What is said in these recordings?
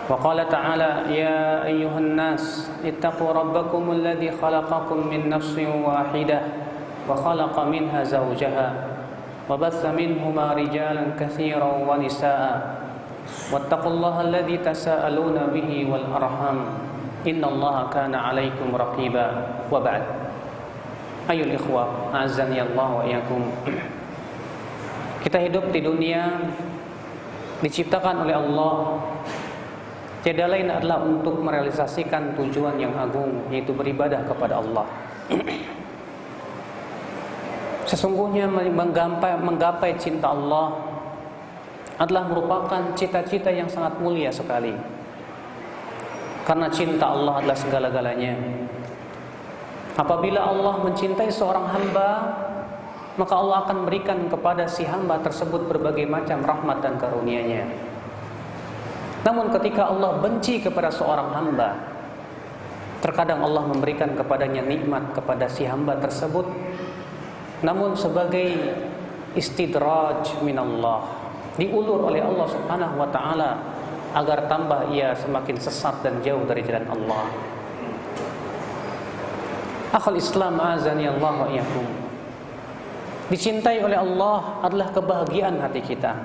وقال تعالى يا أيها الناس اتقوا ربكم الذي خلقكم من نفس واحدة وخلق منها زوجها وبث منهما رجالا كثيرا ونساء واتقوا الله الذي تساءلون به والأرحام إن الله كان عليكم رقيبا وبعد أيها الإخوة أعزني الله وإياكم. Kita hidup di dunia diciptakan oleh Allah, tiada lain adalah untuk merealisasikan tujuan yang agung, yaitu beribadah kepada Allah. Sesungguhnya menggapai cinta Allah adalah merupakan cita-cita yang sangat mulia sekali. Karena cinta Allah adalah segala-galanya. Apabila Allah mencintai seorang hamba, maka Allah akan berikan kepada si hamba tersebut berbagai macam rahmat dan karunia-Nya. Namun ketika Allah benci kepada seorang hamba, terkadang Allah memberikan kepadanya nikmat kepada si hamba tersebut, namun sebagai istidraj minallah, diulur oleh Allah Subhanahu wa taala agar tambah ia semakin sesat dan jauh dari jalan Allah. Akhul Islam azani Allah wa iyyakum. Dicintai oleh Allah adalah kebahagiaan hati kita.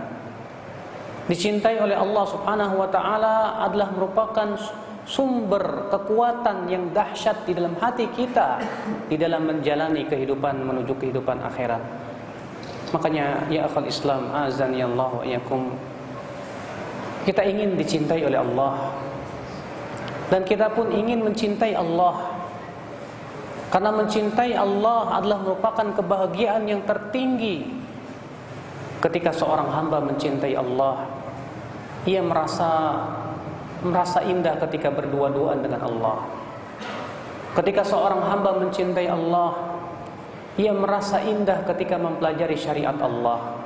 Dicintai oleh Allah Subhanahu wa taala adalah merupakan sumber kekuatan yang dahsyat di dalam hati kita di dalam menjalani kehidupan menuju kehidupan akhirat. Makanya ya akhul Islam azani Allah wa iyyakum, kita ingin dicintai oleh Allah dan kita pun ingin mencintai Allah. Karena mencintai Allah adalah merupakan kebahagiaan yang tertinggi. Ketika seorang hamba mencintai Allah, ia merasa indah ketika berdua-duaan dengan Allah. Ketika seorang hamba mencintai Allah, ia merasa indah ketika mempelajari syariat Allah.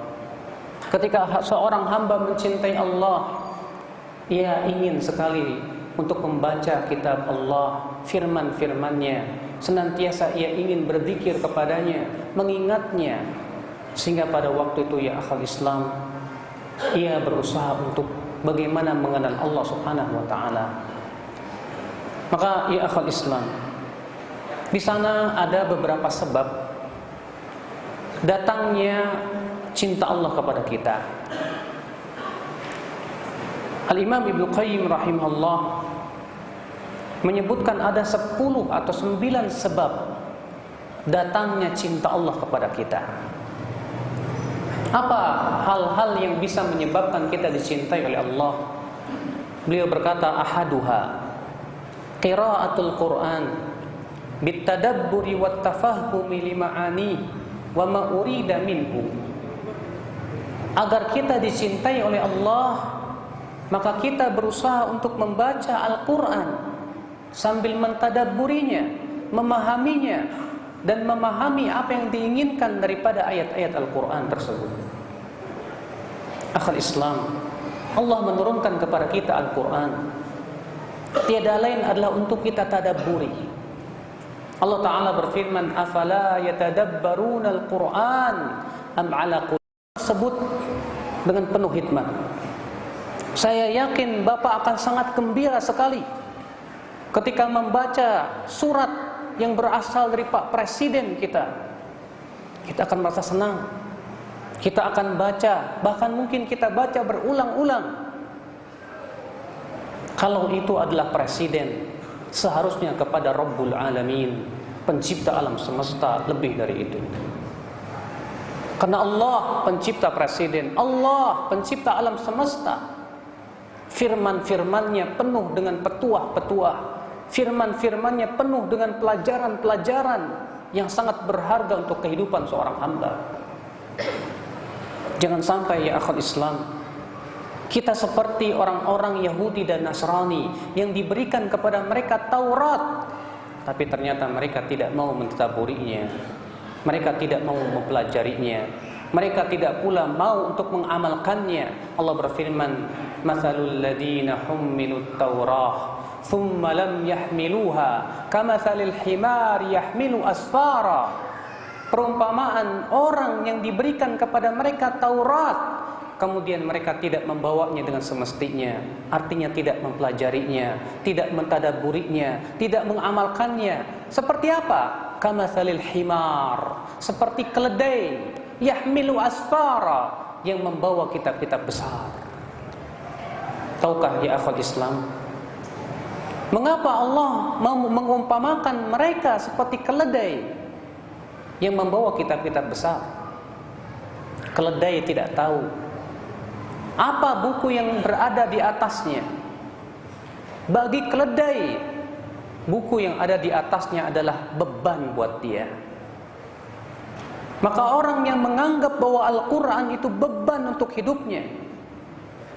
Ketika seorang hamba mencintai Allah, ia ingin sekali untuk membaca kitab Allah, firman-firman-Nya. Senantiasa ia ingin berzikir kepadanya, mengingatnya, sehingga pada waktu itu ya akhul Islam, ia berusaha untuk bagaimana mengenal Allah Subhanahu wa taala. Maka ya akhul Islam, di sana ada beberapa sebab datangnya cinta Allah kepada kita. Al-Imam Ibnu Qayyim rahimahullah menyebutkan ada 10 atau 9 sebab datangnya cinta Allah kepada kita. Apa hal-hal yang bisa menyebabkan kita dicintai oleh Allah? Beliau berkata, ahaduha qiraatul Quran bitadabburi wat tafahumi lima'ani wa ma urida minhu. Agar kita dicintai oleh Allah, maka kita berusaha untuk membaca Al-Quran sambil mentadabburinya, memahaminya, dan memahami apa yang diinginkan daripada ayat-ayat Al-Quran tersebut. Akhul Islam, Allah menurunkan kepada kita Al-Quran, tiada lain adalah untuk kita tadabburi. Allah Ta'ala berfirman, afala yatadabbaruna Al-Quran am ala qulubin, tersebut dengan penuh hikmat. Saya yakin Bapak akan sangat gembira sekali ketika membaca surat yang berasal dari Pak Presiden kita. Kita akan merasa senang. Kita akan baca, bahkan mungkin kita baca berulang-ulang. Kalau itu adalah Presiden, seharusnya kepada Rabbul Alamin, pencipta alam semesta, lebih dari itu. Karena Allah pencipta Presiden, Allah pencipta alam semesta. Firman-firmannya penuh dengan petuah-petuah. Firman-firmannya penuh dengan pelajaran-pelajaran yang sangat berharga untuk kehidupan seorang hamba. Jangan sampai ya akhul Islam, kita seperti orang-orang Yahudi dan Nasrani yang diberikan kepada mereka Taurat, tapi ternyata mereka tidak mau mentadaburinya, mereka tidak mau mempelajarinya, mereka tidak pula mau untuk mengamalkannya. Allah berfirman, "Matsalul ladzina hummilut Taurah thumma lam yahmiluha kamatsalil himari yahmilu asfara." Perumpamaan orang yang diberikan kepada mereka Taurat kemudian mereka tidak membawanya dengan semestinya, artinya tidak mempelajarinya, tidak mentadaburinya, tidak mengamalkannya. Seperti apa? Kamatsalil himar, seperti keledai, yahmilu asfara, yang membawa kitab-kitab besar. Tahukah ya akhwat Islam, mengapa Allah mengumpamakan mereka seperti keledai yang membawa kitab-kitab besar? Keledai tidak tahu apa buku yang berada di atasnya. Bagi keledai, buku yang ada di atasnya adalah beban buat dia. Maka orang yang menganggap bahwa Al-Quran itu beban untuk hidupnya,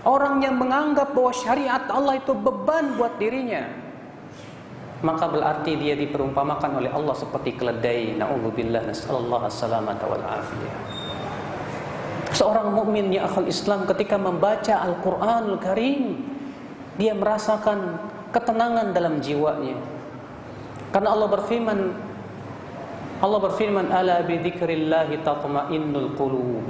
orang yang menganggap bahwa syariat Allah itu beban buat dirinya, maka berarti dia diperumpamakan oleh Allah seperti keledai. Na'udzubillah, nasallallahu assalamata wal afiyah. Seorang mukmin ya akhul Islam ketika membaca Al-Qur'anul Karim, dia merasakan ketenangan dalam jiwanya. Karena Allah berfirman, ala bi dzikrillahi tatma'innul qulub.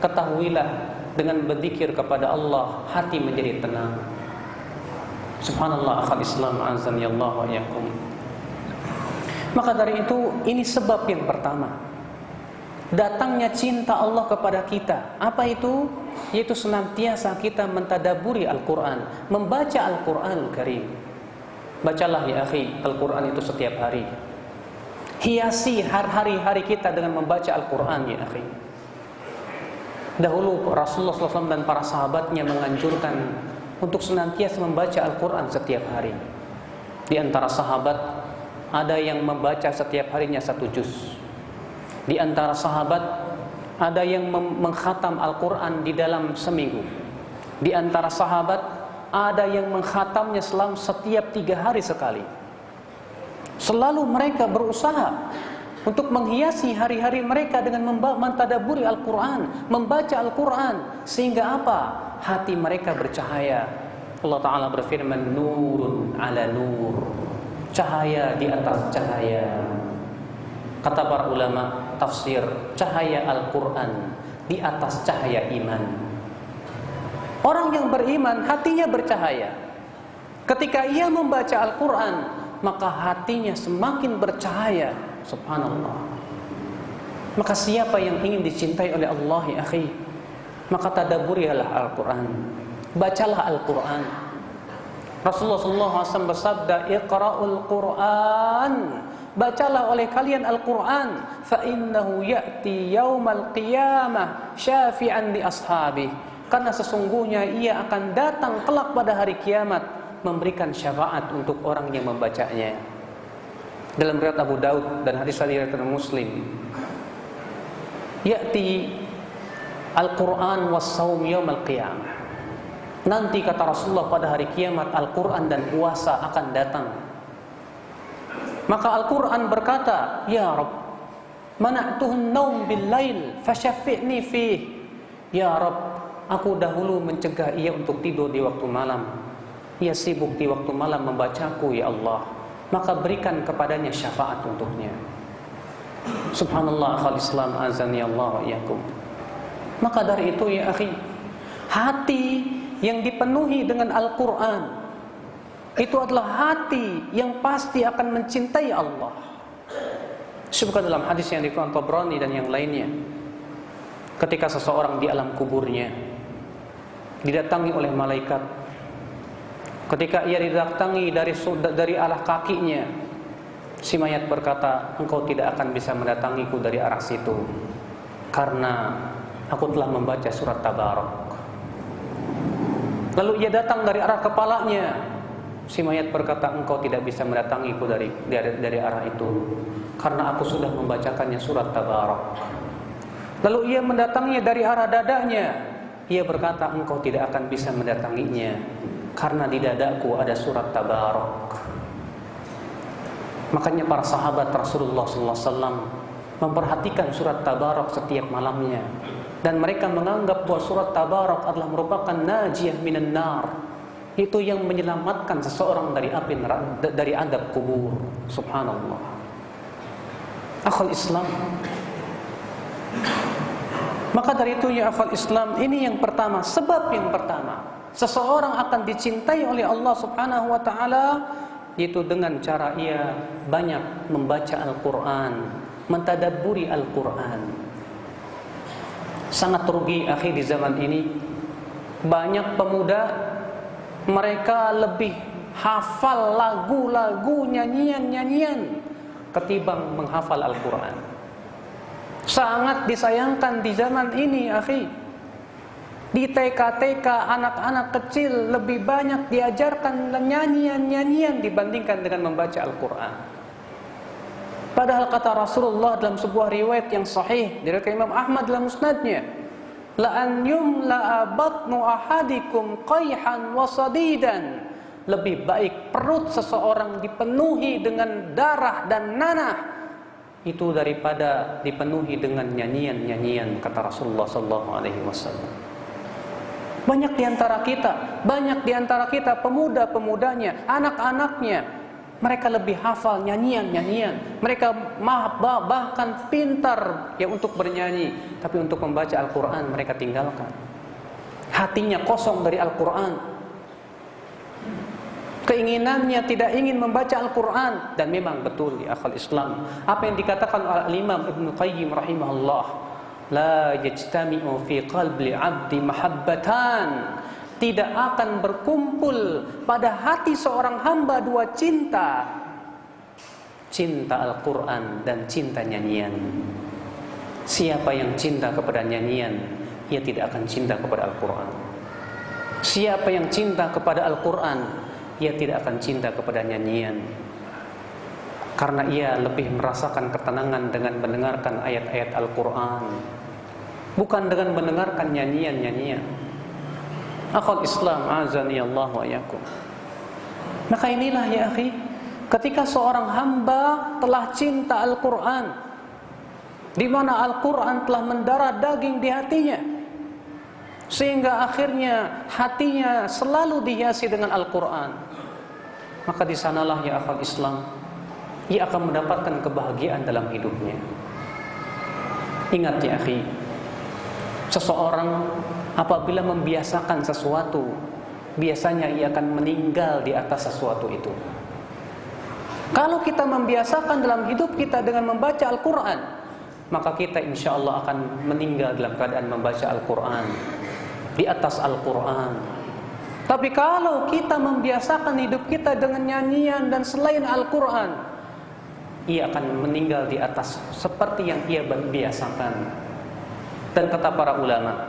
Ketahuilah, dengan berzikir kepada Allah hati menjadi tenang. Subhanallah, akhul Islam azani Allah wa iyyakum. Maka dari itu, ini sebab yang pertama, datangnya cinta Allah kepada kita. Apa itu? Yaitu senantiasa kita mentadaburi Al-Quran, membaca Al-Quran Karim. Bacalah ya akhi Al-Quran itu setiap hari. Hiasi hari-hari kita dengan membaca Al-Quran ya akhi. Dahulu Rasulullah SAW dan para sahabatnya menganjurkan untuk senantiasa membaca Al-Quran setiap hari. Di antara sahabat ada yang membaca setiap harinya 1 juz. Di antara sahabat ada yang mengkhatam Al-Quran di dalam seminggu. Di antara sahabat ada yang mengkhatamnya setiap 3 hari sekali. Selalu mereka berusaha untuk menghiasi hari-hari mereka dengan mentadaburi Al-Quran, membaca Al-Quran, sehingga apa? Hati mereka bercahaya. Allah Ta'ala berfirman, nurun ala nur, cahaya di atas cahaya. Kata para ulama tafsir, cahaya Al-Quran di atas cahaya iman. Orang yang beriman hatinya bercahaya. Ketika ia membaca Al-Quran, maka hatinya semakin bercahaya. Subhanallah. Maka siapa yang ingin dicintai oleh Allah ya akhi, maka tadaburilah Al-Quran, bacalah Al-Quran. Rasulullah SAW bersabda, iqra'ul Quran, bacalah oleh kalian Al-Quran, fa innahu ya'ti yaumal qiyamah syafi'an li ashabi, karena sesungguhnya ia akan datang kelak pada hari kiamat memberikan syafaat untuk orang yang membacanya. Dalam riwayat Abu Daud dan hadis riwayat Muslim, ya'ti Al-Quran was-saum yaumal qiyamah. Nanti kata Rasulullah pada hari kiamat Al-Quran dan puasa akan datang. Maka Al-Quran berkata, ya Rabb, mana'tuhun naum bil-lail fasyafi'ni fih. Ya Rabb, aku dahulu mencegah ia untuk tidur di waktu malam. Ia sibuk di waktu malam membacaku ya Allah, maka berikan kepadanya syafaat untuknya. Subhanallah, akhal Islam azani Allah wa iyyakum. Maka dari itu ya akhi, hati yang dipenuhi dengan Al-Quran itu adalah hati yang pasti akan mencintai Allah. Sebutkan dalam hadis yang diriwayatkan Tabrani dan yang lainnya, ketika seseorang di alam kuburnya didatangi oleh malaikat, ketika ia didatangi dari arah kakinya, si mayat berkata, engkau tidak akan bisa mendatangiku dari arah situ, karena aku telah membaca surat Tabarak. Lalu ia datang dari arah kepalanya, si mayat berkata, engkau tidak bisa mendatangiku dari arah itu, karena aku sudah membacakannya surat Tabarak. Lalu ia mendatanginya dari arah dadanya, ia berkata, engkau tidak akan bisa mendatanginya, karena di dadaku ada surat Tabarak. Makanya para sahabat Rasulullah SAW memperhatikan surat Tabarak setiap malamnya, dan mereka menganggap bahwa surat Tabarak adalah merupakan najiyah minan nar, itu yang menyelamatkan seseorang dari api neraka, dari adab kubur. Subhanallah. Akhul Islam, Maka dari itu ya akhwal Islam, ini yang pertama, sebab yang pertama seseorang akan dicintai oleh Allah Subhanahu wa taala, yaitu dengan cara ia banyak membaca Al-Qur'an, mentadabburi Al-Qur'an. Sangat rugi akhi di zaman ini, banyak pemuda mereka lebih hafal lagu-lagu, nyanyian-nyanyian ketimbang menghafal Al-Qur'an. Sangat disayangkan di zaman ini akhi. Di TK-TK anak-anak kecil lebih banyak diajarkan nyanyian-nyanyian dibandingkan dengan membaca Al-Qur'an. Padahal kata Rasulullah dalam sebuah riwayat yang sahih dari Imam Ahmad dalam musnadnya, la an yumla'a batnu ahadikum qayhan wa sadidan, lebih baik perut seseorang dipenuhi dengan darah dan nanah itu daripada dipenuhi dengan nyanyian-nyanyian, kata Rasulullah sallallahu alaihi wasallam. Banyak di antara kita pemuda-pemudanya, anak-anaknya, mereka lebih hafal nyanyian-nyanyian. Mereka bahkan pintar ya untuk bernyanyi, tapi untuk membaca Al-Qur'an mereka tinggalkan. Hatinya kosong dari Al-Qur'an. Keinginannya tidak ingin membaca Al-Qur'an. Dan memang betul ya akhwal Islam, apa yang dikatakan oleh Imam Ibnu Qayyim rahimahullah, la yajtami'u fi qalbi 'abdi mahabbatan, tidak akan berkumpul pada hati seorang hamba dua cinta, cinta Al-Qur'an dan cinta nyanyian. Siapa yang cinta kepada nyanyian, ia tidak akan cinta kepada Al-Qur'an. Siapa yang cinta kepada Al-Qur'an, ia tidak akan cinta kepada nyanyian. Karena ia lebih merasakan ketenangan dengan mendengarkan ayat-ayat Al-Qur'an, bukan dengan mendengarkan nyanyian-nyanyian. Akhwal Islam azani Allah wa iyyakum. Maka inilah ya akhi, ketika seorang hamba telah cinta Al-Qur'an, di mana Al-Qur'an telah mendarah daging di hatinya, sehingga akhirnya hatinya selalu dihiasi dengan Al-Qur'an, maka di sanalah ya akhwal Islam, ia akan mendapatkan kebahagiaan dalam hidupnya. Ingat ya akhi, seseorang apabila membiasakan sesuatu, biasanya ia akan meninggal di atas sesuatu itu. Kalau kita membiasakan dalam hidup kita dengan membaca Al-Qur'an, maka kita insya Allah akan meninggal dalam keadaan membaca Al-Qur'an, di atas Al-Qur'an. Tapi kalau kita membiasakan hidup kita dengan nyanyian dan selain Al-Qur'an, ia akan meninggal di atas seperti yang ia biasakan. Dan kata para ulama,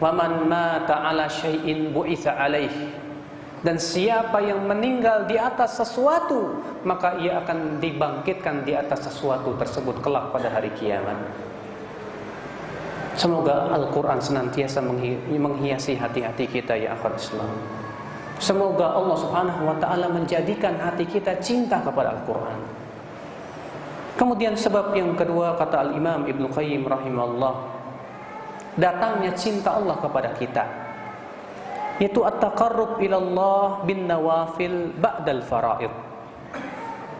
waman mata ala syai'in bu'itsa alaih, dan siapa yang meninggal di atas sesuatu, maka ia akan dibangkitkan di atas sesuatu tersebut kelak pada hari kiamat. Semoga Al-Qur'an senantiasa menghiasi hati-hati kita ya akhwat Islam. Semoga Allah Subhanahu wa taala menjadikan hati kita cinta kepada Al-Qur'an. Kemudian sebab yang kedua, kata Al-Imam Ibnu Qayyim rahimahullah, datangnya cinta Allah kepada kita, yaitu at-taqarrub ila Allah bin nawafil ba'dal fara'id,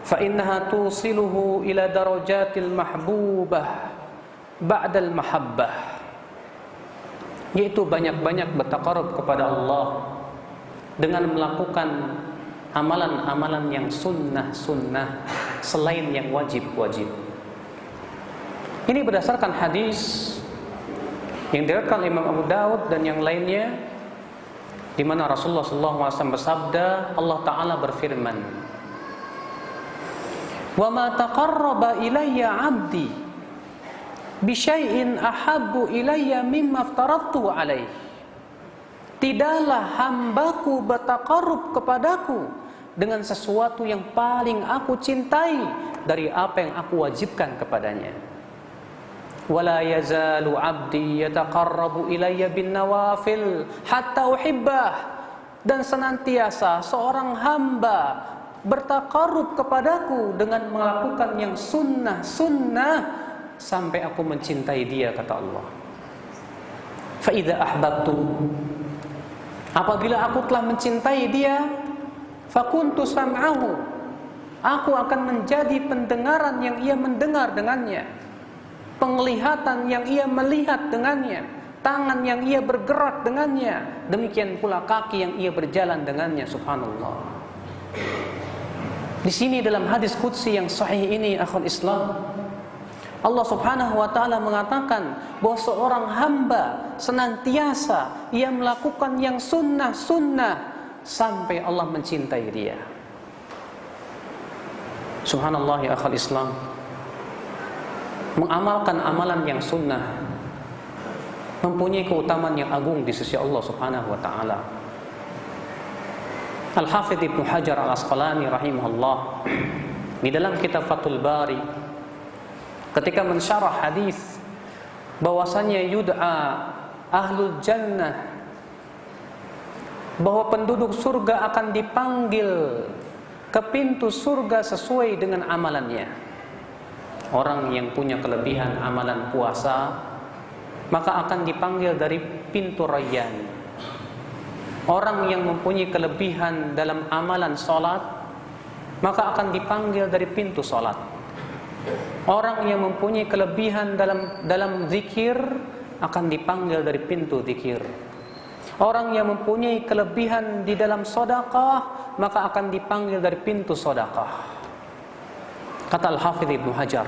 fa innaha tusiluhu ila darajatil mahbubah ba'dal mahabbah, yaitu banyak-banyak bertaqarrub kepada Allah dengan melakukan amalan-amalan yang sunnah-sunnah selain yang wajib-wajib. Ini berdasarkan hadis yang diriwayatkan Imam Abu Daud dan yang lainnya, di mana Rasulullah SAW bersabda, Allah Ta'ala berfirman, wa ma taqarraba ilayya 'abdi bi syai'in ahabbu ilayya mimma aftaradtu alaih. Tidaklah hambaku bertaqarrub kepadaku dengan sesuatu yang paling aku cintai dari apa yang aku wajibkan kepadanya. Wala yazalu 'abdi yataqarrabu ilayya bin nawafil hatta uhibbah, dan senantiasa seorang hamba bertaqarrub kepadaku dengan melakukan yang sunnah-sunnah sampai aku mencintai dia, kata Allah. Fa idza ahbabtu, apabila aku telah mencintai dia, fakuntu sam'ahu, aku akan menjadi pendengaran yang ia mendengar dengannya, penglihatan yang ia melihat dengannya, tangan yang ia bergerak dengannya, demikian pula kaki yang ia berjalan dengannya. Subhanallah. Di sini dalam hadis qudsi yang sahih ini, akhul Islam, Allah Subhanahu wa taala mengatakan bahwa seorang hamba senantiasa ia melakukan yang sunnah-sunnah sampai Allah mencintai dia. Subhanallah ya akhul Islam. Mengamalkan amalan yang sunnah mempunyai keutamaan yang agung di sisi Allah Subhanahu wa taala. Al-Hafidz Ibnu Hajar Al-Asqalani rahimahullah di dalam kitab Fathul Bari ketika mensyarah hadis bahwasanya yud'a ahlul jannah, bahwa penduduk surga akan dipanggil ke pintu surga sesuai dengan amalannya. Orang yang punya kelebihan amalan puasa, maka akan dipanggil dari pintu Rayyan. Orang yang mempunyai kelebihan dalam amalan salat, maka akan dipanggil dari pintu salat. Orang yang mempunyai kelebihan dalam zikir akan dipanggil dari pintu zikir. Orang yang mempunyai kelebihan di dalam sedekah, maka akan dipanggil dari pintu sedekah. Kata Al-Hafidz Ibnu Hajar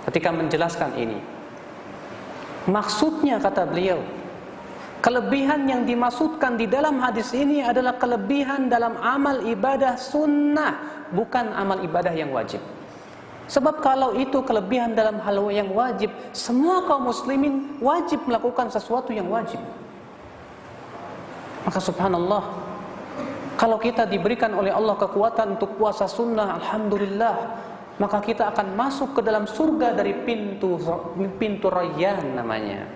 ketika menjelaskan ini, maksudnya kata beliau, kelebihan yang dimaksudkan di dalam hadis ini adalah kelebihan dalam amal ibadah sunnah, bukan amal ibadah yang wajib. Sebab kalau itu kelebihan dalam hal yang wajib, semua kaum muslimin wajib melakukan sesuatu yang wajib. Maka subhanallah, kalau kita diberikan oleh Allah kekuatan untuk puasa sunnah, alhamdulillah, maka kita akan masuk ke dalam surga dari pintu Rayyan namanya.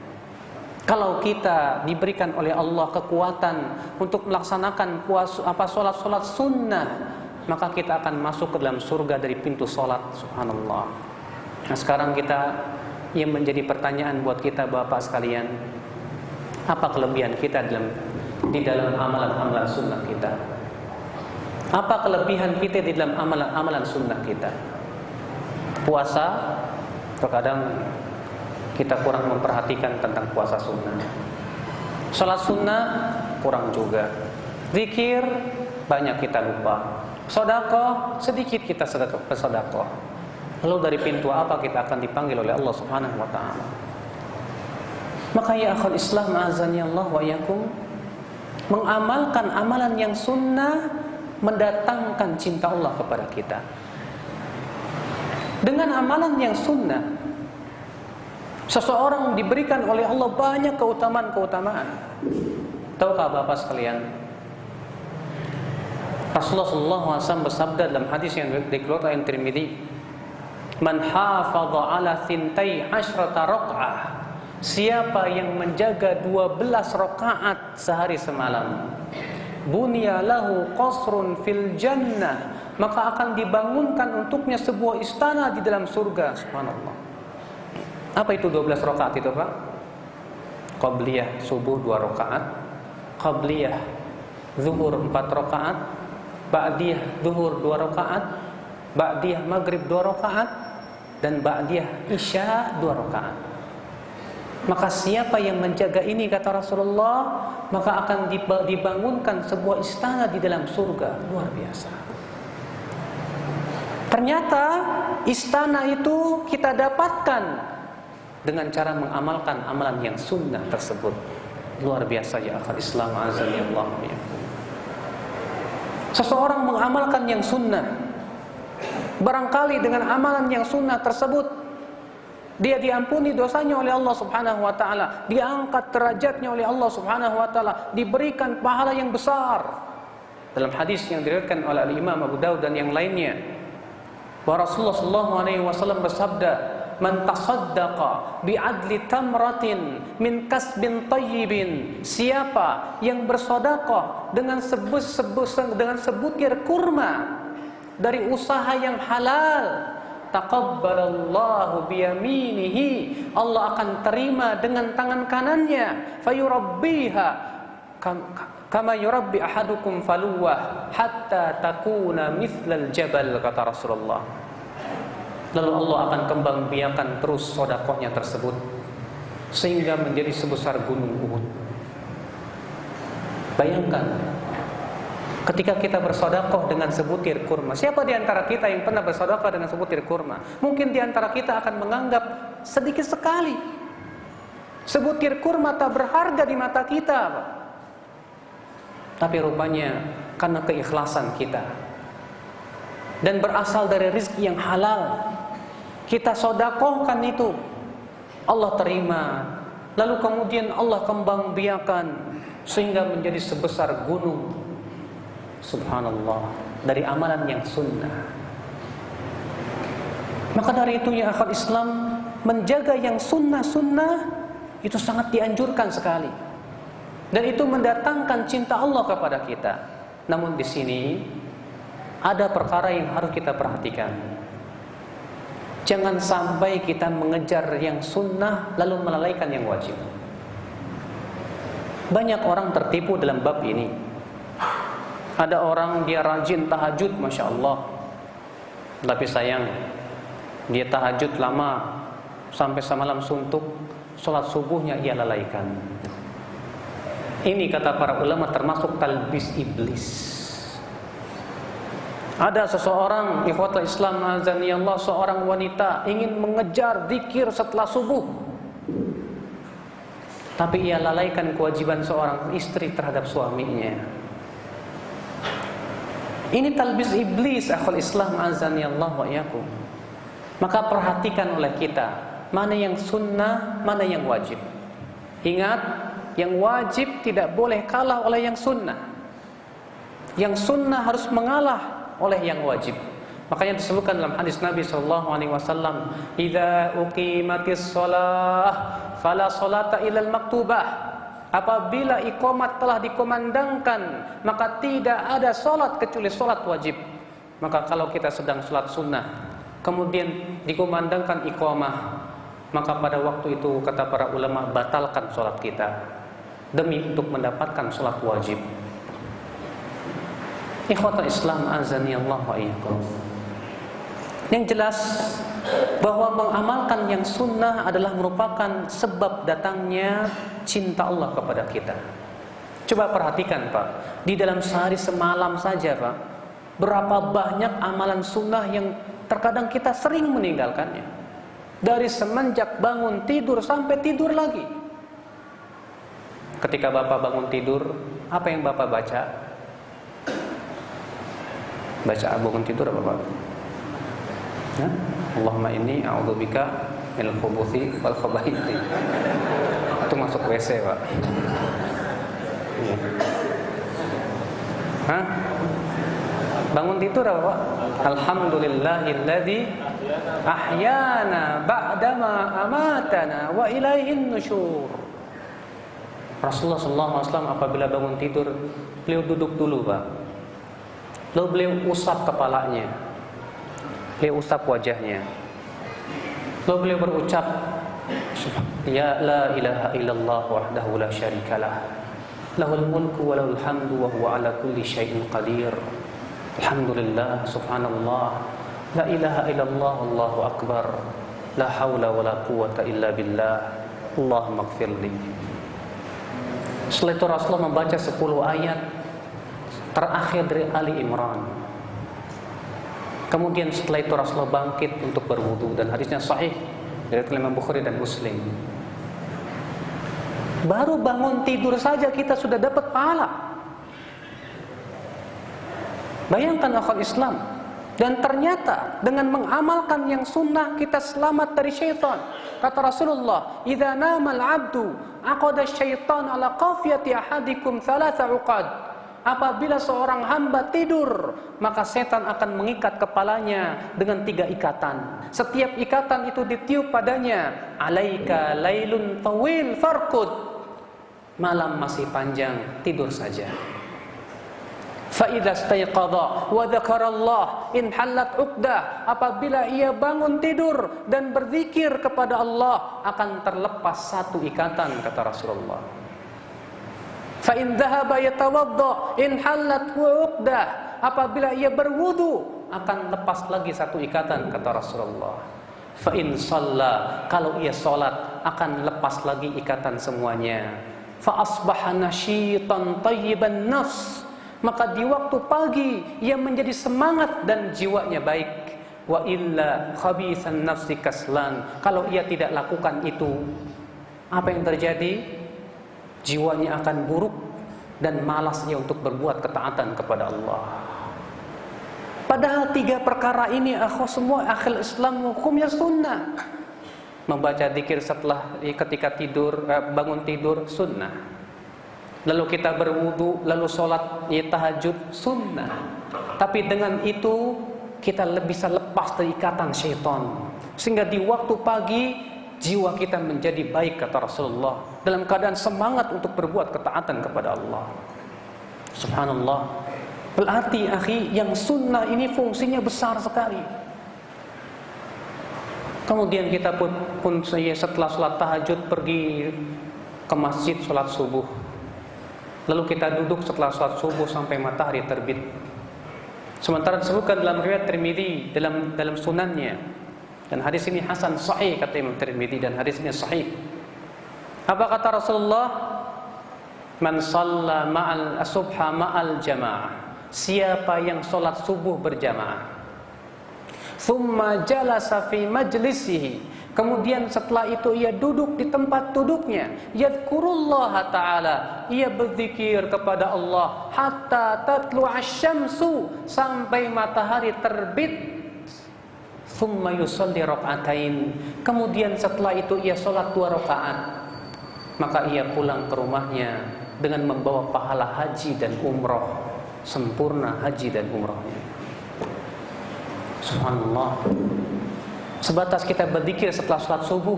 Kalau kita diberikan oleh Allah kekuatan untuk melaksanakan salat sunnah, maka kita akan masuk ke dalam surga dari pintu salat. Subhanallah. Nah, sekarang kita yang menjadi pertanyaan buat kita Bapak sekalian, apa kelebihan kita di dalam amalan-amalan sunnah kita? Apa kelebihan kita di dalam amalan-amalan sunnah kita? Puasa, terkadang kita kurang memperhatikan tentang puasa sunnah. Salat sunnah kurang juga. Zikir banyak kita lupa. Sedekah sedikit kita sedekah. Lalu dari pintu apa kita akan dipanggil oleh Allah Subhanahu wa taala? Maka ya akhul Islam azani Allah wa iyyakum, mengamalkan amalan yang sunnah mendatangkan cinta Allah kepada kita. Dengan amalan yang sunnah, seseorang diberikan oleh Allah banyak keutamaan-keutamaan. Tahukah Bapak sekalian, Rasulullah SAW bersabda dalam hadis yang dikeluarkan oleh Tirmidzi, "Man hafadha ala thintai asyrata raq'ah," siapa yang menjaga 12 rakaat sehari semalam, "Bunya lahu qasrun fil jannah," maka akan dibangunkan untuknya sebuah istana di dalam surga. Subhanallah. Apa itu 12 rakaat itu, Pak? Qabliyah subuh 2 rakaat, qabliyah zuhur 4 rakaat, ba'diyah zuhur 2 rakaat, ba'diyah maghrib 2 rakaat, dan ba'diyah isya 2 rakaat. Maka siapa yang menjaga ini, kata Rasulullah, maka akan dibangunkan sebuah istana di dalam surga. Luar biasa. Ternyata istana itu kita dapatkan dengan cara mengamalkan amalan yang sunnah tersebut. Luar biasa ya akhul Islam azani Allah. Seseorang mengamalkan yang sunnah, barangkali dengan amalan yang sunnah tersebut dia diampuni dosanya oleh Allah Subhanahu wa taala, diangkat derajatnya oleh Allah Subhanahu wa taala, diberikan pahala yang besar. Dalam hadis yang diriwayatkan oleh Imam Abu Daud dan yang lainnya, bahwa Rasulullah sallallahu alaihi wasallam bersabda, "Man tasaddaqa bi'adli tamratin min kasbin tayyibin," siapa yang bersedekah dengan sebutir kurma dari usaha yang halal, taqabbalallahu biyaminihi, Allah akan terima dengan tangan kanannya, fayurabbiha kama yurabbi ahadukum faluwah hatta takuna mithlal jabal, kata Rasulullah. lalu Allah akan kembang biakan terus sedekahnya tersebut sehingga menjadi sebesar gunung Uhud. Bayangkan ketika kita bersedekah dengan sebutir kurma. Siapa di antara kita yang pernah bersedekah dengan sebutir kurma? Mungkin di antara kita akan menganggap sedikit sekali. Sebutir kurma tak berharga di mata kita, Pak. Tapi rupanya karena keikhlasan kita dan berasal dari rezeki yang halal, kita sedekahkan itu, Allah terima. Lalu kemudian Allah kembang biakan sehingga menjadi sebesar gunung. Subhanallah, dari amalan yang sunnah. Maka dari itu ya akhwat Islam, menjaga yang sunnah-sunnah itu sangat dianjurkan sekali. Dan itu mendatangkan cinta Allah kepada kita. Namun di sini ada perkara yang harus kita perhatikan. Jangan sampai kita mengejar yang sunnah lalu melalaikan yang wajib. Banyak orang tertipu dalam bab ini. Ada orang dia rajin tahajud, Masya Allah, tapi sayang dia tahajud lama sampai semalam suntuk, sholat subuhnya ia lalaikan. Ini kata para ulama termasuk talbis iblis. Ada seseorang, ikhwatul Islam azanillah, seorang wanita ingin mengejar zikir setelah subuh, tapi ia lalaikan kewajiban seorang istri terhadap suaminya. Ini talbis iblis, akhul Islam azanillah wa iyyakum. Maka perhatikan oleh kita, mana yang sunnah, mana yang wajib. Ingat, yang wajib tidak boleh kalah oleh yang sunnah. Yang sunnah harus mengalah oleh yang wajib. Makanya disebutkan dalam hadis Nabi SAW, "Idza uqimatis shalah fala salata ilal maktubah." Apabila iqamat telah dikumandangkan, maka tidak ada salat kecuali salat wajib. Maka kalau kita sedang salat sunnah, kemudian dikumandangkan iqamah, maka pada waktu itu kata para ulama, batalkan salat kita demi untuk mendapatkan salat wajib. Ikhwatul Islam azanillah wa iyyakum. Yang jelas bahwa mengamalkan yang sunnah adalah merupakan sebab datangnya cinta Allah kepada kita. Coba perhatikan Pak, di dalam sehari semalam saja Pak, berapa banyak amalan sunnah yang terkadang kita sering meninggalkannya. Dari semenjak bangun tidur sampai tidur lagi. Ketika Bapak bangun tidur, apa yang Bapak baca? Baca bangun tidur apa Pak? Ya? Allahumma inni a'udzubika minal khubuthi wal khabaithi. Itu masuk WC Pak. Ya. Hah? Bangun tidur apa Pak? Alhamdulillahilladzi ahyana ba'dama amatana wa ilaihin nusyur. Rasulullah SAW apabila bangun tidur, beliau duduk dulu Pak. Lalu beliau usap kepalanya, beliau usap wajahnya, lalu beliau berucap, Ya la ilaha illallah wahdahu la syarikalah, lahul mulku wa lahul hamdu wa huwa ala kulli syai'in qadir. Alhamdulillah, subhanallah, la ilaha illallah, Allahu akbar, la hawla wa la quwwata illa billah, Allahumma ighfirli. Setelah itu Rasulullah membaca 10 ayat terakhir dari Ali Imran. Kemudian setelah itu Rasulullah bangkit untuk berwudu, dan hadisnya sahih dari Imam Bukhari dan Muslim. Baru bangun tidur saja kita sudah dapat pahala. Bayangkan akhwat Islam. Dan ternyata dengan mengamalkan yang sunnah kita selamat dari syaitan. Kata Rasulullah, "Idza nama al-'abdu aqada syaitan ala qafiyati ahadikum thalatha 'uqad." Apabila seorang hamba tidur, maka setan akan mengikat kepalanya dengan 3 ikatan. Setiap ikatan itu ditiup padanya, "Alaika lailun tawil farqud." Malam masih panjang, tidur saja. Fa idza istayqadha wa dzakarallah in halat 'uqdah. Apabila ia bangun tidur dan berzikir kepada Allah, akan terlepas 1 ikatan, kata Rasulullah. Fa in dhahaba yatawadda in halat 'uqdah. Apabila ia berwudu, akan lepas lagi satu ikatan, kata Rasulullah. Fa in shalla, kalau ia salat akan lepas lagi ikatan semuanya. Fa asbaha nasyitan thayyiban nafs, maka di waktu pagi ia menjadi semangat dan jiwanya baik. Wa illa khabithan nafsi kaslan, kalau ia tidak lakukan itu, apa yang terjadi? Jiwanya akan buruk dan malasnya untuk berbuat ketaatan kepada Allah. Padahal 3 perkara ini semua akhir Islam hukumnya sunnah. Membaca zikir setelah ketika tidur, bangun tidur sunnah. Lalu kita berwudu, lalu sholat tahajud sunnah. Tapi dengan itu kita bisa lepas dari ikatan syaitan, sehingga di waktu pagi jiwa kita menjadi baik, kata Rasulullah, dalam keadaan semangat untuk berbuat ketaatan kepada Allah. Subhanallah. Berarti akhi, yang sunnah ini fungsinya besar sekali. Kemudian kita pun setelah sholat tahajud pergi ke masjid sholat subuh. Lalu kita duduk setelah sholat subuh sampai matahari terbit. Sementara disebutkan dalam riwayat Tirmidzi dalam sunannya, dan hadis ini hasan sahih kata Imam Tirmidzi, dan hadis ini sahih. Apa kata Rasulullah? Man shalla ma'al subha ma'al jamaah, siapa yang sholat subuh berjamaah, thumma jalasa fi majlisihi, kemudian setelah itu ia duduk di tempat duduknya, yadhkurullaha ta'ala, ia berzikir kepada Allah, hatta tatlu'a syamsu, sampai matahari terbit, thumma yusalli raka'atain, kemudian setelah itu ia sholat 2 rakaat, maka ia pulang ke rumahnya dengan membawa pahala haji dan umroh, sempurna haji dan umrohnya. Subhanallah. Sebatas kita berzikir setelah sholat subuh,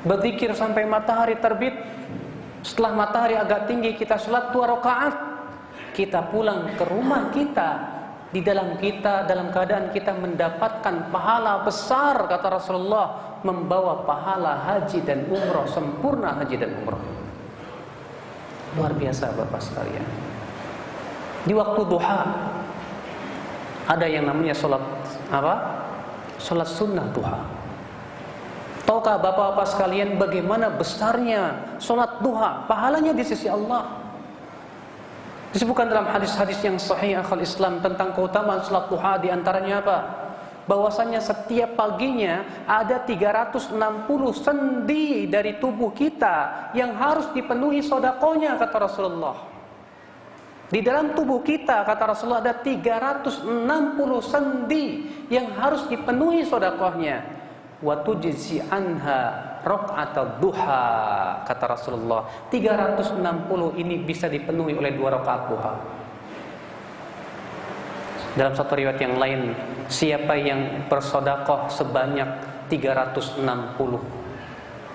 berzikir sampai matahari terbit, setelah matahari agak tinggi kita sholat 2 rakaat, kita pulang ke rumah kita, di dalam keadaan kita mendapatkan pahala besar, kata Rasulullah, membawa pahala haji dan umroh, sempurna haji dan umroh. Luar biasa Bapak sekalian. Di waktu duha ada yang namanya sholat apa? Sholat sunnah duha. Tahukah bapak-bapak sekalian bagaimana besarnya sholat duha, pahalanya di sisi Allah? Disebutkan dalam hadis-hadis yang sahih akhal Islam tentang keutamaan sholat duha, di antaranya apa? Bahwasanya setiap paginya ada 360 sendi dari tubuh kita yang harus dipenuhi sedekahnya, kata Rasulullah. Di dalam tubuh kita, kata Rasulullah, ada 360 sendi yang harus dipenuhi sedekahnya. Wa tujzi anha raka'at duha, kata Rasulullah. 360 ini bisa dipenuhi oleh 2 rakaat duha. Dalam satu riwayat yang lain, siapa yang bersedekah sebanyak 360,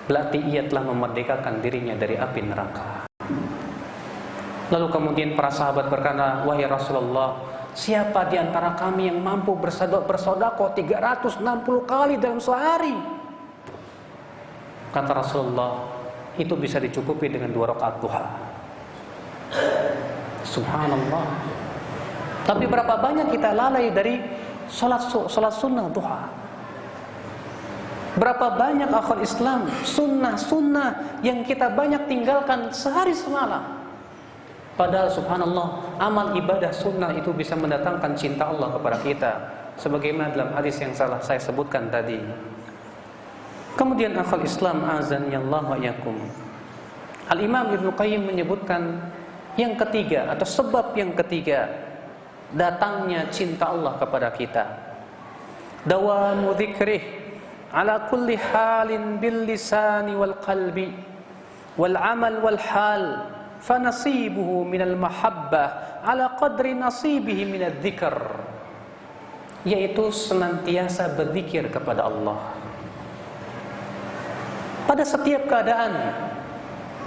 berarti ia telah memerdekakan dirinya dari api neraka. Lalu kemudian para sahabat berkata, wahai Rasulullah, siapa di antara kami yang mampu bersedekah 360 kali dalam sehari? Kata Rasulullah, itu bisa dicukupi dengan 2 rakaat duha. Subhanallah. Tapi berapa banyak kita lalai dari sholat sunnah duha? Berapa banyak akhwat Islam sunnah yang kita banyak tinggalkan sehari semalam? Padahal subhanallah, amal ibadah sunnah itu bisa mendatangkan cinta Allah kepada kita, sebagaimana dalam hadis yang saya sebutkan tadi. Kemudian akhwat Islam azani Allah wa iyyakum, Al-Imam Ibnu Qayyim menyebutkan yang ketiga, atau sebab yang ketiga datangnya cinta Allah kepada kita, dawamu dzikrih ala kulli halin bil lisani wal qalbi wal amal wal hal, fa nasibuhu minal mahabbah ala qadri nasibihi minadz dzikr, yaitu senantiasa berzikir kepada Allah pada setiap keadaan,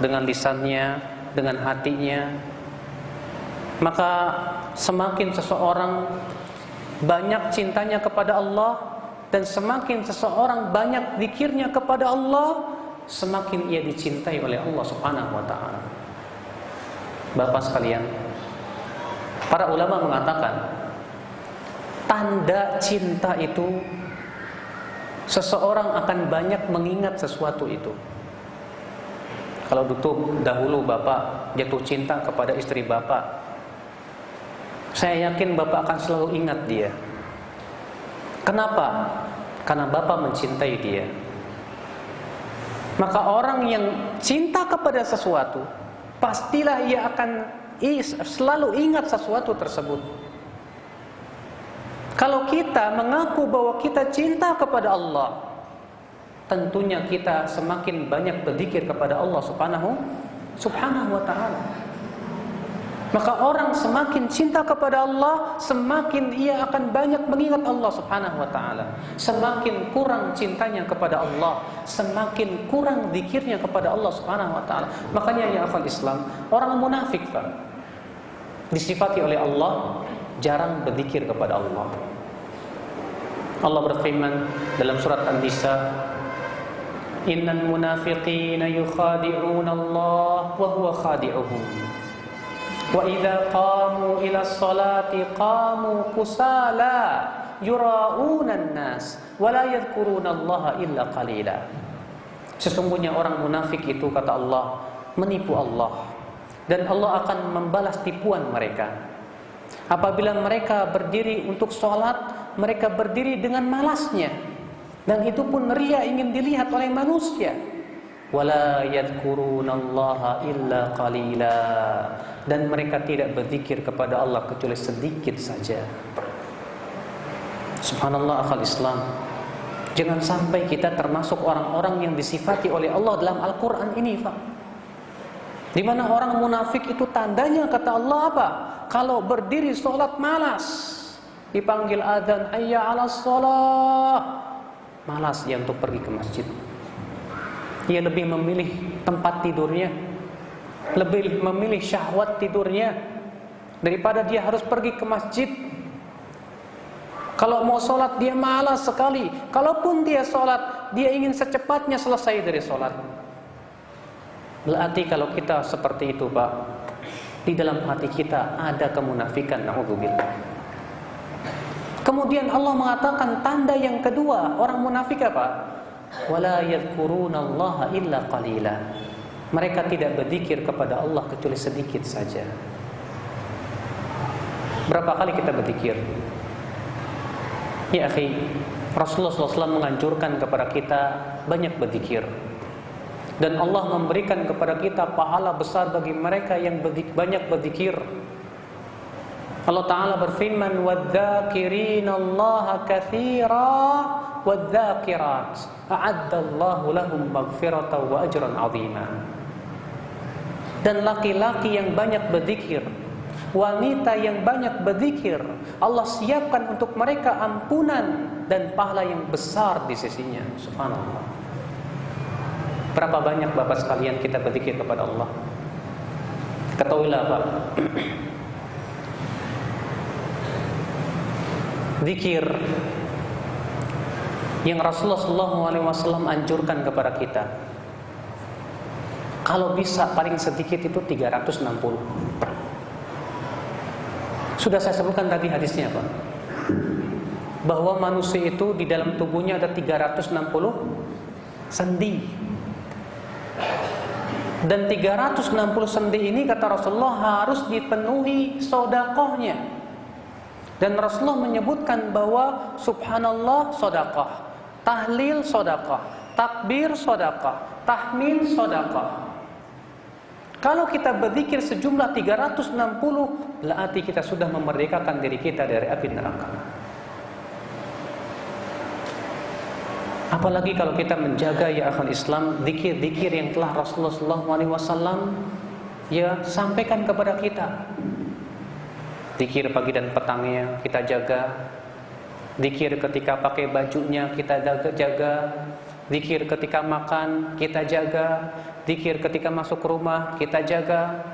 dengan lisannya, dengan hatinya. Maka semakin seseorang banyak cintanya kepada Allah, dan semakin seseorang banyak zikirnya kepada Allah, semakin ia dicintai oleh Allah Subhanahu wa ta'ala. Bapak sekalian, para ulama mengatakan tanda cinta itu seseorang akan banyak mengingat sesuatu itu. Kalau dahulu bapak jatuh cinta kepada istri bapak, saya yakin bapak akan selalu ingat dia. Kenapa? Karena bapak mencintai dia. Maka orang yang cinta kepada sesuatu, pastilah ia akan selalu ingat sesuatu tersebut. Kalau kita mengaku bahwa kita cinta kepada Allah, tentunya kita semakin banyak berzikir kepada Allah subhanahu wa ta'ala. Maka orang semakin cinta kepada Allah, semakin ia akan banyak mengingat Allah subhanahu wa ta'ala. Semakin kurang cintanya kepada Allah, semakin kurang zikirnya kepada Allah subhanahu wa ta'ala. Makanya ya akhwal Islam, orang munafik Pak, disifati oleh Allah jarang berzikir kepada Allah. Allah berfirman dalam surat An-Nisa, innal munafiqina yukhadi'una Allah wa huwa khadi'uhum wa idza qamu ila sholati qamu kusala yura'una an-nas wa la yadhkuruna Allah illa qalila. Sesungguhnya orang munafik itu, kata Allah, menipu Allah, dan Allah akan membalas tipuan mereka. Apabila mereka berdiri untuk sholat, mereka berdiri dengan malasnya, dan itu pun ria, ingin dilihat oleh manusia. Wala yadhkurunallaha illa qalila, dan mereka tidak berzikir kepada Allah kecuali sedikit saja. Subhanallah akhal Islam. Jangan sampai kita termasuk orang-orang yang disifati oleh Allah dalam Al-Quran ini, Pak. Di mana orang munafik itu tandanya, kata Allah, apa? Kalau berdiri sholat malas, dipanggil adzan hayya 'alas shalah, malas dia untuk pergi ke masjid. Dia lebih memilih tempat tidurnya, lebih memilih syahwat tidurnya daripada dia harus pergi ke masjid. Kalau mau sholat dia malas sekali. Kalaupun dia sholat, dia ingin secepatnya selesai dari sholat. Berarti kalau kita seperti itu, Pak, di dalam hati kita ada kemunafikan, na'udzubillah. Kemudian Allah mengatakan tanda yang kedua orang munafik apa? Wala yadhkurunallaha illa qalila. Mereka tidak berzikir kepada Allah kecuali sedikit saja. Berapa kali kita berzikir? Ya akhi, Rasulullah SAW menganjurkan kepada kita banyak berzikir. Dan Allah memberikan kepada kita pahala besar bagi mereka yang banyak berzikir. Allah Ta'ala berfirman, وَالذَّاكِرِينَ كَثِيرًا وَالذَّاكِرَاتِ أَعَدَّ اللَّهُ لَهُمْ مَغْفِرَةً وَأَجْرًا عَظِيمًا. Dan laki-laki yang banyak berzikir, wanita yang banyak berzikir, Allah siapkan untuk mereka ampunan dan pahala yang besar di sisinya. Subhanallah. Berapa banyak Bapak sekalian kita berzikir kepada Allah? Ketahuilah Pak, zikir yang Rasulullah SAW anjurkan kepada kita, kalau bisa paling sedikit itu 360. Sudah saya sebutkan tadi hadisnya Pak, bahwa manusia itu di dalam tubuhnya ada 360 sendi. Dan 360 sendi ini, kata Rasulullah, harus dipenuhi sedekahnya. Dan Rasulullah menyebutkan bahwa subhanallah sedekah, tahlil sedekah, takbir sedekah, tahmid sedekah. Kalau kita berzikir sejumlah 360, berarti kita sudah memerdekakan diri kita dari api neraka. Apalagi kalau kita menjaga ya akhwal Islam, zikir-zikir yang telah Rasulullah SAW ya sampaikan kepada kita. Zikir pagi dan petangnya kita jaga. Zikir ketika pakai bajunya kita jaga. Zikir ketika makan kita jaga. Zikir ketika masuk rumah kita jaga.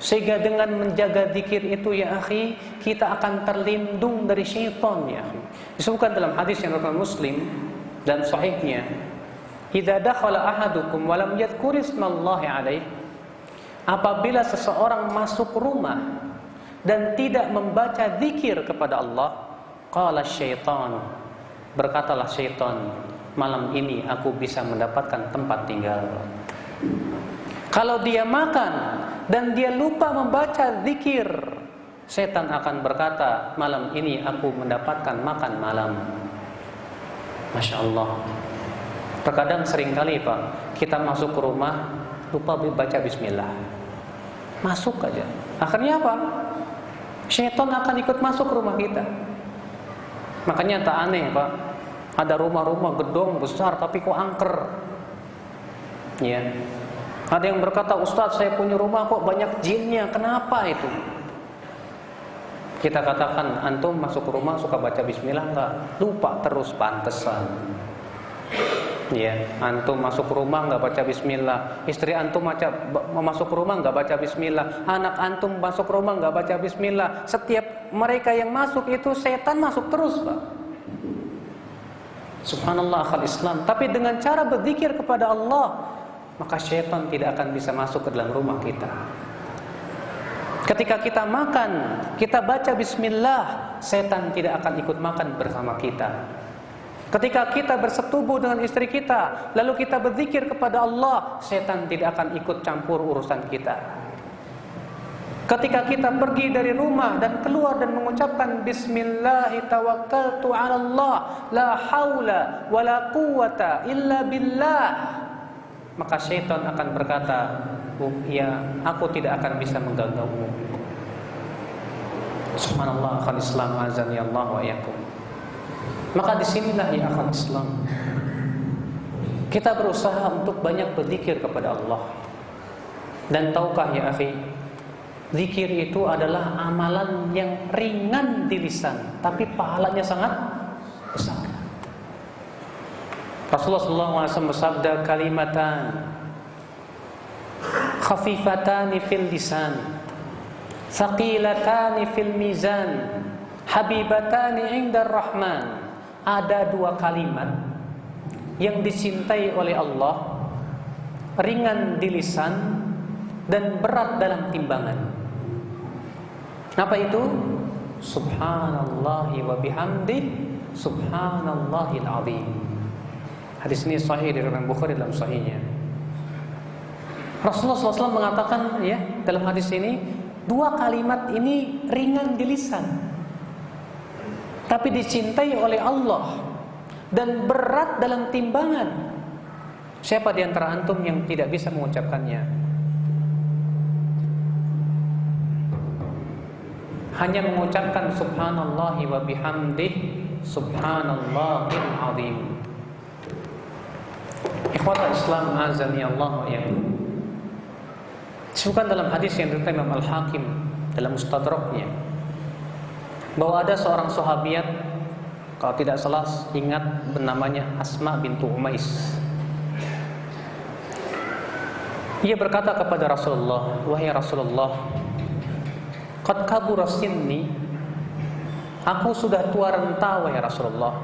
Sehingga dengan menjaga zikir itu ya akhi, kita akan terlindung dari syaitan ya akhi. Disebutkan dalam hadis yang riwayat Muslim dan sahihnya, idza dakhala ahadukum wa lam yadhkur ismallahi alaih, apabila seseorang masuk rumah dan tidak membaca zikir kepada Allah, Qala syaitan, berkatalah syaitan, malam ini aku bisa mendapatkan tempat tinggal. Kalau dia makan dan dia lupa membaca zikir, setan akan berkata, malam ini aku mendapatkan makan malam. Masya Allah. Terkadang seringkali Pak, kita masuk ke rumah lupa baca bismillah. Masuk aja. Akhirnya apa? Syaitan akan ikut masuk ke rumah kita. Makanya tak aneh Pak, ada rumah-rumah gedung besar tapi kok angker. Ya. Ada yang berkata, Ustaz saya punya rumah kok banyak jinnya, kenapa itu? Kita katakan, antum masuk ke rumah suka baca bismillah enggak? Lupa terus, pantesan. Ya, antum masuk ke rumah enggak baca bismillah, istri antum masuk ke rumah enggak baca bismillah, anak antum masuk ke rumah enggak baca bismillah. Setiap mereka yang masuk itu setan masuk terus, Pak. Subhanallah akhal Islam. Tapi dengan cara berzikir kepada Allah, maka syaitan tidak akan bisa masuk ke dalam rumah kita. Ketika kita makan, kita baca bismillah, setan tidak akan ikut makan bersama kita. Ketika kita bersetubuh dengan istri kita, lalu kita berzikir kepada Allah, setan tidak akan ikut campur urusan kita. Ketika kita pergi dari rumah dan keluar dan mengucapkan Bismillahi tawakkaltu 'ala Allah, la haula wala quwwata illa billah, maka syaitan akan berkata, ya aku tidak akan bisa mengganggumu. Subhanallah akhal Islam, azani Allah wa iyyakum. Maka disinilah ya akhal Islam, kita berusaha untuk banyak berzikir kepada Allah. Dan tahukah ya akhi, zikir itu adalah amalan yang ringan di lisan, tapi pahalanya sangat besar. Rasulullah SAW bersabda, kalimatan khafifatani fil lisan, thaqilatani fil mizan, habibatani indar rahman. Ada dua kalimat yang dicintai oleh Allah, ringan di lisan dan berat dalam timbangan. Apa itu? Subhanallahi wa bihamdih, subhanallahil azim. Hadis ini sahih dari Imam Bukhari dalam sahihnya. Rasulullah SAW mengatakan ya dalam hadis ini, dua kalimat ini ringan di lisan, tapi dicintai oleh Allah dan berat dalam timbangan. Siapa di antara antum yang tidak bisa mengucapkannya? Hanya mengucapkan subhanallahi wa bihamdih, subhanallahil azim. Ikhwatul Islam, azani Allah wa iyyakum. Disebutkan dalam hadis yang diriwayatkan Imam Al-Hakim dalam Mustadraknya, bahwa ada seorang sahabiat, kalau tidak salah ingat namanya Asma bintu Umais. Ia berkata kepada Rasulullah, wahai Rasulullah, qad kabura sinni, aku sudah tua renta wahai Rasulullah,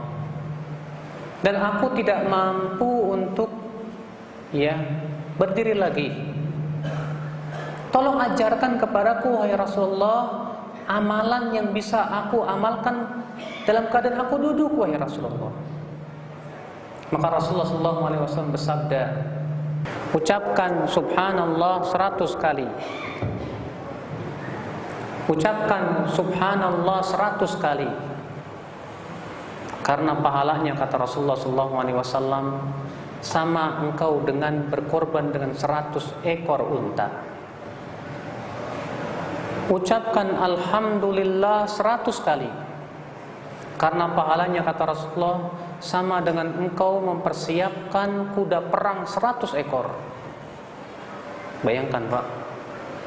dan aku tidak mampu untuk berdiri lagi. Tolong ajarkan kepadaku wahai Rasulullah amalan yang bisa aku amalkan dalam keadaan aku duduk wahai Rasulullah. Maka Rasulullah SAW bersabda, ucapkan subhanallah 100 kali. Ucapkan subhanallah 100 kali. Karena pahalanya, kata Rasulullah SAW, sama engkau dengan berkorban dengan 100 ekor unta. Ucapkan alhamdulillah 100 kali. Karena pahalanya, kata Rasulullah, sama dengan engkau mempersiapkan kuda perang 100 ekor. Bayangkan Pak,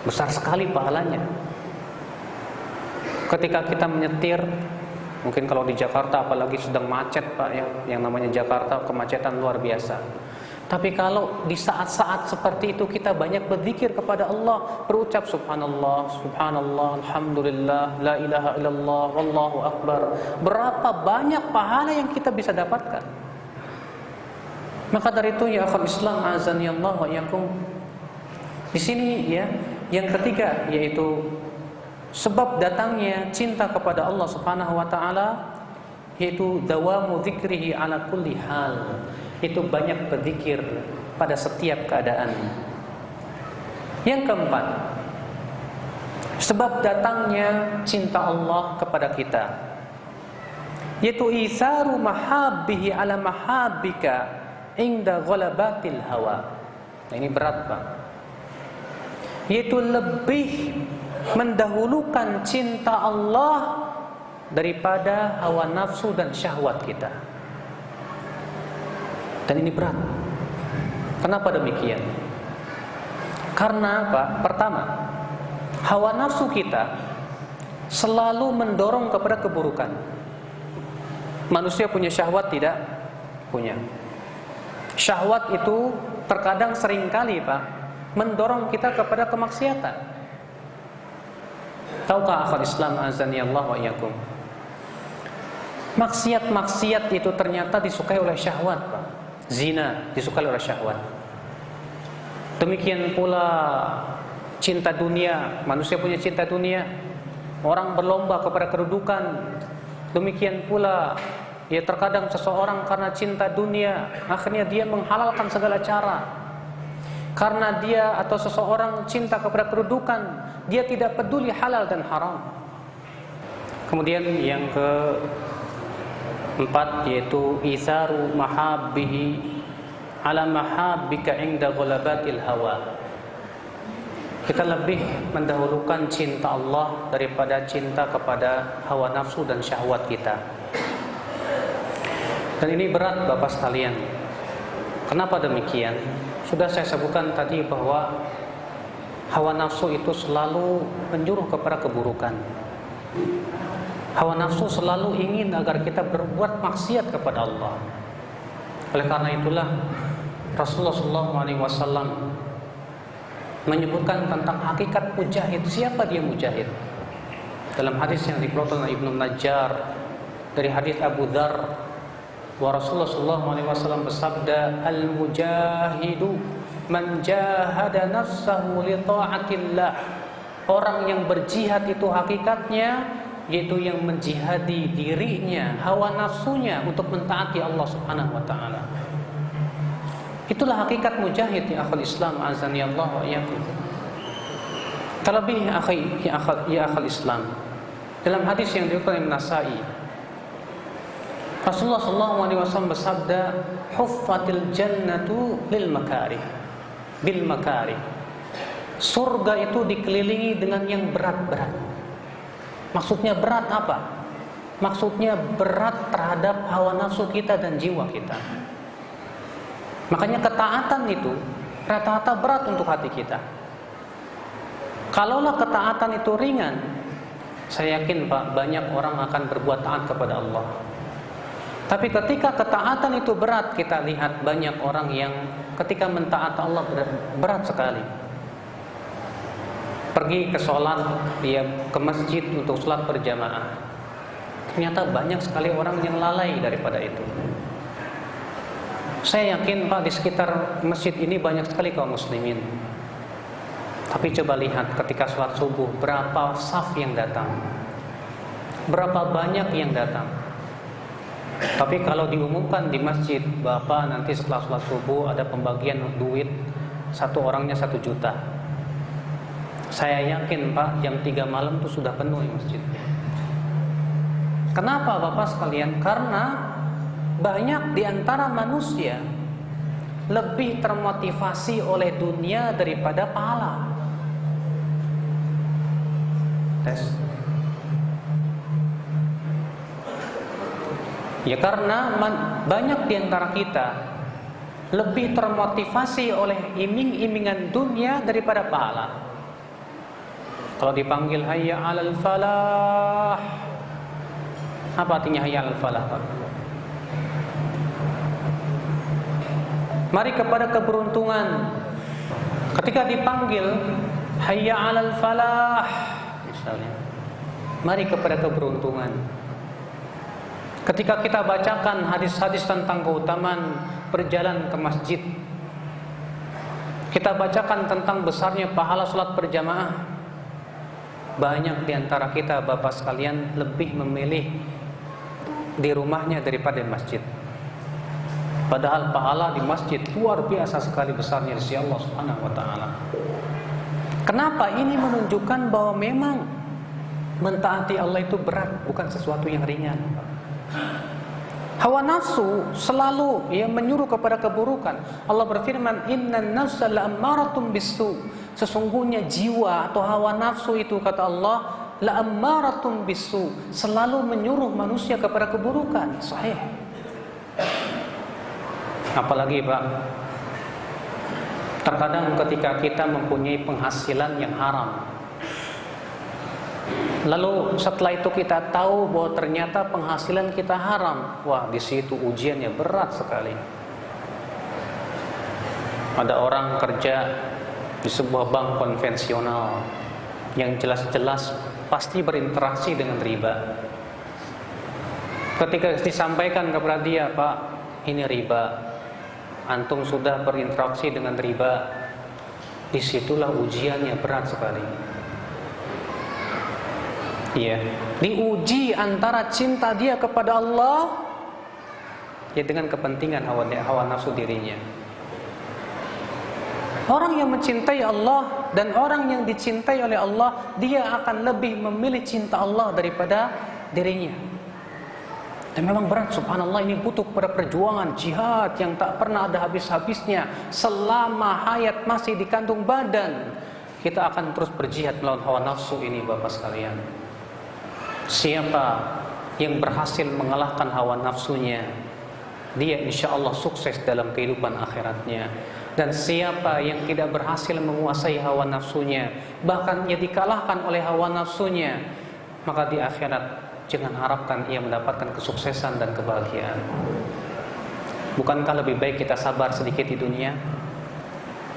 besar sekali pahalanya. Ketika kita menyetir, mungkin kalau di Jakarta apalagi sedang macet Pak, yang namanya Jakarta kemacetan luar biasa. Tapi kalau di saat-saat seperti itu kita banyak berzikir kepada Allah, berucap subhanallah, subhanallah, alhamdulillah, la ilaha illallah, wallahu akbar, berapa banyak pahala yang kita bisa dapatkan. Maka dari itu ya akhul Islam, azani Allah wa iyyakum. Di sini yang ketiga, yaitu sebab datangnya cinta kepada Allah Subhanahu wa taala yaitu dawamu dzikrihi ala kulli hal, itu banyak berzikir pada setiap keadaan. Yang keempat, sebab datangnya cinta Allah kepada kita, yaitu isaru mahabbihi ala mahabbika inda ghalabatil hawa. Nah, ini berat, Pak. Yaitu lebih mendahulukan cinta Allah daripada hawa nafsu dan syahwat kita. Dan ini berat. Kenapa demikian? Karena apa? Pertama, hawa nafsu kita selalu mendorong kepada keburukan. Manusia punya syahwat tidak? Punya. Syahwat itu terkadang seringkali, Pak, mendorong kita kepada kemaksiatan. Tahukah akhwat Islam azani Allah wa iyyakum? Maksiat-maksiat itu ternyata disukai oleh syahwat, Pak. Zina disukai oleh syahwat. Demikian pula cinta dunia, manusia punya cinta dunia. Orang berlomba kepada kedudukan. Demikian pula ya terkadang seseorang karena cinta dunia akhirnya dia menghalalkan segala cara. Karena dia atau seseorang cinta kepada kedudukan, dia tidak peduli halal dan haram. Kemudian yang keempat yaitu itharu mahabbihi ala mahabbika inda ghalabatil hawa. Kita lebih mendahulukan cinta Allah daripada cinta kepada hawa nafsu dan syahwat kita. Dan ini berat Bapak sekalian. Kenapa demikian? Sudah saya sebutkan tadi bahwa hawa nafsu itu selalu menyuruh kepada keburukan. Hawa nafsu selalu ingin agar kita berbuat maksiat kepada Allah. Oleh karena itulah Rasulullah SAW menyebutkan tentang hakikat mujahid. Siapa dia mujahid? Dalam hadis yang dikeluarkan oleh Ibnu Najjar dari hadis Abu Dzar, wa Rasulullah SAW bersabda, al-mujahidu man jahada nafsahu li ta'atillah. Orang yang berjihad itu hakikatnya yaitu yang menjihadi dirinya, hawa nafsunya untuk mentaati Allah Subhanahu wa taala. Itulah hakikat mujahid ya akhul Islam azani Allah wa iyyakum. Terlebih ya akhul Islam, dalam hadis yang diriwayatkan Imam Nasa'i, Rasulullah SAW bersabda, huffatil jannatu lil makarih, bil makarih. Surga itu dikelilingi dengan yang berat-berat. Maksudnya berat apa? Maksudnya berat terhadap hawa nafsu kita dan jiwa kita. Makanya ketaatan itu rata-rata berat untuk hati kita. Kalaulah ketaatan itu ringan, saya yakin Pak, banyak orang akan berbuat taat kepada Allah. Tapi ketika ketaatan itu berat, kita lihat banyak orang yang ketika mentaati Allah berat sekali. Pergi ke sholat, dia ke masjid untuk sholat berjamaah. Ternyata banyak sekali orang yang lalai daripada itu. Saya yakin Pak, di sekitar masjid ini banyak sekali kaum muslimin. Tapi coba lihat ketika sholat subuh, berapa saf yang datang, berapa banyak yang datang. Tapi kalau diumumkan di masjid, Bapak nanti setelah sholat subuh ada pembagian duit, satu orangnya 1 juta. Saya yakin Pak, jam 3 malam itu sudah penuh di masjid. Kenapa Bapak sekalian? Karena banyak di antara manusia lebih termotivasi oleh dunia daripada pahala. Tes. Ya karena banyak di antara kita lebih termotivasi oleh iming-imingan dunia daripada pahala. Kalau dipanggil hayya 'alal falah, apa artinya hayya 'alal falah, Pak? Mari kepada keberuntungan. Ketika dipanggil hayya 'alal falah misalnya, mari kepada keberuntungan. Ketika kita bacakan hadis-hadis tentang keutamaan berjalan ke masjid, kita bacakan tentang besarnya pahala sholat berjamaah, banyak di antara kita Bapak sekalian lebih memilih di rumahnya daripada di masjid. Padahal pahala di masjid luar biasa sekali besarnya di sisi Allah Subhanahu wa taala. Kenapa? Ini menunjukkan bahwa memang mentaati Allah itu berat, bukan sesuatu yang ringan. Hawa nafsu selalu menyuruh kepada keburukan. Allah berfirman, "Innan nafsa la'ammaratun bisu." Sesungguhnya jiwa atau hawa nafsu itu, kata Allah, la'ammaratun bisu, selalu menyuruh manusia kepada keburukan. Sahih. Apalagi Pak, terkadang ketika kita mempunyai penghasilan yang haram, lalu setelah itu kita tahu bahwa ternyata penghasilan kita haram, wah di situ ujiannya berat sekali. Ada orang kerja di sebuah bank konvensional yang jelas-jelas pasti berinteraksi dengan riba. Ketika disampaikan kepada dia, "Pak, ini riba. Antum sudah berinteraksi dengan riba." Disitulah ujiannya berat sekali. Iya, diuji antara cinta dia kepada Allah dengan kepentingan hawa nafsu dirinya. Orang yang mencintai Allah dan orang yang dicintai oleh Allah, dia akan lebih memilih cinta Allah daripada dirinya. Dan memang berat, subhanallah, ini butuh pada perjuangan jihad yang tak pernah ada habis-habisnya. Selama hayat masih di kandung badan, kita akan terus berjihad melawan hawa nafsu ini, Bapak sekalian. Siapa yang berhasil mengalahkan hawa nafsunya, dia insya Allah sukses dalam kehidupan akhiratnya. Dan siapa yang tidak berhasil menguasai hawa nafsunya, bahkan ia dikalahkan oleh hawa nafsunya, maka di akhirat jangan harapkan ia mendapatkan kesuksesan dan kebahagiaan. Bukankah lebih baik kita sabar sedikit di dunia?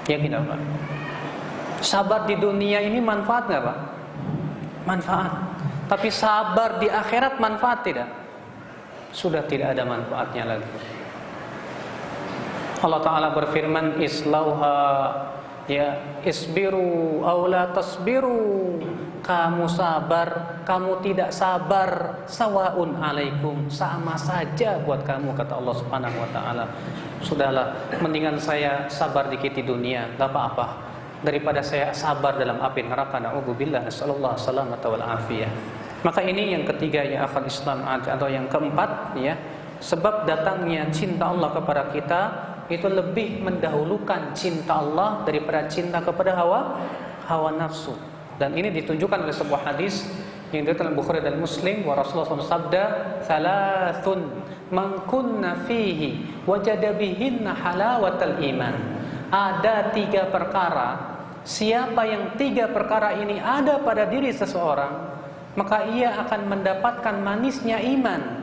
Ya tidak Pak? Sabar di dunia ini manfaat nggak Pak? Manfaat. Tapi sabar di akhirat manfaat tidak? Sudah tidak ada manfaatnya lagi. Allah Ta'ala berfirman, "Islauha isbiru aw la tasbiru." Kamu sabar, kamu tidak sabar, sawaun alaikum, sama saja buat kamu, kata Allah Subhanahu wa taala. Sudahlah, mendingan saya sabar dikit di dunia, enggak apa-apa, daripada saya sabar dalam api neraka. Na'udzubillah, nasallallahu salamata wal afiyah. Maka ini yang ketiga ya akhal Islam, atau yang keempat ya, sebab datangnya cinta Allah kepada kita itu lebih mendahulukan cinta Allah daripada cinta kepada hawa nafsu. Dan ini ditunjukkan oleh sebuah hadis yang diriwayatkan oleh Bukhari dan Muslim, wa Rasulullah SAW sabda, "Thalathun man kunna fihi wajada bihinna halawatal iman." Ada 3 perkara, siapa yang 3 perkara ini ada pada diri seseorang, maka ia akan mendapatkan manisnya iman.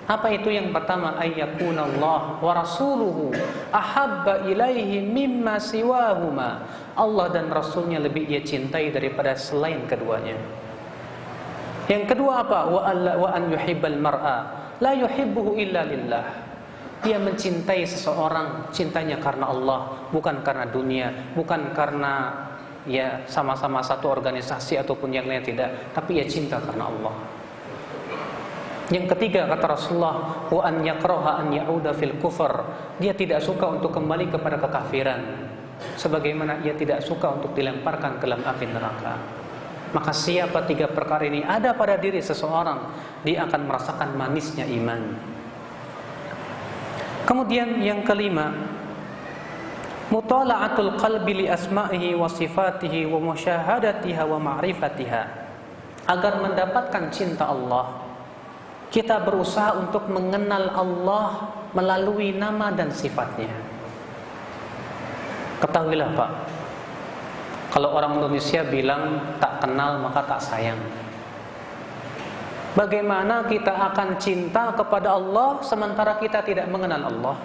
Apa itu? Yang pertama, ayyakunallah wa rasuluhu ahabba ilaihi mimma siwahuma. Allah dan Rasulnya lebih ia cintai daripada selain keduanya. Yang kedua apa? Wa an yuhibbal mar'a la yuhibbuhu illa lillah. Dia mencintai seseorang, cintanya karena Allah, bukan karena dunia, bukan karena ya sama-sama satu organisasi ataupun yang lain, tidak, tapi ia cinta karena Allah. Yang ketiga kata Rasulullah, wa an yakraha an ya'uda fil kufr. Dia tidak suka untuk kembali kepada kekafiran, sebagaimana ia tidak suka untuk dilemparkan ke dalam api neraka. Maka siapa 3 perkara ini ada pada diri seseorang, dia akan merasakan manisnya iman. Kemudian yang kelima, mutala'atul qalbi li asma'ihi wa sifatihi wa musyahadatiha wa ma'rifatiha. Agar mendapatkan cinta Allah, kita berusaha untuk mengenal Allah melalui nama dan sifatnya. Ketahuilah Pak, kalau orang Indonesia bilang tak kenal maka tak sayang. Bagaimana kita akan cinta kepada Allah sementara kita tidak mengenal Allah?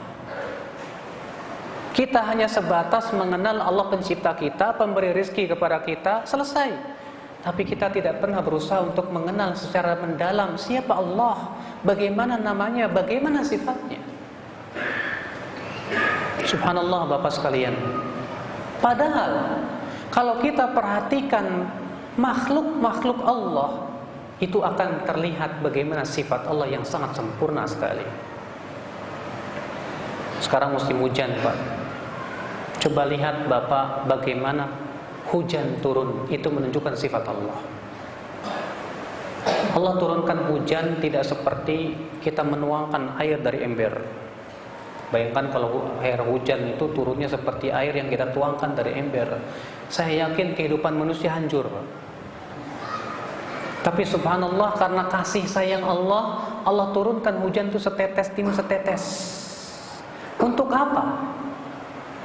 Kita hanya sebatas mengenal Allah pencipta kita, pemberi rezeki kepada kita, selesai. Tapi kita tidak pernah berusaha untuk mengenal secara mendalam siapa Allah, bagaimana namanya, bagaimana sifatnya. Subhanallah Bapak sekalian. Padahal kalau kita perhatikan makhluk-makhluk Allah, itu akan terlihat bagaimana sifat Allah yang sangat sempurna sekali. Sekarang musim hujan, Pak. Coba lihat Bapak bagaimana hujan turun, itu menunjukkan sifat Allah. Allah turunkan hujan tidak seperti kita menuangkan air dari ember. Bayangkan kalau air hujan itu turunnya seperti air yang kita tuangkan dari ember. Saya yakin kehidupan manusia hancur, Pak. Tapi subhanallah, karena kasih sayang Allah, Allah turunkan hujan itu setetes demi setetes. Untuk apa?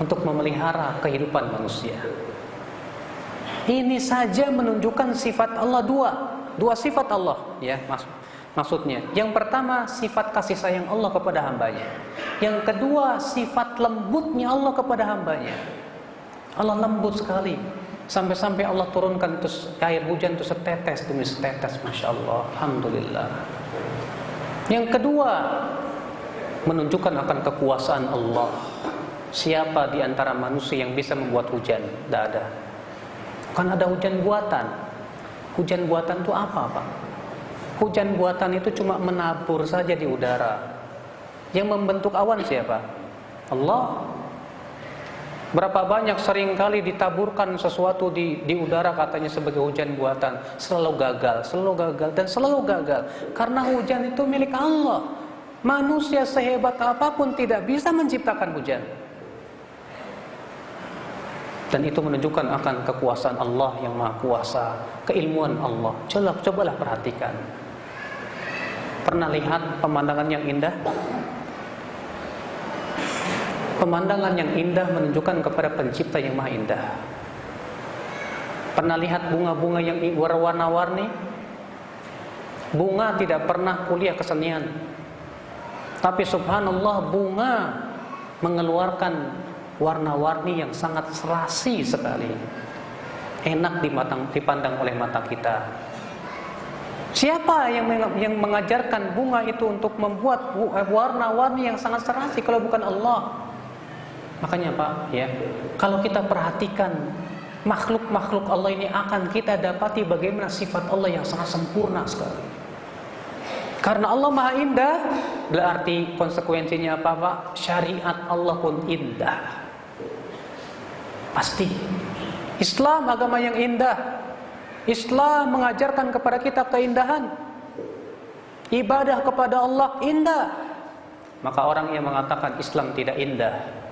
Untuk memelihara kehidupan manusia. Ini saja menunjukkan sifat Allah dua sifat Allah, ya, maksudnya. Yang pertama, sifat kasih sayang Allah kepada hambanya. Yang kedua, sifat lembutnya Allah kepada hambanya. Allah lembut sekali. Sampai-sampai Allah turunkan terus air hujan itu setetes demi setetes, Masya Allah, Alhamdulillah. Yang kedua, menunjukkan akan kekuasaan Allah. Siapa di antara manusia yang bisa membuat hujan? Tidak ada. Kan ada hujan buatan. Hujan buatan itu apa, Pak? Hujan buatan itu cuma menabur saja di udara. Yang membentuk awan siapa? Allah. Berapa banyak seringkali ditaburkan sesuatu di udara katanya sebagai hujan buatan, selalu gagal dan selalu gagal. Karena hujan itu milik Allah. Manusia sehebat apapun tidak bisa menciptakan hujan. Dan itu menunjukkan akan kekuasaan Allah yang Maha Kuasa, keilmuan Allah. Cobalah perhatikan. Pernah lihat pemandangan yang indah? Pemandangan yang indah menunjukkan kepada pencipta yang maha indah. Pernah lihat bunga-bunga yang warna-warni? Bunga tidak pernah kuliah kesenian. Tapi subhanallah, bunga mengeluarkan warna-warni yang sangat serasi sekali. Enak dipandang oleh mata kita. Siapa yang mengajarkan bunga itu untuk membuat warna-warni yang sangat serasi kalau bukan Allah? Makanya Pak, ya, kalau kita perhatikan makhluk-makhluk Allah ini, akan kita dapati bagaimana sifat Allah yang sangat sempurna sekali. Karena Allah Maha Indah, berarti konsekuensinya apa, Pak? Syariat Allah pun indah. Pasti. Islam agama yang indah. Islam mengajarkan kepada kita keindahan. Ibadah kepada Allah indah. Maka orang yang mengatakan Islam tidak indah,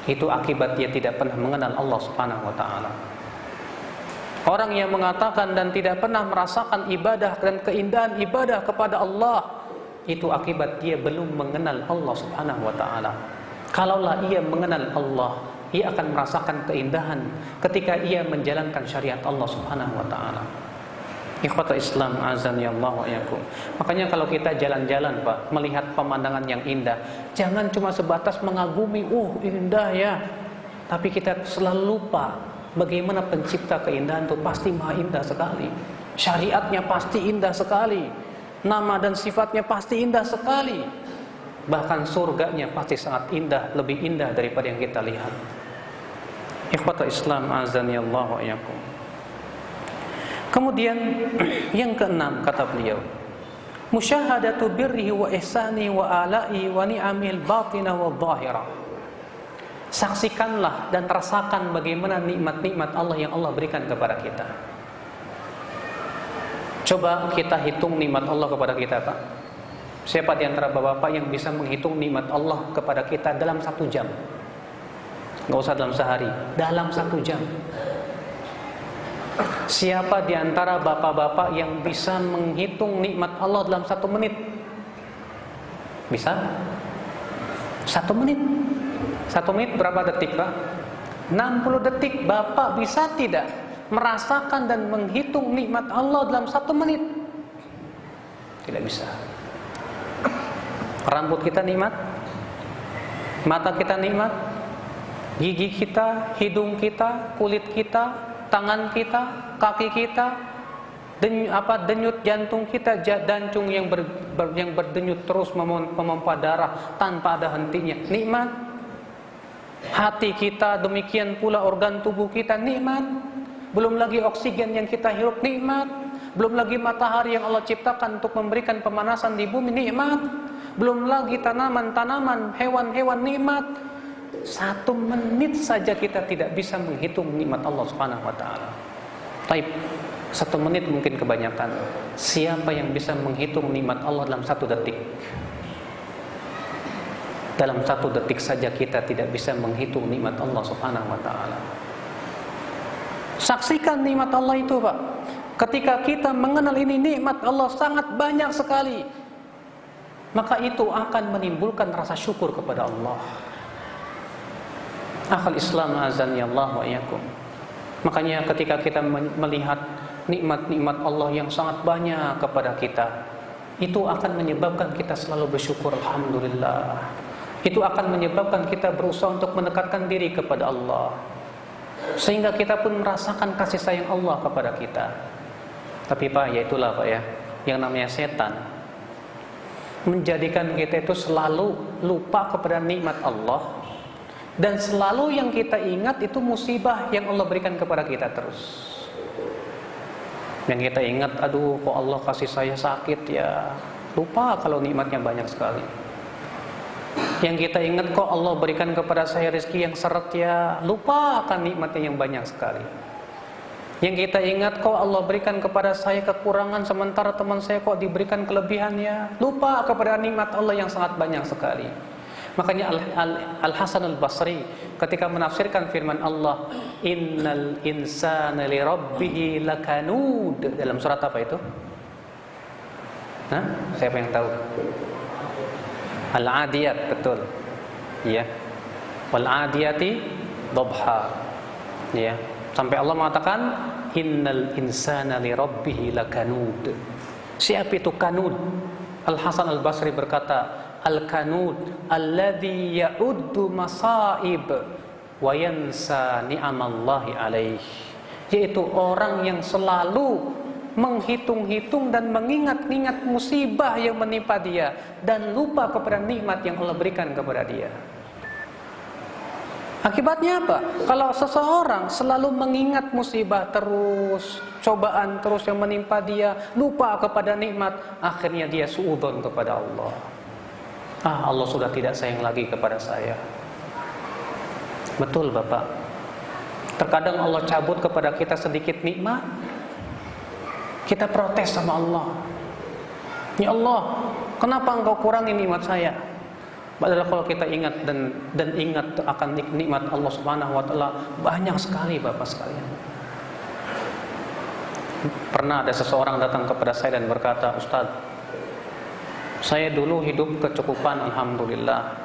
itu akibat dia tidak pernah mengenal Allah Subhanahu wa ta'ala. Orang yang mengatakan dan tidak pernah merasakan ibadah dan keindahan ibadah kepada Allah, itu akibat dia belum mengenal Allah Subhanahu wa ta'ala. Kalaulah ia mengenal Allah, ia akan merasakan keindahan ketika ia menjalankan syariat Allah Subhanahu wa ta'ala. Ikhwatul Islam, azani Allah wa iyyakum. Makanya kalau kita jalan-jalan, Pak, melihat pemandangan yang indah, jangan cuma sebatas mengagumi, indah ya. Tapi kita selalu lupa bagaimana pencipta keindahan itu pasti maha indah sekali. Syariatnya pasti indah sekali. Nama dan sifatnya pasti indah sekali. Bahkan surganya pasti sangat indah, lebih indah daripada yang kita lihat. Ikhwatul Islam, azani Allah wa iyyakum. Kemudian yang keenam, kata beliau, musyahadatu birrihi wa ihsani wa ala'i wa ni'amil batina wa dhahira. Saksikanlah dan rasakan bagaimana nikmat-nikmat Allah yang Allah berikan kepada kita. Coba kita hitung nikmat Allah kepada kita, Pak. Siapa di antara bapak-bapak yang bisa menghitung nikmat Allah kepada kita dalam 1 jam? Nggak usah dalam sehari, dalam 1 jam. Siapa di antara bapak-bapak yang bisa menghitung nikmat Allah dalam 1 menit? Bisa? 1 menit. 1 menit berapa detik, Pak? 60 detik. Bapak bisa tidak merasakan dan menghitung nikmat Allah dalam 1 menit? Tidak bisa. Rambut kita nikmat, mata kita nikmat, gigi kita, hidung kita, kulit kita, tangan kita, kaki kita, denyut jantung kita, dancung yang berdenyut terus memompa darah tanpa ada hentinya, nikmat. Hati kita, demikian pula organ tubuh kita, nikmat. Belum lagi oksigen yang kita hirup, nikmat. Belum lagi matahari yang Allah ciptakan untuk memberikan pemanasan di bumi, nikmat. Belum lagi tanaman-tanaman, hewan-hewan, nikmat. 1 menit saja kita tidak bisa menghitung nikmat Allah Subhanahu wa taala. Taib, 1 menit mungkin kebanyakan. Siapa yang bisa menghitung nikmat Allah dalam 1 detik? Dalam 1 detik saja kita tidak bisa menghitung nikmat Allah Subhanahu wa taala. Saksikan nikmat Allah itu, Pak. Ketika kita mengenal ini, nikmat Allah sangat banyak sekali, maka itu akan menimbulkan rasa syukur kepada Allah. Akhal Islam azani Allah wa iyyakum. Makanya ketika kita melihat nikmat-nikmat Allah yang sangat banyak kepada kita, itu akan menyebabkan kita selalu bersyukur, alhamdulillah. Itu akan menyebabkan kita berusaha untuk mendekatkan diri kepada Allah, sehingga kita pun merasakan kasih sayang Allah kepada kita. Tapi Pak, ya itulah Pak ya, yang namanya setan menjadikan kita itu selalu lupa kepada nikmat Allah, dan selalu yang kita ingat itu musibah yang Allah berikan kepada kita terus. Yang kita ingat, aduh kok Allah kasih saya sakit ya, lupa kalau nikmatnya banyak sekali. Yang kita ingat, kok Allah berikan kepada saya rezeki yang seret ya, lupa akan nikmatnya yang banyak sekali. Yang kita ingat, kok Allah berikan kepada saya kekurangan, sementara teman saya kok diberikan kelebihannya, lupa kepada nikmat Allah yang sangat banyak sekali. Makanya Al-Hasan Al-Basri ketika menafsirkan firman Allah, innal insana li rabbih lakanud, dalam surat apa itu? Siapa yang tahu? Al-Adiyat, betul. Ya. Wal adiyati dhabha. Ya. Sampai Allah mengatakan innal insana li rabbih lakanud. Siapa itu kanud? Al-Hasan Al-Basri berkata, al-kanud alladhi ya'uddu masaib wa yansa ni'amallahi alaih. Yaitu orang yang selalu menghitung-hitung dan mengingat-ingat musibah yang menimpa dia dan lupa kepada nikmat yang Allah berikan kepada dia. Akibatnya apa? Kalau seseorang selalu mengingat musibah terus, cobaan terus yang menimpa dia, lupa kepada nikmat, akhirnya dia suudzon kepada Allah. Allah sudah tidak sayang lagi kepada saya. Betul Bapak. Terkadang Allah cabut kepada kita sedikit nikmat, kita protes sama Allah. Ya Allah, kenapa engkau kurangi nikmat saya? Padahal kalau kita ingat dan ingat akan nikmat Allah Subhanahu wa taala, banyak sekali Bapak sekalian. Pernah ada seseorang datang kepada saya dan berkata, Ustaz, saya dulu hidup kecukupan alhamdulillah,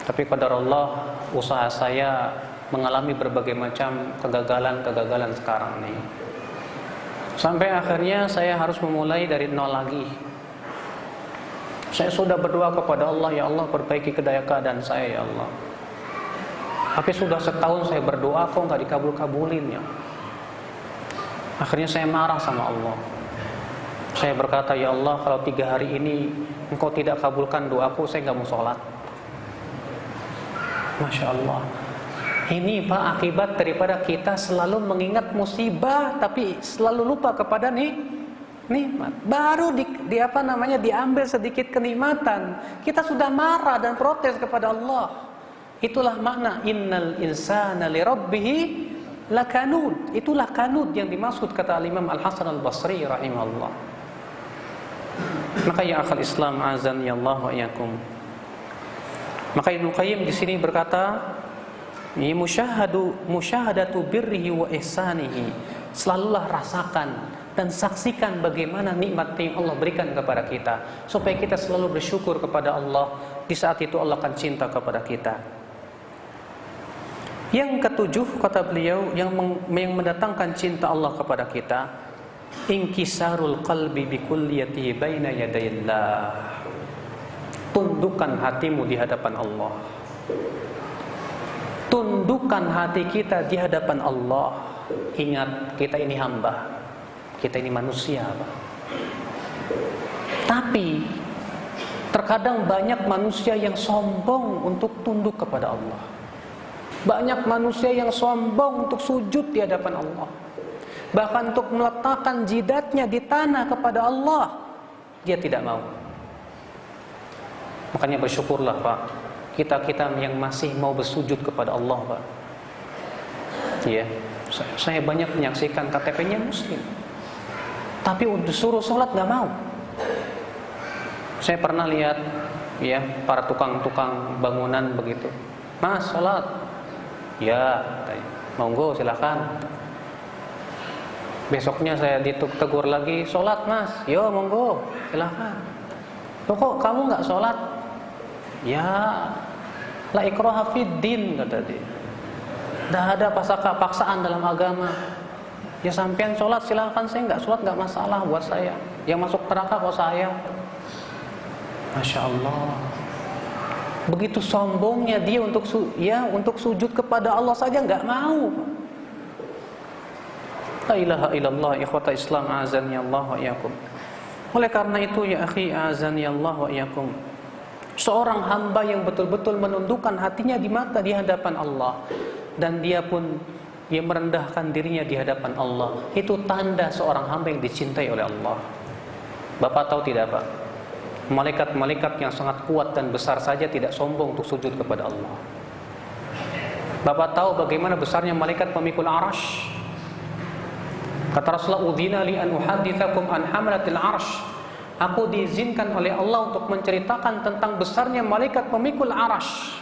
tapi qadar Allah usaha saya mengalami berbagai macam kegagalan sekarang nih. Sampai akhirnya saya harus memulai dari nol lagi. Saya sudah berdoa kepada Allah, ya Allah perbaiki keadaan saya ya Allah. Tapi sudah setahun saya berdoa kok nggak dikabul-kabulin ya. Akhirnya saya marah sama Allah. Saya berkata, ya Allah kalau 3 hari ini engkau tidak kabulkan doaku, saya nggak mau sholat. Masya Allah. Ini Pak akibat daripada kita selalu mengingat musibah tapi selalu lupa kepada nikmat. Baru diambil sedikit kenikmatan, kita sudah marah dan protes kepada Allah. Itulah makna innal insana li rabbih lakanud. Itulah kanud yang dimaksud kata Imam Al-Hasan Al-Basri rahimahullah. Maka ya akhal Islam azan ya Allah wa iyyakum. Maka Ibnu Qayyim di sini berkata, musyahadatu birrihi wa ihsanihi. Selalulah rasakan dan saksikan bagaimana nikmat yang Allah berikan kepada kita, supaya kita selalu bersyukur kepada Allah. Di saat itu Allah akan cinta kepada kita. Yang ketujuh kata beliau, yang mendatangkan cinta Allah kepada kita, inkisarul qalbi bikulliyatihi baina yadayillah. Tundukkan hatimu di hadapan Allah. Tundukkan hati kita di hadapan Allah. Ingat, kita ini hamba, kita ini manusia, Pak. Tapi terkadang banyak manusia yang sombong untuk tunduk kepada Allah. Banyak manusia yang sombong untuk sujud di hadapan Allah. bahkan untuk meletakkan jidatnya di tanah kepada Allah, dia tidak mau. Makanya bersyukurlah Pak, kita yang masih mau bersujud kepada Allah Pak. Ya, saya banyak menyaksikan KTP-nya Muslim, tapi untuk suruh sholat nggak mau. Saya pernah lihat ya para tukang-tukang bangunan begitu, Mas sholat, ya, monggo silakan. Besoknya saya ditegur lagi, sholat Mas, yo monggo silakan. Loh kok kamu nggak sholat? Ya, la ikraha fid din kata dia. Dah ada paksaan dalam agama. Ya sampean sholat silakan, saya nggak sholat nggak masalah buat saya. Yang masuk neraka kok saya. Masya Allah. Begitu sombongnya dia untuk sujud kepada Allah saja nggak mau. La ilaha illallah, ikhwata Islam azani Allah wa iyyakum. Oleh karena itu ya akhi azani Allah wa iyyakum, seorang hamba yang betul-betul menundukkan hatinya di hadapan Allah, dan dia merendahkan dirinya di hadapan Allah, itu tanda seorang hamba yang dicintai oleh Allah. Bapak tahu tidak Pak? Malaikat-malaikat yang sangat kuat dan besar saja tidak sombong untuk sujud kepada Allah. Bapak tahu bagaimana besarnya malaikat pemikul arash? Kata Rasulullah, "Udzina li an uhadditsakum an hamlatil arash." Aku diizinkan oleh Allah untuk menceritakan tentang besarnya malaikat pemikul arash,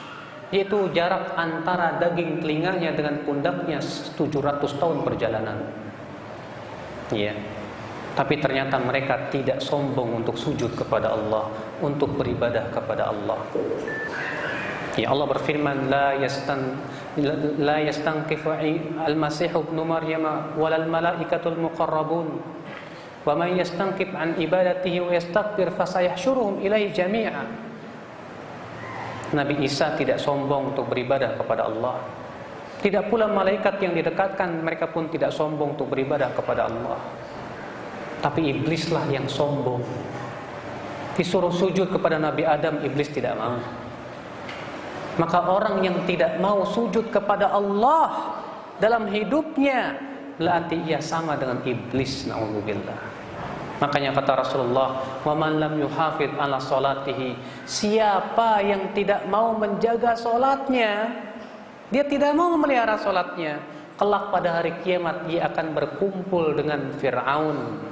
yaitu jarak antara daging telinganya dengan pundaknya 700 tahun perjalanan. Iya. Tapi ternyata mereka tidak sombong untuk sujud kepada Allah, untuk beribadah kepada Allah. Ya, Allah berfirman, la yastanqifu al-masih ibn Maryam walal malaikatul muqarrabun wa man yastanqib an ibadatihi wa yastakbir fasayahsyuruhum ilaihi jami'a. Nabi Isa tidak sombong untuk beribadah kepada Allah. Tidak pula malaikat yang didekatkan, mereka pun tidak sombong untuk beribadah kepada Allah. Tapi iblislah yang sombong. Disuruh sujud kepada Nabi Adam, iblis tidak mau. Maka orang yang tidak mau sujud kepada Allah dalam hidupnya, berarti ia sama dengan iblis, na'udzubillah. Makanya kata Rasulullah, "Wa man lam yuhafidz 'ala salatihi", siapa yang tidak mau menjaga salatnya, dia tidak mau memelihara salatnya, kelak pada hari kiamat dia akan berkumpul dengan Fir'aun,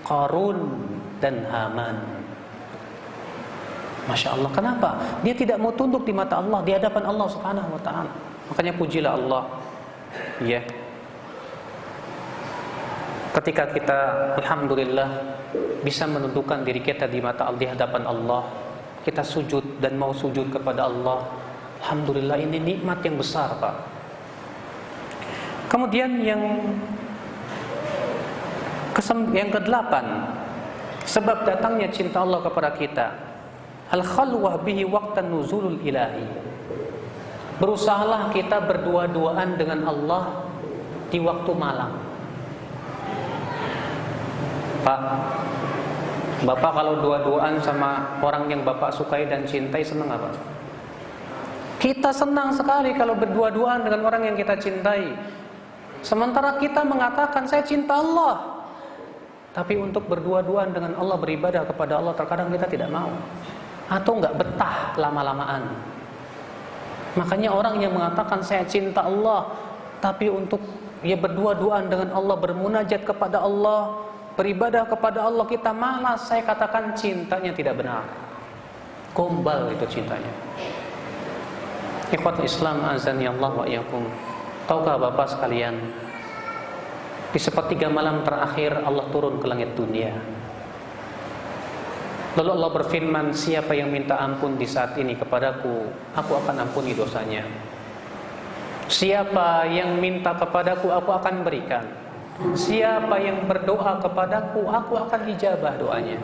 Qarun dan Haman. Masya Allah, kenapa? Dia tidak mau tunduk di mata Allah, di hadapan Allah Subhanahu wa ta'ala. Makanya pujilah Allah. Ya. Ketika kita alhamdulillah bisa menundukkan diri kita di hadapan Allah, kita sujud dan mau sujud kepada Allah, alhamdulillah, ini nikmat yang besar, Pak. Kemudian yang ke-8, sebab datangnya cinta Allah kepada kita, al-khalwah bihi waqtan nuzulul ilahi. Berusahalah kita berdua-duaan dengan Allah di waktu malam. Pak, Bapak kalau dua-duaan sama orang yang Bapak sukai dan cintai, senang apa? Kita senang sekali kalau berdua-duaan dengan orang yang kita cintai. Sementara kita mengatakan saya cinta Allah, tapi untuk berdua-duaan dengan Allah, beribadah kepada Allah, terkadang kita tidak mau atau nggak betah lama-lamaan. Makanya orang yang mengatakan saya cinta Allah, tapi untuk berdua-duaan dengan Allah, bermunajat kepada Allah, beribadah kepada Allah, kita malas, saya katakan cintanya tidak benar. Gombal itu cintanya. Ikhwatul Islam azani Allah wa iyyakum. Tahukah Bapak sekalian, di sepertiga malam terakhir Allah turun ke langit dunia. Lalu Allah berfirman, siapa yang minta ampun di saat ini kepadaku, aku akan ampuni dosanya. Siapa yang minta kepadaku, aku akan berikan. Siapa yang berdoa kepadaku, aku akan ijabah doanya.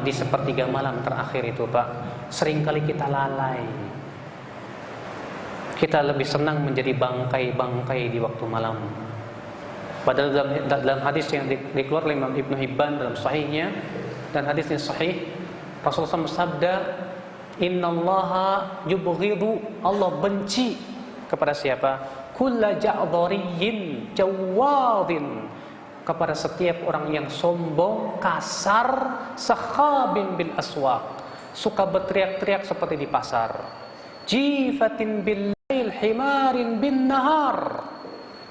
Di sepertiga malam terakhir itu, Pak, seringkali kita lalai. Kita lebih senang menjadi bangkai-bangkai di waktu malam. Padahal dalam hadis yang dikeluarkan oleh Imam Ibnu Hibban dalam sahihnya, dan hadisnya sahih, Rasulullah bersabda, "Innallaha yubghidu", Allah benci kepada siapa? kulla ja'dhariyin jawadin, kepada setiap orang yang sombong, kasar, sakhabin bil aswaq, suka berteriak-teriak seperti di pasar, jifatin bil lail himarin bin nahar,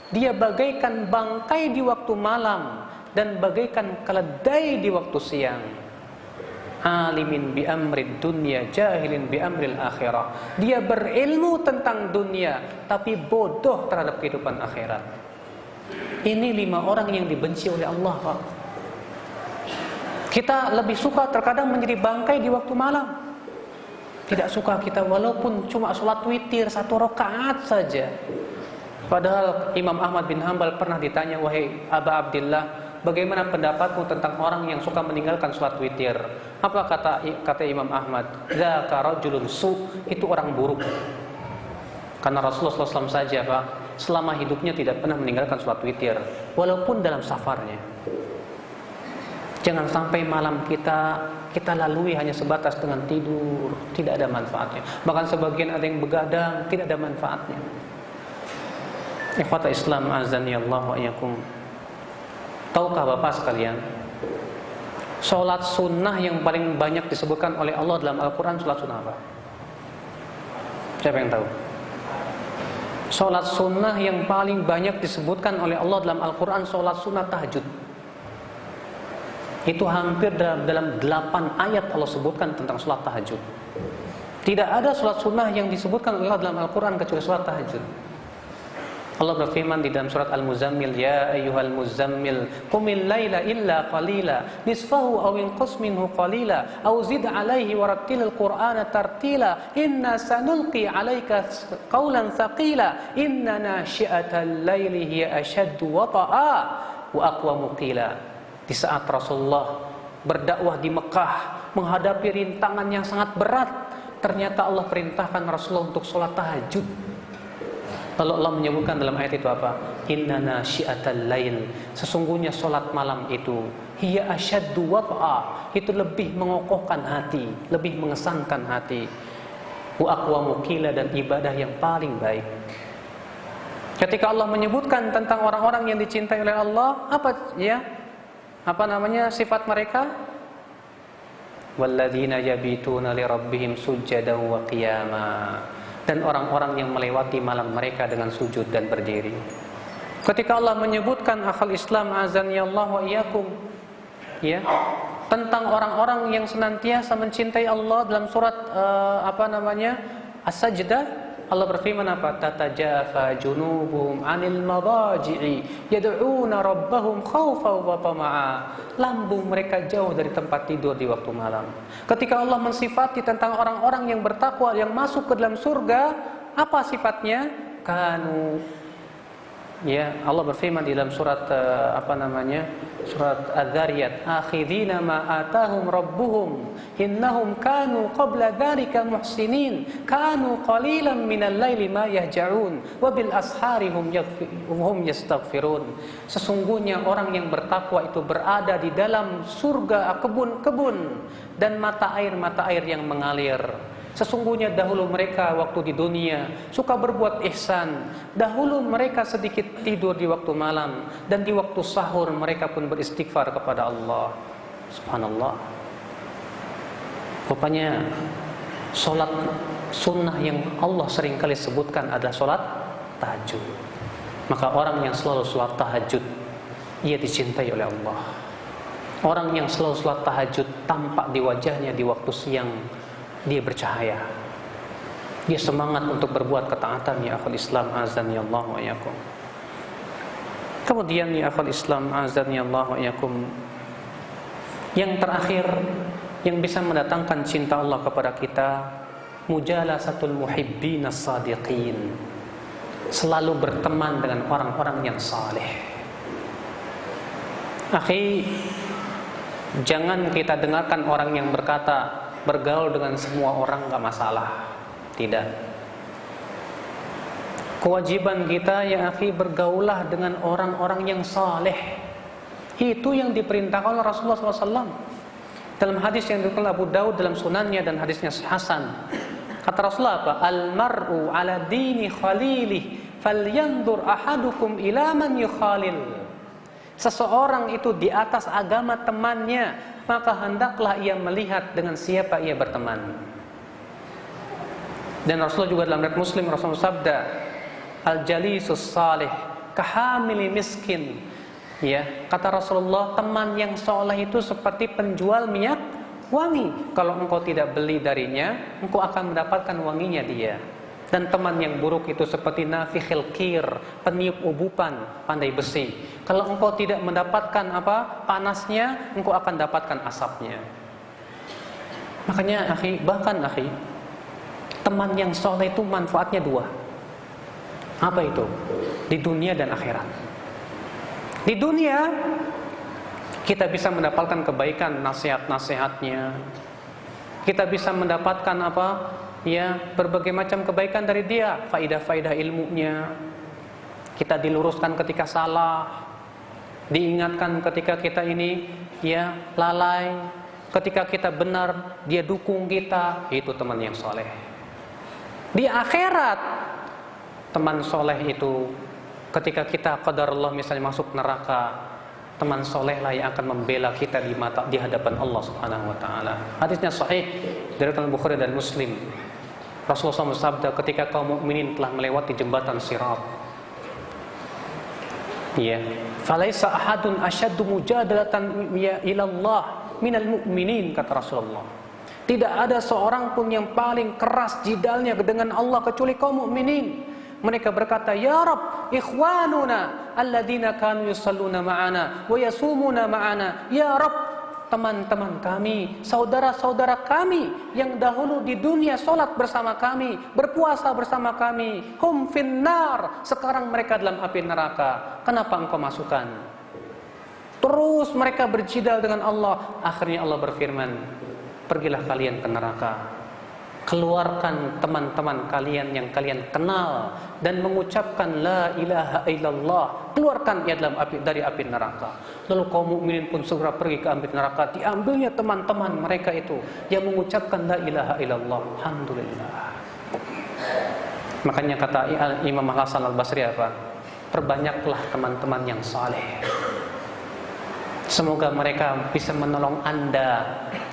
dia bagaikan bangkai di waktu malam dan bagaikan keledai di waktu siang. Alimin bi amrid dunya jahilin bi amril akhirah, dia berilmu tentang dunia tapi bodoh terhadap kehidupan akhirat. Ini 5 orang yang dibenci oleh Allah, Pak. Kita lebih suka terkadang menjadi bangkai di waktu malam. Tidak suka kita walaupun cuma sholat witir 1 rakaat saja. Padahal Imam Ahmad bin Hanbal pernah ditanya, wahai Aba Abdillah, bagaimana pendapatmu tentang orang yang suka meninggalkan sholat witir? Apa kata Imam Ahmad? Dzaka rajulun su, itu orang buruk. Karena Rasulullah SAW saja, Pak, selama hidupnya tidak pernah meninggalkan sholat witir, walaupun dalam safarnya. Jangan sampai malam kita lalui hanya sebatas dengan tidur, tidak ada manfaatnya. Bahkan sebagian ada yang begadang, tidak ada manfaatnya. Ikhwata Islam azani Allah wa iyyakum. Tahukah Bapak sekalian, sholat sunnah yang paling banyak disebutkan oleh Allah dalam Al-Quran, sholat sunnah apa? Siapa yang tahu? Sholat sunnah yang paling banyak disebutkan oleh Allah dalam Al-Quran, sholat sunnah tahajud. Itu hampir dalam 8 ayat Allah sebutkan tentang sholat tahajud. Tidak ada sholat sunnah yang disebutkan oleh Allah dalam Al-Quran kecuali sholat tahajud. Allah berfirman di dalam surat Al-Muzammil, ya ayyuhal muzammil qumil laila illa qalila nisfahu aw inqus minhu qalila aw zid alaihi warattilil qur'ana tartila inna sanulqi alaika qawlan thaqila inna nasyi'atal laili hiya ashaddu wata'a wa aqwamu qila. Di saat Rasulullah berdakwah di Mekah menghadapi rintangan yang sangat berat, ternyata Allah perintahkan Rasulullah untuk sholat tahajud. Lalu Allah menyebutkan dalam ayat itu apa? Inna nasyi'atal lail, sesungguhnya solat malam itu hiya asyaddu wat'a, itu lebih mengokohkan hati, lebih mengesankan hati. Wa aqwamu qila, dan ibadah yang paling baik. Ketika Allah menyebutkan tentang orang-orang yang dicintai oleh Allah, apa namanya sifat mereka? Walladzina yabituna li rabbihim sujjadan wa qiyama, dan orang-orang yang melewati malam mereka dengan sujud dan berdiri. Ketika Allah menyebutkan akhal Islam azani Allah wa iyyakum, tentang orang-orang yang senantiasa mencintai Allah dalam surat As-Sajdah, Allah berfirman apa? Tatajafa junubuhum 'anil madaji'i yad'una rabbahum khaufan wa tama'a. Lambung mereka jauh dari tempat tidur di waktu malam. Ketika Allah mensifati tentang orang-orang yang bertakwa yang masuk ke dalam surga, apa sifatnya? Allah berfirman di dalam surat surat Adz-Dzariyat, akhidina ma atahum rabbuhum innahum kanu qabla dzalika muhsinin kanu qalilan minal laili ma yahja'un wa bil ashari hum yastaghfirun. Sesungguhnya orang yang bertakwa itu berada di dalam surga, kebun-kebun dan mata air yang mengalir. Sesungguhnya dahulu mereka waktu di dunia suka berbuat ihsan. Dahulu mereka sedikit tidur di waktu malam, dan di waktu sahur mereka pun beristighfar kepada Allah. Subhanallah. Rupanya solat sunnah yang Allah seringkali sebutkan adalah solat tahajud. Maka orang yang selalu solat tahajud, ia dicintai oleh Allah. Orang yang selalu solat tahajud, tampak di wajahnya di waktu siang dia bercahaya. Dia semangat untuk berbuat ketaatan, ya akhul Islam azani Allah wa iyyakum. Kemudian ya akhul Islam azani Allah wa iyyakum, yang terakhir yang bisa mendatangkan cinta Allah kepada kita, mujalasatul muhibbin as-sadiqin, selalu berteman dengan orang-orang yang saleh. Akhi, jangan kita dengarkan orang yang berkata bergaul dengan semua orang gak masalah. Tidak. Kewajiban kita ya akhi, bergaulah dengan orang-orang yang saleh. Itu yang diperintahkan oleh Rasulullah SAW dalam hadis yang diriwayatkan Abu Daud dalam sunannya, dan hadisnya hasan. Kata Rasulullah apa? Al-mar'u ala dini khalilih falyanzur ahadukum ila man yukhalil. Seseorang itu di atas agama temannya, maka hendaklah ia melihat dengan siapa ia berteman. Dan Rasulullah juga dalam riwayat Muslim, Rasulullah sabda, al-jalisus salih kahamili miskin. Ya, kata Rasulullah, teman yang soleh itu seperti penjual minyak wangi. Kalau engkau tidak beli darinya, engkau akan mendapatkan wanginya dia. Dan teman yang buruk itu seperti nafikhil qir, peniup ubupan pandai besi. Kalau engkau tidak mendapatkan panasnya, engkau akan dapatkan asapnya. Makanya bahkan teman yang soleh itu manfaatnya dua. Apa itu? Di dunia dan akhirat. Di dunia kita bisa mendapatkan kebaikan, nasihat-nasihatnya. Kita bisa mendapatkan berbagai macam kebaikan dari dia, faidah-faidah ilmunya. Kita diluruskan ketika salah, diingatkan ketika kita lalai, ketika kita benar, dia dukung kita. Itu teman yang soleh. Di akhirat, teman soleh itu ketika kita qadarullah misalnya masuk neraka, teman soleh lah yang akan membela kita di hadapan Allah Subhanahu wa taala. Hadisnya sahih dari Bukhari dan Muslim. Rasulullah SAW sabda, ketika kaum mukminin telah melewati jembatan Sirat, falaisa ahadun asyaddu mujadalatan ila Allah minal mu'minin, kata Rasulullah. Tidak ada seorang pun yang paling keras jidalnya dengan Allah kecuali kaum mukminin. Mereka berkata, ya Rabb, ikhwanuna alladzina kanu yusalluna ma'ana wa yasumuna ma'ana. Ya Rabb, teman-teman kami, saudara-saudara kami yang dahulu di dunia sholat bersama kami, berpuasa bersama kami, hum finnar, sekarang mereka dalam api neraka. Kenapa engkau masukkan? Terus mereka berjidal dengan Allah. Akhirnya Allah berfirman, pergilah kalian ke neraka, keluarkan teman-teman kalian yang kalian kenal dan mengucapkan la ilaha illallah, keluarkan ia dari api neraka. Lalu kaum mukminin pun segera pergi ke api neraka, diambilnya teman-teman mereka itu yang mengucapkan la ilaha illallah. Alhamdulillah. Makanya kata Imam Hasan Al-Basri perbanyaklah teman-teman yang saleh. Semoga mereka bisa menolong Anda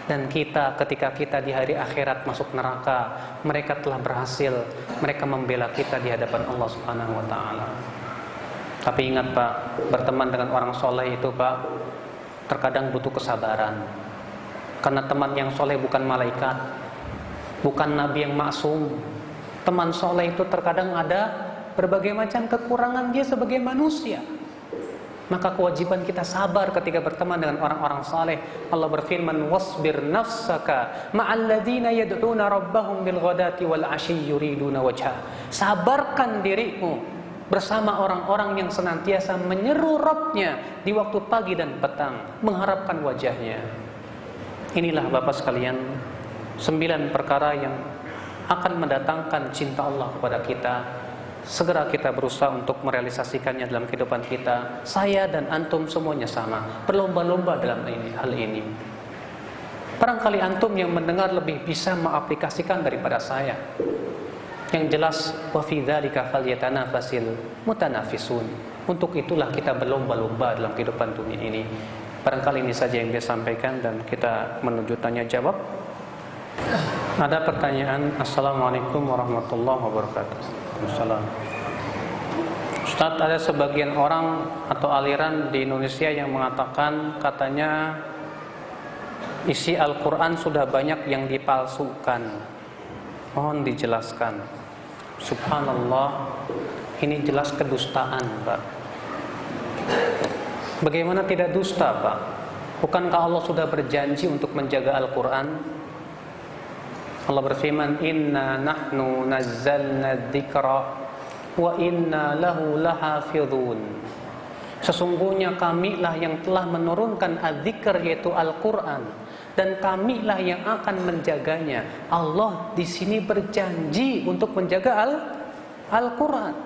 dan kita ketika kita di hari akhirat masuk neraka. Mereka telah berhasil, mereka membela kita di hadapan Allah Subhanahu wa taala. Tapi ingat Pak, berteman dengan orang soleh itu Pak, terkadang butuh kesabaran. Karena teman yang soleh bukan malaikat, bukan nabi yang maksum. Teman soleh itu terkadang ada berbagai macam kekurangan dia sebagai manusia. Maka kewajiban kita sabar ketika berteman dengan orang-orang saleh. Allah berfirman, wasbir nafsaka ma'al ladzina yad'una rabbahum bil ghadati wal 'ashyi yuriduna wajha. Sabarkan dirimu bersama orang-orang yang senantiasa menyeru Rabbnya di waktu pagi dan petang, mengharapkan wajahnya. Inilah Bapak sekalian 9 perkara yang akan mendatangkan cinta Allah kepada kita. Segera kita berusaha untuk merealisasikannya dalam kehidupan kita. Saya dan antum semuanya sama, berlomba-lomba dalam hal ini. Barangkali antum yang mendengar lebih bisa mengaplikasikan daripada saya. Yang jelas, wa fi dzalika falyatanafasil mutanafisun. Untuk itulah kita berlomba-lomba dalam kehidupan dunia ini. Barangkali ini saja yang dia sampaikan dan kita menuju tanya jawab. Ada pertanyaan? Assalamualaikum warahmatullahi wabarakatuh. Ustaz, ada sebagian orang atau aliran di Indonesia yang mengatakan katanya isi Al-Quran sudah banyak yang dipalsukan. Mohon dijelaskan. Subhanallah, ini jelas kedustaan Pak. Bagaimana tidak dusta Pak? Bukankah Allah sudah berjanji untuk menjaga Al-Quran? Allah berfirman, inna nahnu nazzalna dzikra wa inna lahu lahafidhun. Sesungguhnya kamilah yang telah menurunkan adzikr, yaitu Al-Quran, dan kamilah yang akan menjaganya. Allah di sini berjanji untuk menjaga Al-Quran.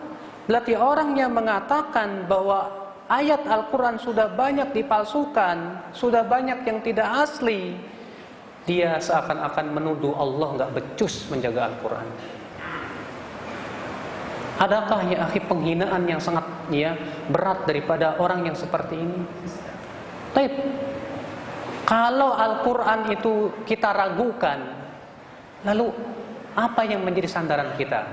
Berarti orang yang mengatakan bahwa ayat Al-Quran sudah banyak dipalsukan, sudah banyak yang tidak asli, dia seakan-akan menuduh Allah nggak becus menjaga Al-Quran. Adakah ya akhi penghinaan yang sangat berat daripada orang yang seperti ini? Baik. Kalau Al-Quran itu kita ragukan, lalu apa yang menjadi sandaran kita?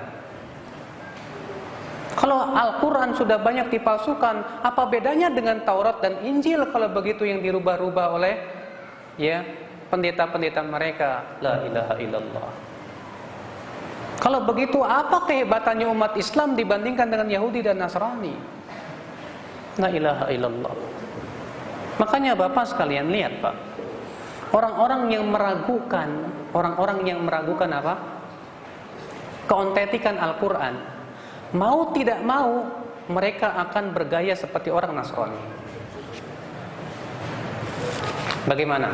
Kalau Al-Quran sudah banyak dipalsukan, apa bedanya dengan Taurat dan Injil kalau begitu yang dirubah-rubah oleh pendeta-pendeta mereka? La ilaha illallah. Kalau begitu, apa kehebatannya umat Islam dibandingkan dengan Yahudi dan Nasrani? La ilaha illallah. Makanya Bapak sekalian lihat Pak, orang-orang yang meragukan apa? Keautentikan Al-Quran, mau tidak mau mereka akan bergaya seperti orang Nasrani. Bagaimana?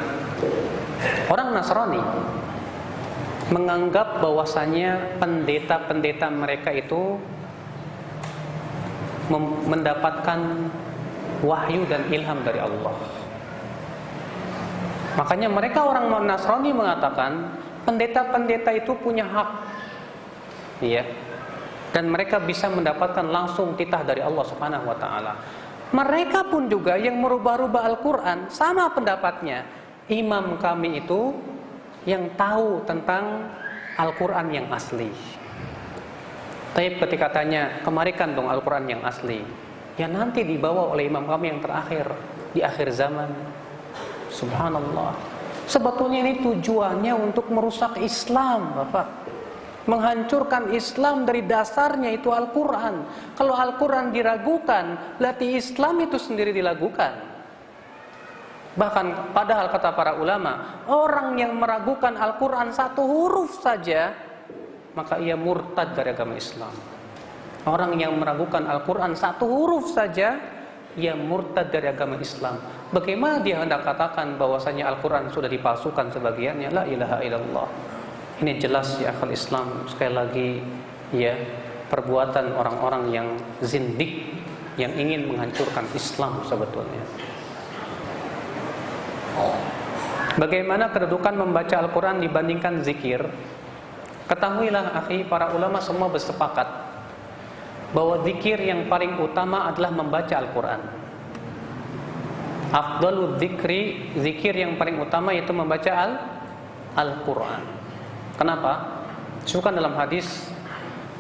Orang Nasrani menganggap bahwasanya pendeta-pendeta mereka itu mendapatkan wahyu dan ilham dari Allah. Makanya mereka orang Nasrani mengatakan pendeta-pendeta itu punya hak, dan mereka bisa mendapatkan langsung titah dari Allah Subhanahu wa taala. Mereka pun juga yang merubah-rubah Al-Quran sama pendapatnya. Imam kami itu yang tahu tentang Al-Quran yang asli. Tapi ketika tanya, kemarikan dong Al-Quran yang asli, ya nanti dibawa oleh imam kami yang terakhir di akhir zaman. Subhanallah. Sebetulnya ini tujuannya untuk merusak Islam, Bapak. Menghancurkan Islam dari dasarnya itu Al-Quran. Kalau Al-Quran diragukan, berarti Islam itu sendiri dilakukan. Bahkan padahal kata para ulama, orang yang meragukan Al-Quran satu huruf saja, maka ia murtad dari agama Islam. Orang yang meragukan Al-Quran satu huruf saja, ia murtad dari agama Islam. Bagaimana dia hendak katakan bahwasanya Al-Quran sudah dipalsukan sebagiannya? La ilaha illallah. Ini jelas ya akal Islam. Sekali lagi perbuatan orang-orang yang zindik, yang ingin menghancurkan Islam sebetulnya. Bagaimana kedudukan membaca Al-Quran dibandingkan zikir? Ketahuilah akhi, para ulama semua bersepakat bahwa zikir yang paling utama adalah membaca Al-Quran. Afdalul zikri, zikir yang paling utama yaitu membaca Al-Quran. Kenapa? Disebutkan dalam hadis,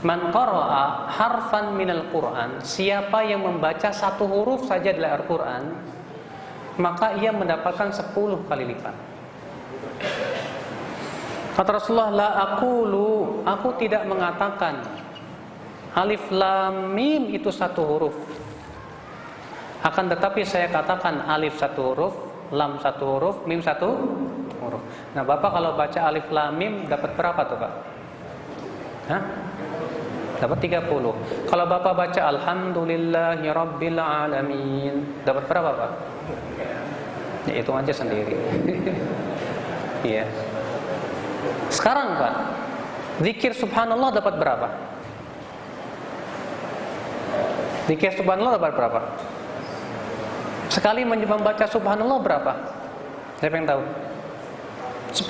man qara'a harfan minal Quran, siapa yang membaca satu huruf saja dari Al-Quran, maka ia mendapatkan 10 kali lipat. Kata Rasulullah, la aqulu, aku tidak mengatakan alif lam mim itu satu huruf. Akan tetapi saya katakan alif satu huruf, lam satu huruf, mim satu huruf. Nah, Bapak kalau baca alif lam mim dapat berapa tuh, Pak? Hah? Dapat 30. Kalau Bapak baca alhamdulillahi rabbil alamin, dapat berapa, Pak? Ya hitung aja sendiri. Iya. Sekarang Pak, zikir subhanallah dapat berapa? Zikir subhanallah dapat berapa? Sekali membaca subhanallah berapa? Siapa yang tahu? 10.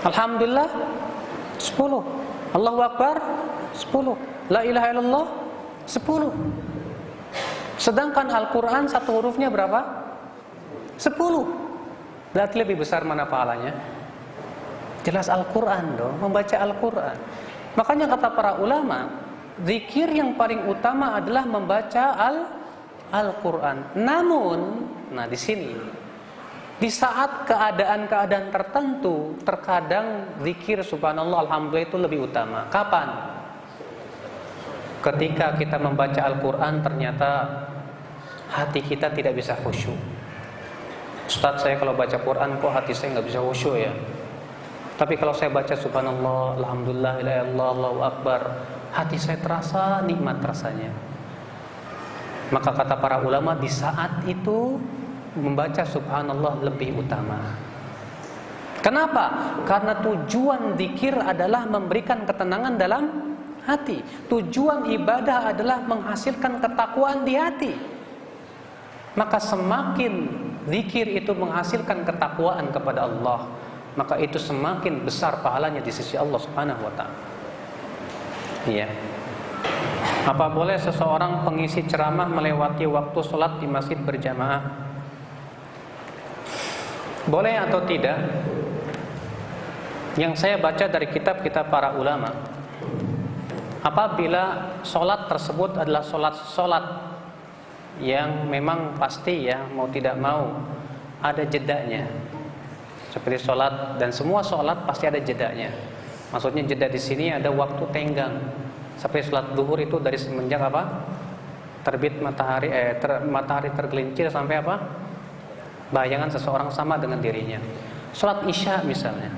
Alhamdulillah 10. Allahu Akbar 10. La ilaha illallah 10. Sedangkan Al-Quran satu hurufnya berapa? 10. Berarti lebih besar mana pahalanya? Jelas Al-Quran dong, membaca Al-Quran. Makanya kata para ulama, zikir yang paling utama adalah membaca Al-Quran. Namun, di sini, di saat keadaan-keadaan tertentu, terkadang zikir subhanallah alhamdulillah itu lebih utama. Kapan? Ketika kita membaca Al-Quran ternyata hati kita tidak bisa khusyuk. Ustaz, saya kalau baca Quran kok hati saya nggak bisa khusyuk ya. Tapi kalau saya baca subhanallah, alhamdulillah, la ilaha illallah, Allahu akbar, hati saya terasa nikmat rasanya. Maka kata para ulama, di saat itu membaca subhanallah lebih utama. Kenapa? Karena tujuan zikir adalah memberikan ketenangan dalam hati. Tujuan ibadah adalah menghasilkan ketakwaan di hati. Maka semakin zikir itu menghasilkan ketakwaan kepada Allah, maka itu semakin besar pahalanya di sisi Allah Subhanahu wa taala. Iya. Apa boleh seseorang pengisi ceramah melewati waktu sholat di masjid berjamaah? Boleh atau tidak? Yang saya baca dari kitab-kitab para ulama, apabila sholat tersebut adalah sholat yang memang pasti ya, mau tidak mau ada jedanya. Seperti sholat, dan semua sholat pasti ada jedanya. Maksudnya jeda di sini ada waktu tenggang. Seperti sholat duhur itu dari semenjak apa? Terbit matahari, matahari tergelincir sampai apa? Bayangan seseorang sama dengan dirinya. Sholat isya misalnya.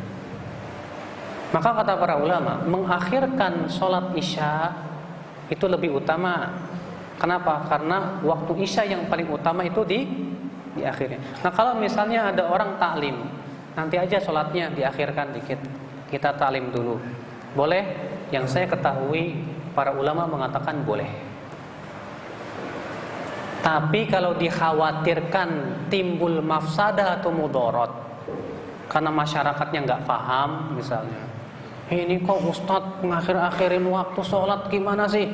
Maka kata para ulama, mengakhirkan sholat isya itu lebih utama. Kenapa? Karena waktu isya yang paling utama itu di akhirnya. Nah kalau misalnya ada orang taklim, nanti aja sholatnya diakhirkan dikit, kita taklim dulu, boleh? Yang saya ketahui para ulama mengatakan boleh. Tapi kalau dikhawatirkan timbul mafsadah atau mudarat karena masyarakatnya nggak paham, misalnya, ini kok ustadz mengakhir-akhirin waktu sholat gimana sih?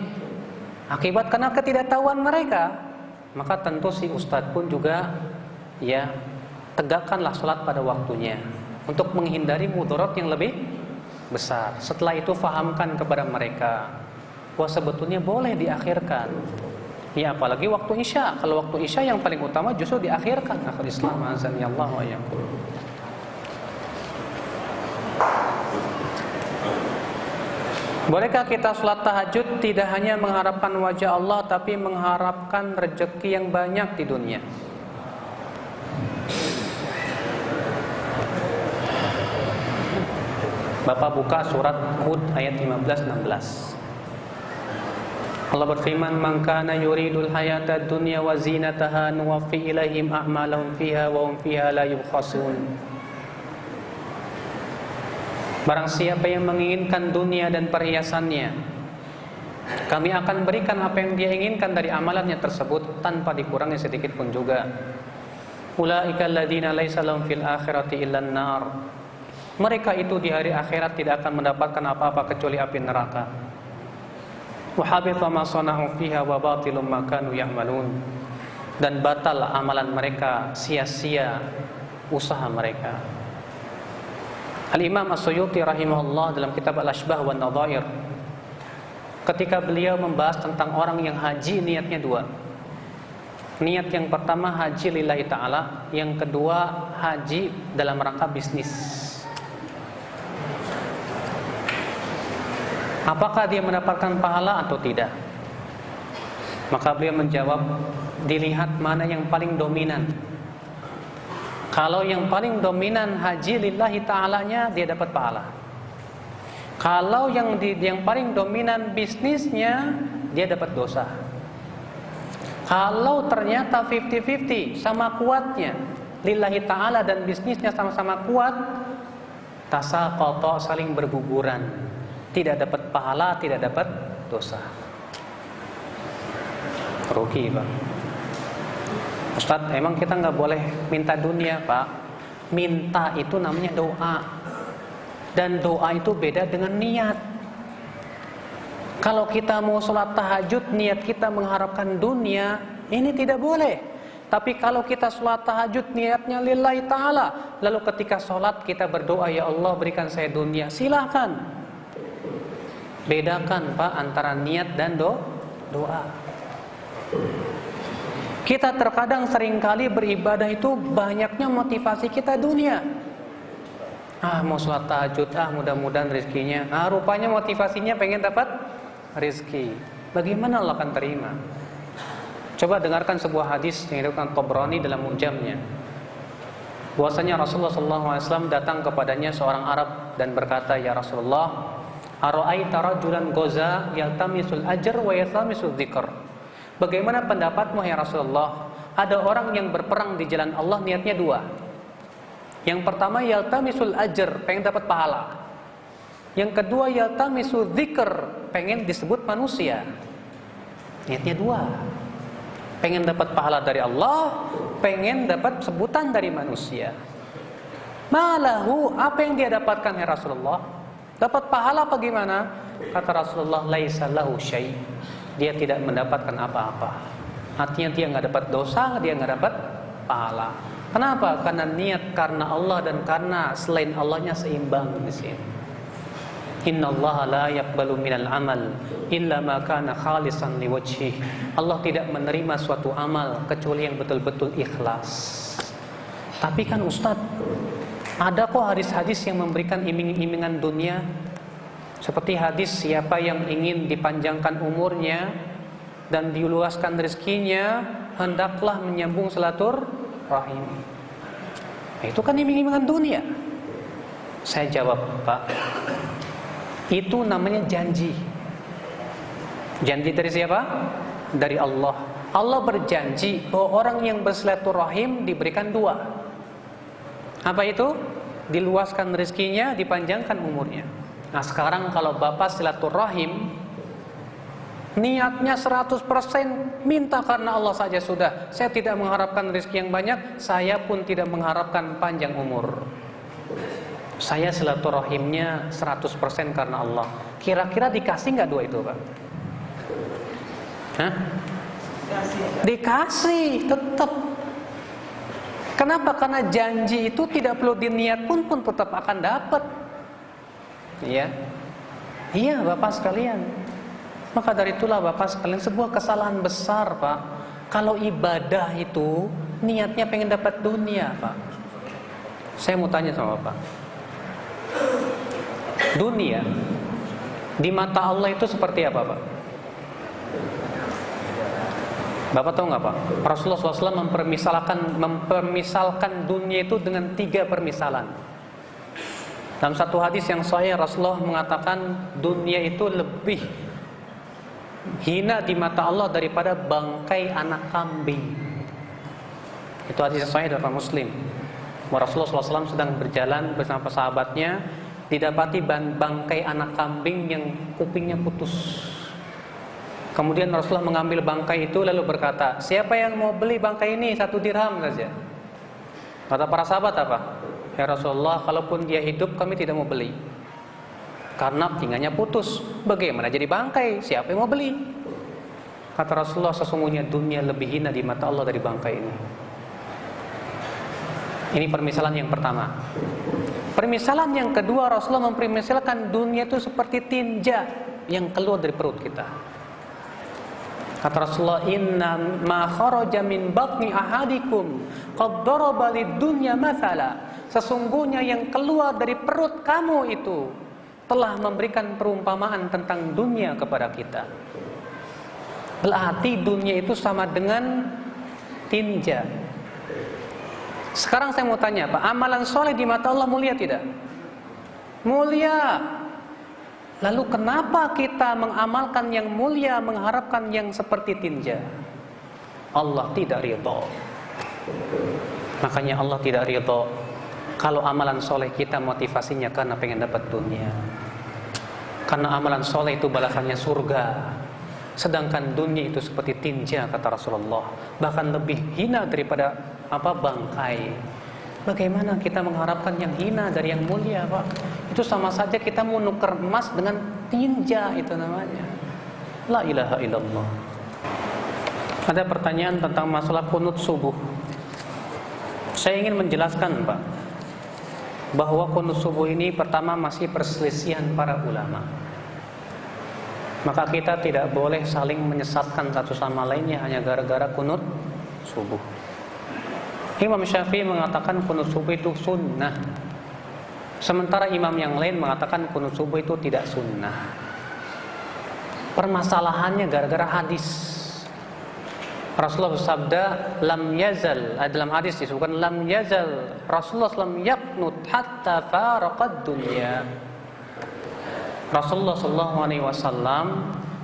Akibat karena ketidaktahuan mereka, maka tentu si ustadz pun juga ya tegakkanlah sholat pada waktunya untuk menghindari mudarat yang lebih besar. Setelah itu fahamkan kepada mereka bahwa sebetulnya boleh diakhirkan. Ya apalagi waktu isya. Kalau waktu isya yang paling utama justru diakhirkan. Akhul Islam azani Allah wa iyyakum. Bolehkah kita sholat tahajud tidak hanya mengharapkan wajah Allah, tapi mengharapkan rezeki yang banyak di dunia? Bapak buka surat Hud ayat 15-16. Allah berfirman, "Man kana yuridul hayatad dunya wa zinataha nuwaffi ilaihim a'malahum fiha wa hum fiha la yubkhasun." Barang siapa yang menginginkan dunia dan perhiasannya, kami akan berikan apa yang dia inginkan dari amalannya tersebut tanpa dikurangi sedikit pun juga. Ulaika alladzina laisa lahum fil akhirati illan nar. Mereka itu di hari akhirat tidak akan mendapatkan apa-apa kecuali api neraka. Wa habita ma sana'u fiha wa batilum ma kanu ya'malun. Dan batal amalan mereka, sia-sia usaha mereka. Al-Imam As-Suyuti rahimahullah dalam kitab Al-Ashbah wa Nadhair, ketika beliau membahas tentang orang yang haji, niatnya dua. Niat yang pertama haji lillahi ta'ala, yang kedua haji dalam rangka bisnis. Apakah dia mendapatkan pahala atau tidak? Maka beliau menjawab, dilihat mana yang paling dominan. Kalau yang paling dominan haji lillahi ta'alanya, dia dapat pahala. Kalau yang paling dominan bisnisnya, dia dapat dosa. Kalau ternyata 50-50, sama kuatnya lillahi ta'ala dan bisnisnya sama-sama kuat, tasaqata, saling berguguran. Tidak dapat pahala, tidak dapat dosa. Rugi, Pak. Ustadz, emang kita nggak boleh minta dunia, Pak? Minta itu namanya doa. Dan doa itu beda dengan niat. Kalau kita mau sholat tahajud, niat kita mengharapkan dunia, ini tidak boleh. Tapi kalau kita sholat tahajud, niatnya lillahi ta'ala, lalu ketika sholat kita berdoa, ya Allah berikan saya dunia, silakan. Bedakan, Pak, antara niat dan doa. Kita terkadang seringkali beribadah itu banyaknya motivasi kita dunia. Mau sholat tahajud, mudah-mudahan rezekinya. Rupanya motivasinya pengen dapat rezeki. Bagaimana Allah akan terima? Coba dengarkan sebuah hadis yang diriwayatkan Tabrani dalam Mu'jamnya. Bahwasanya Rasulullah SAW datang kepadanya seorang Arab dan berkata, ya Rasulullah, ara'aita rajulan goza yaltamisul ajr wa yaltamisul dzikr. Bagaimana pendapatmu ya Rasulullah? Ada orang yang berperang di jalan Allah, niatnya dua. Yang pertama yaltamisul ajr, pengen dapat pahala. Yang kedua yaltamisul dzikr, pengen disebut manusia. Niatnya dua. Pengen dapat pahala dari Allah, pengen dapat sebutan dari manusia. Malahu, apa yang dia dapatkan ya Rasulullah? Dapat pahala apa gimana? Kata Rasulullah, laisa lahu syai'. Dia tidak mendapatkan apa-apa. Artinya dia nggak dapat dosa, dia nggak dapat pahala. Kenapa? Karena niat karena Allah dan karena selain Allahnya seimbang di sini. Innallaha la yaqbalu minal amal illa ma kana khalisan liwajhih. Allah tidak menerima suatu amal kecuali yang betul-betul ikhlas. Tapi kan Ustaz, ada kok hadis-hadis yang memberikan iming-imingan dunia. Seperti hadis siapa yang ingin dipanjangkan umurnya dan diluaskan rezekinya, hendaklah menyambung silaturahim. Itu kan iming-imingan dunia. Saya jawab, Pak, itu namanya janji. Janji dari siapa? Dari Allah. Allah berjanji bahwa orang yang bersilaturahim diberikan 2. Apa itu? Diluaskan rezekinya, dipanjangkan umurnya. Nah sekarang kalau Bapak silaturahim niatnya 100% minta karena Allah saja sudah. Saya tidak mengharapkan rezeki yang banyak, saya pun tidak mengharapkan panjang umur. Saya silaturahimnya 100% karena Allah. Kira-kira dikasih nggak 2 itu, Pak? Hah? Dikasih, tetap. Kenapa? Karena janji itu tidak perlu diniat pun tetap akan dapat. Iya. Iya, Bapak sekalian. Maka dari itulah Bapak sekalian, sebuah kesalahan besar, Pak. Kalau ibadah itu niatnya pengen dapat dunia, Pak. Saya mau tanya sama Bapak. Dunia di mata Allah itu seperti apa, Pak? Bapak tahu nggak, Pak? Rasulullah SAW mempermisalkan dunia itu dengan 3 permisalan. Dalam satu hadis yang sahih, Rasulullah mengatakan dunia itu lebih hina di mata Allah daripada bangkai anak kambing. Itu hadis yang sahih dari Muslim. Rasulullah SAW sedang berjalan bersama sahabatnya, didapati bangkai anak kambing yang kupingnya putus. Kemudian Rasulullah mengambil bangkai itu lalu berkata, siapa yang mau beli bangkai ini 1 dirham saja? Kata para sahabat apa? Ya Rasulullah, kalaupun dia hidup kami tidak mau beli, karena telinganya putus. Bagaimana jadi bangkai? Siapa yang mau beli? Kata Rasulullah, sesungguhnya dunia lebih hina di mata Allah dari bangkai ini. Ini permisalan yang pertama. Permisalan yang kedua, Rasulullah mempermisalkan dunia itu seperti tinja yang keluar dari perut kita. Kata Rasulullah, inna ma kharaja min batni ahadikum qad daraba lid-dunya mathala. Sesungguhnya yang keluar dari perut kamu itu telah memberikan perumpamaan tentang dunia kepada kita. Berarti dunia itu sama dengan tinja. Sekarang saya mau tanya, Pak, amalan soleh di mata Allah mulia tidak? Mulia. Lalu kenapa kita mengamalkan yang mulia mengharapkan yang seperti tinja? Allah tidak ridha. Makanya Allah tidak ridha kalau amalan soleh kita motivasinya karena pengen dapat dunia. Karena amalan soleh itu balasannya surga. Sedangkan dunia itu seperti tinja, kata Rasulullah, bahkan lebih hina daripada bangkai. Bagaimana kita mengharapkan yang hina dari yang mulia, Pak? Itu sama saja kita mau nuker emas dengan tinja, itu namanya. La ilaha illallah. Ada pertanyaan tentang masalah kunut subuh. Saya ingin menjelaskan, Pak, bahwa kunut subuh ini pertama masih perselisihan para ulama. Maka kita tidak boleh saling menyesatkan satu sama lainnya hanya gara-gara kunut subuh. Imam Syafi'i mengatakan kunut subuh itu sunnah, sementara imam yang lain mengatakan kunut subuh itu tidak sunnah. Permasalahannya gara-gara hadis. Rasulullah bersabda, lam yazal, dalam hadis disebutkan lam yazal Rasulullah SAW yaqnut hatta faraqad dunya. Rasulullah SAW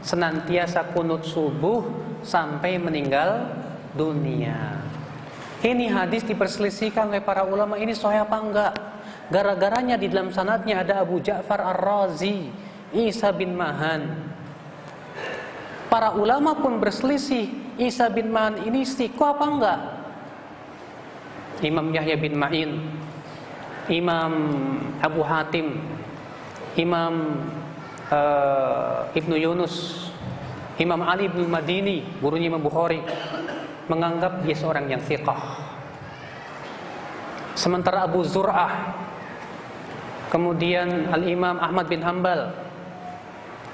senantiasa kunut subuh sampai meninggal dunia. Ini hadis diperselisihkan oleh para ulama, ini sahih apa enggak? Gara-garanya di dalam sanadnya ada Abu Ja'far Ar-Razi, Isa bin Mahan. Para ulama pun berselisih, Isa bin Mahan ini istiqo apa enggak? Imam Yahya bin Ma'in, Imam Abu Hatim, Imam Ibnu Yunus, Imam Ali bin Madini, gurunya Imam Bukhari, menganggap dia seorang yang thiqah. Sementara Abu Zur'ah, kemudian Al-Imam Ahmad bin Hanbal,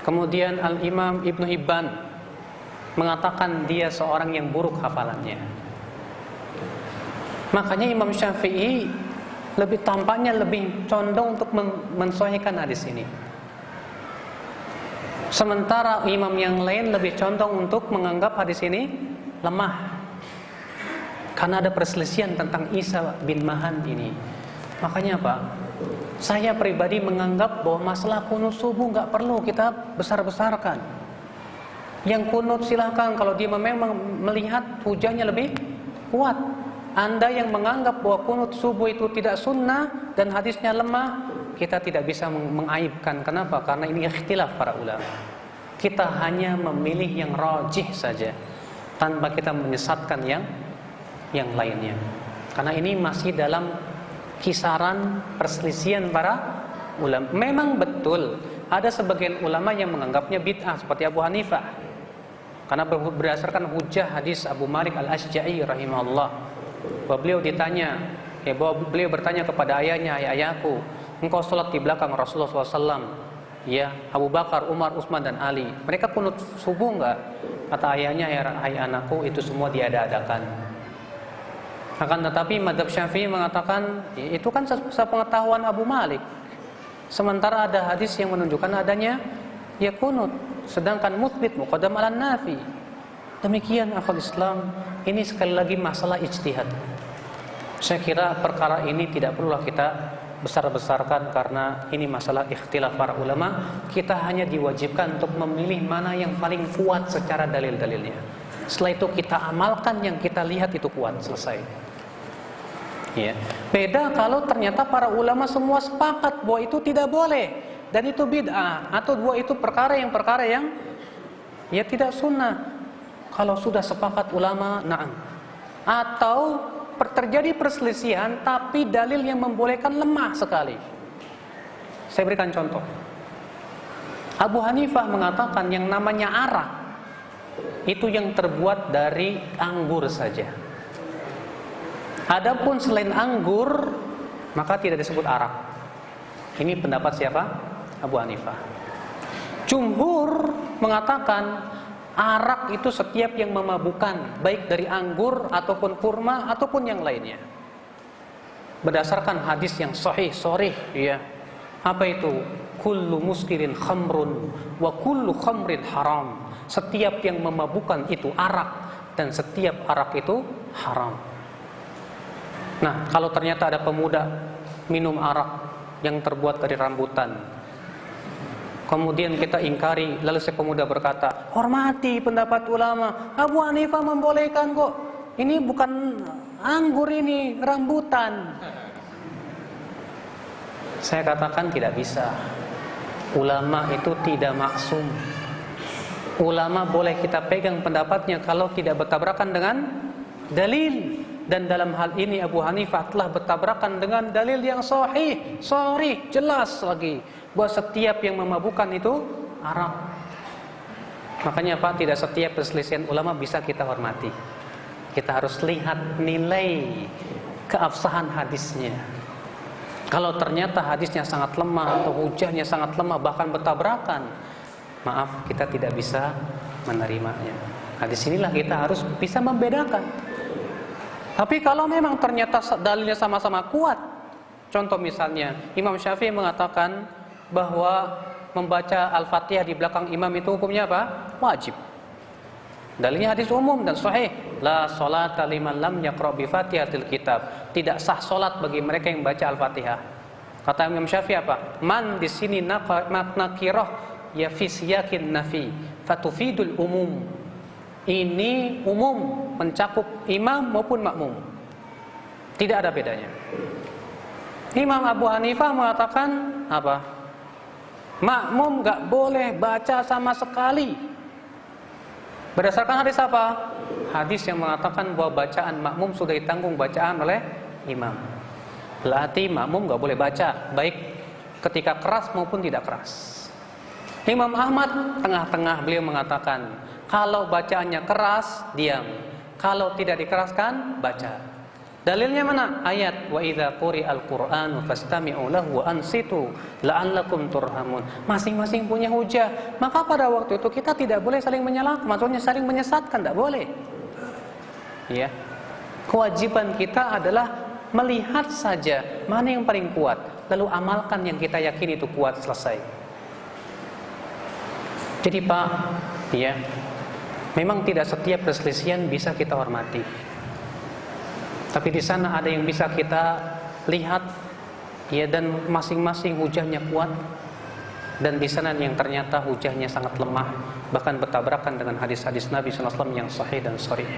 kemudian Al-Imam Ibnu Hibban mengatakan dia seorang yang buruk hafalannya. Makanya Imam Syafi'i tampaknya lebih condong untuk mensahihkan hadis ini. Sementara imam yang lain lebih condong untuk menganggap hadis ini lemah. Karena ada perselisihan tentang Isa bin Mahan ini. Makanya apa? Saya pribadi menganggap bahwa masalah kunut subuh nggak perlu kita besar-besarkan. Yang kunut silahkan kalau dia memang melihat hujannya lebih kuat. Anda yang menganggap bahwa kunut subuh itu tidak sunnah dan hadisnya lemah, kita tidak bisa mengaibkan. Kenapa? Karena ini ikhtilaf para ulama. Kita hanya memilih yang rajih saja, tanpa kita menyesatkan yang lainnya. Karena ini masih dalam kisaran perselisihan para ulama. Memang betul ada sebagian ulama yang menganggapnya bid'ah seperti Abu Hanifah. Karena berdasarkan hujah hadis Abu Malik Al-Ashja'i rahimahullah. Bahwa beliau ditanya, bahwa beliau bertanya kepada ayahnya, ayahku, engkau sholat di belakang Rasulullah SAW, ya Abu Bakar, Umar, Utsman dan Ali. Mereka kunut subuh enggak? Kata ayahnya, hai anakku, itu semua diada-adakan. Akan tetapi madhab Syafi'i mengatakan itu kan sepengetahuan Abu Malik. Sementara ada hadis yang menunjukkan adanya ya kunut, sedangkan mutsbit muqaddam ala nafi. Demikian akhul Islam, ini sekali lagi masalah ijtihad. Saya kira perkara ini tidak perlulah kita besar-besarkan karena ini masalah ikhtilaf para ulama. Kita hanya diwajibkan untuk memilih mana yang paling kuat secara dalil-dalilnya. Setelah itu kita amalkan yang kita lihat itu kuat, selesai. Ya. Beda kalau ternyata para ulama semua sepakat bahwa itu tidak boleh dan itu bid'ah atau bahwa itu perkara yang ya tidak sunnah. Kalau sudah sepakat ulama, na'am. Atau terjadi perselisihan tapi dalil yang membolehkan lemah sekali. Saya berikan contoh. Abu Hanifah mengatakan yang namanya arak itu yang terbuat dari anggur saja. Adapun selain anggur maka tidak disebut arak. Ini pendapat siapa? Abu Hanifah. Jumhur mengatakan arak itu setiap yang memabukkan, baik dari anggur ataupun kurma ataupun yang lainnya. Berdasarkan hadis yang sahih, ya. Apa itu? Kullu muskirin khamrun wa kullu khamrin haram. Setiap yang memabukkan itu arak dan setiap arak itu haram. Nah, kalau ternyata ada pemuda minum arak yang terbuat dari rambutan, kemudian kita ingkari, lalu si pemuda berkata, hormati pendapat ulama, Abu Hanifah membolehkan kok. Ini bukan anggur, ini rambutan. Saya katakan tidak bisa. Ulama itu tidak maksum. Ulama boleh kita pegang pendapatnya kalau tidak bertabrakan dengan dalil. Dan dalam hal ini Abu Hanifah telah bertabrakan dengan dalil yang sahih, jelas lagi. Bahwa setiap yang memabukkan itu arak. Makanya Pak, tidak setiap perselisihan ulama bisa kita hormati. Kita harus lihat nilai keabsahan hadisnya. Kalau ternyata hadisnya sangat lemah atau hujahnya sangat lemah bahkan bertabrakan, maaf, kita tidak bisa menerimanya. Hadis inilah kita harus bisa membedakan. Tapi kalau memang ternyata dalilnya sama-sama kuat, contoh misalnya Imam Syafi'i mengatakan bahwa membaca Al-Fatihah di belakang imam itu hukumnya apa? Wajib. Dalilnya hadis umum dan sahih. La sholata liman lam yaqra bi Fatihatil kitab. Tidak sah salat bagi mereka yang baca Al-Fatihah. Kata Imam Syafi'i apa? Man di sini nakirah ya fi siyakin nafi fatufidul umum. Ini umum, mencakup imam maupun makmum. Tidak ada bedanya. Imam Abu Hanifah mengatakan apa? Makmum gak boleh baca sama sekali. Berdasarkan hadis apa? Hadis yang mengatakan bahwa bacaan makmum sudah ditanggung bacaan oleh imam. Berarti makmum gak boleh baca, baik ketika keras maupun tidak keras. Imam Ahmad tengah-tengah, beliau mengatakan, kalau bacaannya keras, diam. Kalau tidak dikeraskan, baca. Dalilnya mana? Ayat wa idza quri'al qur'anu fastami'u lahu wa ansitu la'allakum turhamun. Masing-masing punya hujah. Maka pada waktu itu kita tidak boleh saling menyalahkan, maksudnya saling menyesatkan, tidak boleh. Ya. Kewajiban kita adalah melihat saja mana yang paling kuat, lalu amalkan yang kita yakini itu kuat, selesai. Jadi Pak, ya, memang tidak setiap perselisihan bisa kita hormati. Tapi di sana ada yang bisa kita lihat, ya, dan masing-masing hujahnya kuat, dan di sana yang ternyata hujahnya sangat lemah, bahkan bertabrakan dengan hadis-hadis Nabi sallallahu alaihi wasallam yang sahih dan sharih.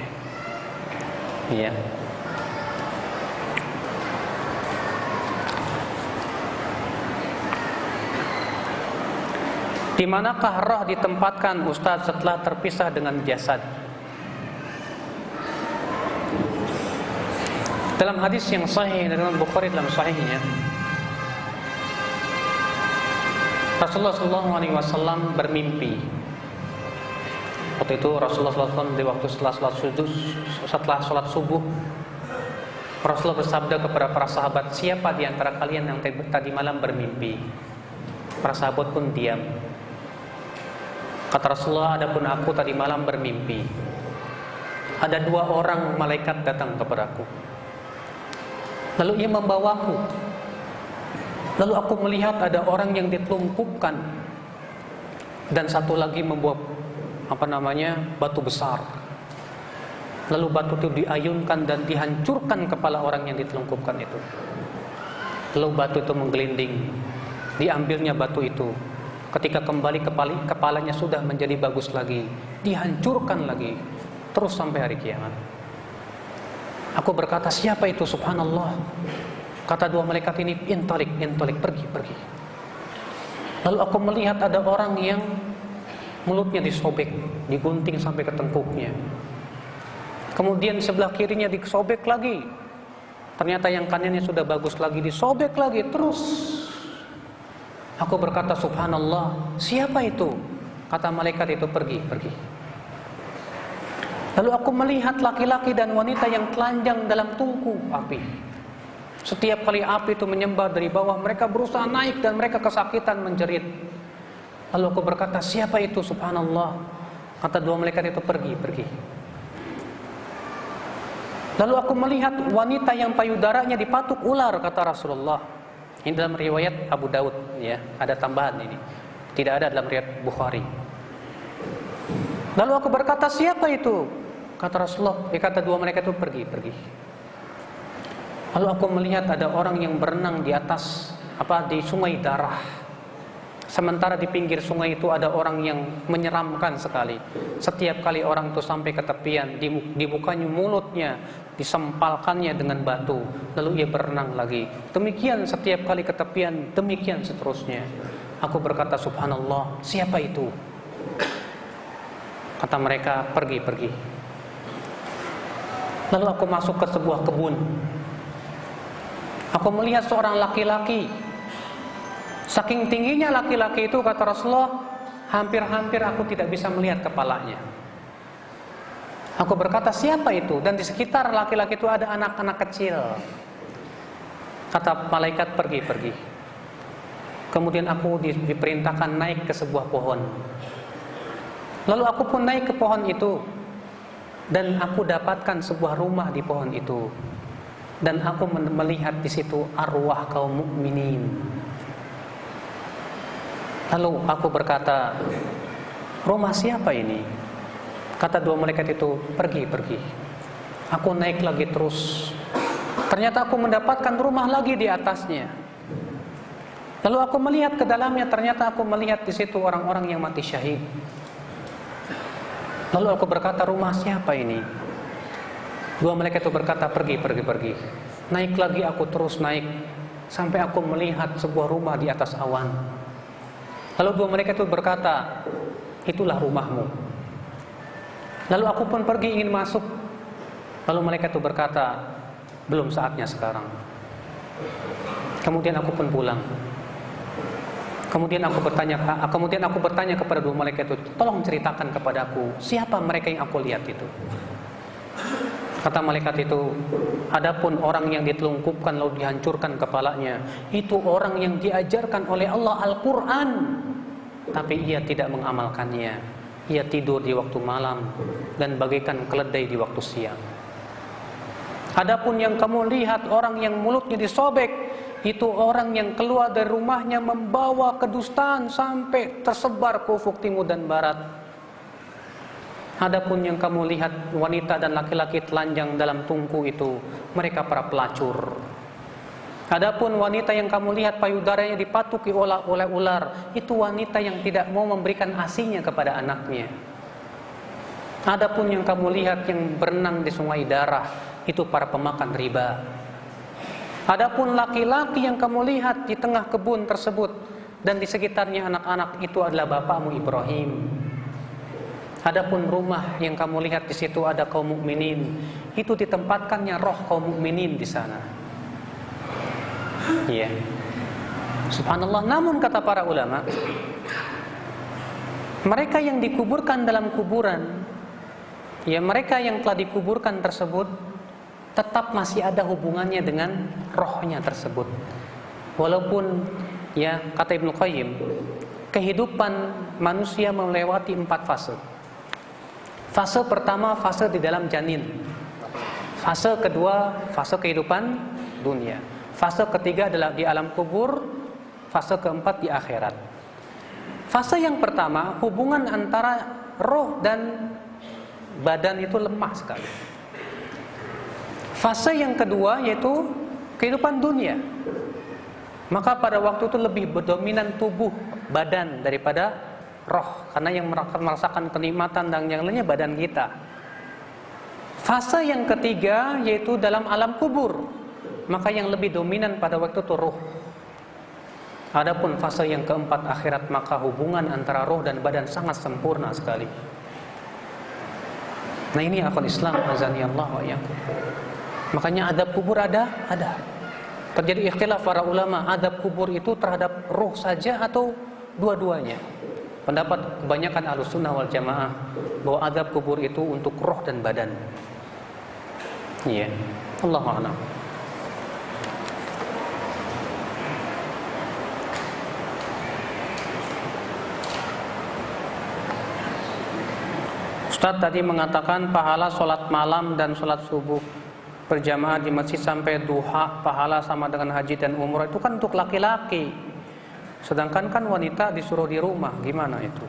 Ya. Di manakah roh ditempatkan Ustaz setelah terpisah dengan jasad? Dalam hadis yang sahih dalam Bukhari dalam sahihnya, Rasulullah SAW bermimpi. Waktu itu Rasulullah SAW di waktu setelah sholat subuh, Rasulullah bersabda kepada para sahabat, siapa di antara kalian yang tadi malam bermimpi? Para sahabat pun diam. Kata Rasulullah, adapun aku tadi malam bermimpi. Ada 2 orang malaikat datang kepadaku. Lalu ia membawaku. Lalu aku melihat ada orang yang ditelungkupkan, dan satu lagi membawa batu besar. Lalu batu itu diayunkan dan dihancurkan kepala orang yang ditelungkupkan itu. Lalu batu itu menggelinding. Diambilnya batu itu. Ketika kembali kepalanya sudah menjadi bagus lagi, dihancurkan lagi, terus sampai hari kiamat. Aku berkata, siapa itu? Subhanallah. Kata 2 malaikat ini, intolik, pergi. Lalu aku melihat ada orang yang mulutnya disobek, digunting sampai ke tengkuknya. Kemudian sebelah kirinya disobek lagi. Ternyata yang kanannya sudah bagus lagi, disobek lagi, terus. Aku berkata, subhanallah, siapa itu? Kata malaikat itu, pergi. Lalu aku melihat laki-laki dan wanita yang telanjang dalam tungku api. Setiap kali api itu menyembah dari bawah, mereka berusaha naik dan mereka kesakitan menjerit. Lalu aku berkata, siapa itu? Subhanallah. Kata 2 malaikat itu, pergi. Lalu aku melihat wanita yang payudaranya dipatuk ular, kata Rasulullah. Ini dalam riwayat Abu Daud, ya, ada tambahan ini. Tidak ada dalam riwayat Bukhari. Lalu aku berkata, siapa itu? Kata Rasulullah, kata 2 malaikat itu, pergi. Lalu aku melihat ada orang yang berenang di atas di sungai darah. Sementara di pinggir sungai itu ada orang yang menyeramkan sekali. Setiap kali orang itu sampai ke tepian, dibukanya mulutnya, disempalkannya dengan batu, lalu ia berenang lagi. Demikian setiap kali ke tepian, demikian seterusnya. Aku berkata, subhanallah, siapa itu? Kata mereka, pergi. Lalu aku masuk ke sebuah kebun. Aku melihat seorang laki-laki. Saking tingginya laki-laki itu, kata Rasulullah, hampir-hampir aku tidak bisa melihat kepalanya. Aku berkata, siapa itu? Dan di sekitar laki-laki itu ada anak-anak kecil. Kata malaikat, pergi. Kemudian aku diperintahkan naik ke sebuah pohon. Lalu aku pun naik ke pohon itu, dan aku dapatkan sebuah rumah di pohon itu, dan aku melihat di situ arwah kaum mukminin. Lalu aku berkata, rumah siapa ini? Kata 2 malaikat itu, pergi. Aku naik lagi terus. Ternyata aku mendapatkan rumah lagi di atasnya. Lalu aku melihat ke dalamnya, ternyata aku melihat di situ orang-orang yang mati syahid. Lalu aku berkata, rumah siapa ini? 2 malaikat itu berkata, pergi. Naik lagi, aku terus naik sampai aku melihat sebuah rumah di atas awan. Lalu 2 malaikat itu berkata, itulah rumahmu. Lalu aku pun pergi ingin masuk. Lalu malaikat itu berkata, belum saatnya sekarang. Kemudian aku pun pulang. Kemudian aku bertanya kepada dua malaikat itu, tolong ceritakan kepadaku, siapa mereka yang aku lihat itu? Kata malaikat itu, adapun orang yang ditelungkupkan lalu dihancurkan kepalanya, itu orang yang diajarkan oleh Allah Al-Quran, tapi ia tidak mengamalkannya. Ia tidur di waktu malam dan bagaikan keledai di waktu siang. Adapun yang kamu lihat orang yang mulutnya disobek, itu orang yang keluar dari rumahnya membawa kedustaan sampai tersebar ke ufuk timur dan barat. Adapun yang kamu lihat wanita dan laki-laki telanjang dalam tungku itu, mereka para pelacur. Adapun wanita yang kamu lihat payudaranya dipatuki oleh ular, itu wanita yang tidak mau memberikan ASI-nya kepada anaknya. Adapun yang kamu lihat yang berenang di sungai darah, itu para pemakan riba. Adapun laki-laki yang kamu lihat di tengah kebun tersebut dan di sekitarnya anak-anak, itu adalah bapakmu Ibrahim. Adapun rumah yang kamu lihat di situ ada kaum mukminin, itu ditempatkannya roh kaum mukminin di sana. Iya. Subhanallah. Namun kata para ulama, mereka yang dikuburkan dalam kuburan, ya mereka yang telah dikuburkan tersebut tetap masih ada hubungannya dengan rohnya tersebut. Walaupun ya kata Ibnu Qayyim, kehidupan manusia melewati 4 fase. Fase pertama fase di dalam janin. Fase kedua fase kehidupan dunia. Fase ketiga adalah di alam kubur. Fase keempat di akhirat. Fase yang pertama, hubungan antara roh dan badan itu lemah sekali. Fase yang kedua yaitu kehidupan dunia. Maka pada waktu itu lebih berdominan tubuh badan daripada roh, karena yang merasakan kenikmatan dan yang lainnya badan kita. Fase yang ketiga yaitu dalam alam kubur. Maka yang lebih dominan pada waktu itu roh. Adapun fase yang keempat akhirat, maka hubungan antara roh dan badan sangat sempurna sekali. Nah ini akal Islam, azani Allah wa iyyakum. Makanya adab kubur ada. Terjadi ikhtilaf para ulama, adab kubur itu terhadap ruh saja atau dua-duanya. Pendapat kebanyakan Ahlussunnah wal Jamaah bahwa adab kubur itu untuk roh dan badan. Iya, Allahu a'lam. Ustaz tadi mengatakan pahala sholat malam dan sholat subuh berjamaah di masjid sampai duha, pahala sama dengan haji dan umrah, itu kan untuk laki-laki. Sedangkan kan wanita disuruh di rumah, gimana itu?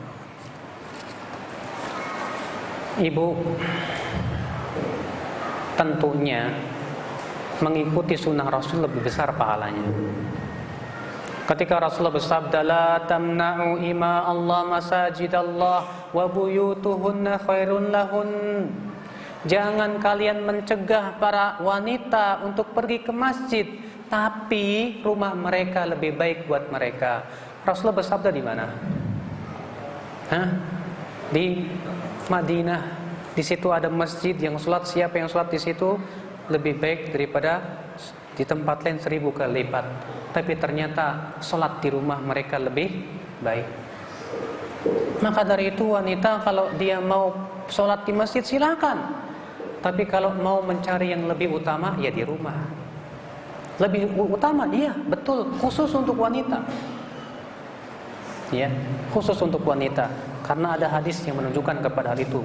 Ibu tentunya mengikuti sunnah Rasul lebih besar pahalanya. Ketika Rasulullah bersabda, la tamna'u ima Allah masajidallah wa buyutuhunna khairun lahun. Jangan kalian mencegah para wanita untuk pergi ke masjid, tapi rumah mereka lebih baik buat mereka. Rasulullah bersabda di mana? Di Madinah. Di situ ada masjid yang sholat, siapa yang sholat di situ lebih baik daripada di tempat lain 1000 kali lipat. Tapi ternyata sholat di rumah mereka lebih baik. Maka dari itu wanita kalau dia mau sholat di masjid silakan. Tapi kalau mau mencari yang lebih utama, ya di rumah. Lebih utama, iya, betul, khusus untuk wanita. Ya, khusus untuk wanita, karena ada hadis yang menunjukkan kepada hal itu.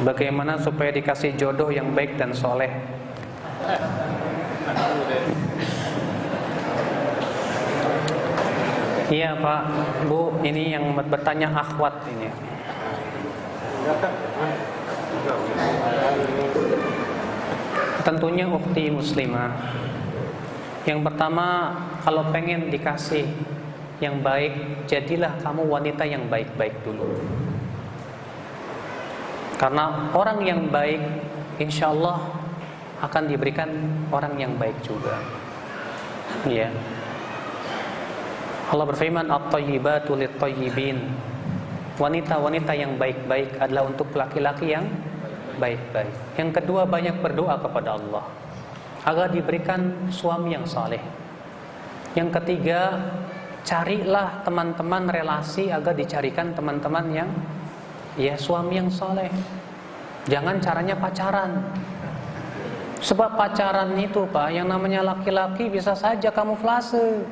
Bagaimana supaya dikasih jodoh yang baik dan soleh? Iya Pak, Bu, ini yang bertanya akhwat ini. Tentunya ukhti muslimah. Yang pertama, kalau pengen dikasih yang baik, jadilah kamu wanita yang baik-baik dulu. Karena orang yang baik, insya Allah akan diberikan orang yang baik juga. Iya. Allah berfirman, at-thayyibatu lit-thayyibin. Wanita-wanita yang baik-baik adalah untuk laki-laki yang baik-baik. Yang kedua, banyak berdoa kepada Allah agar diberikan suami yang saleh. Yang ketiga, carilah teman-teman relasi agar dicarikan teman-teman yang suami yang saleh. Jangan caranya pacaran. Sebab pacaran itu Pak, yang namanya laki-laki bisa saja kamuflase.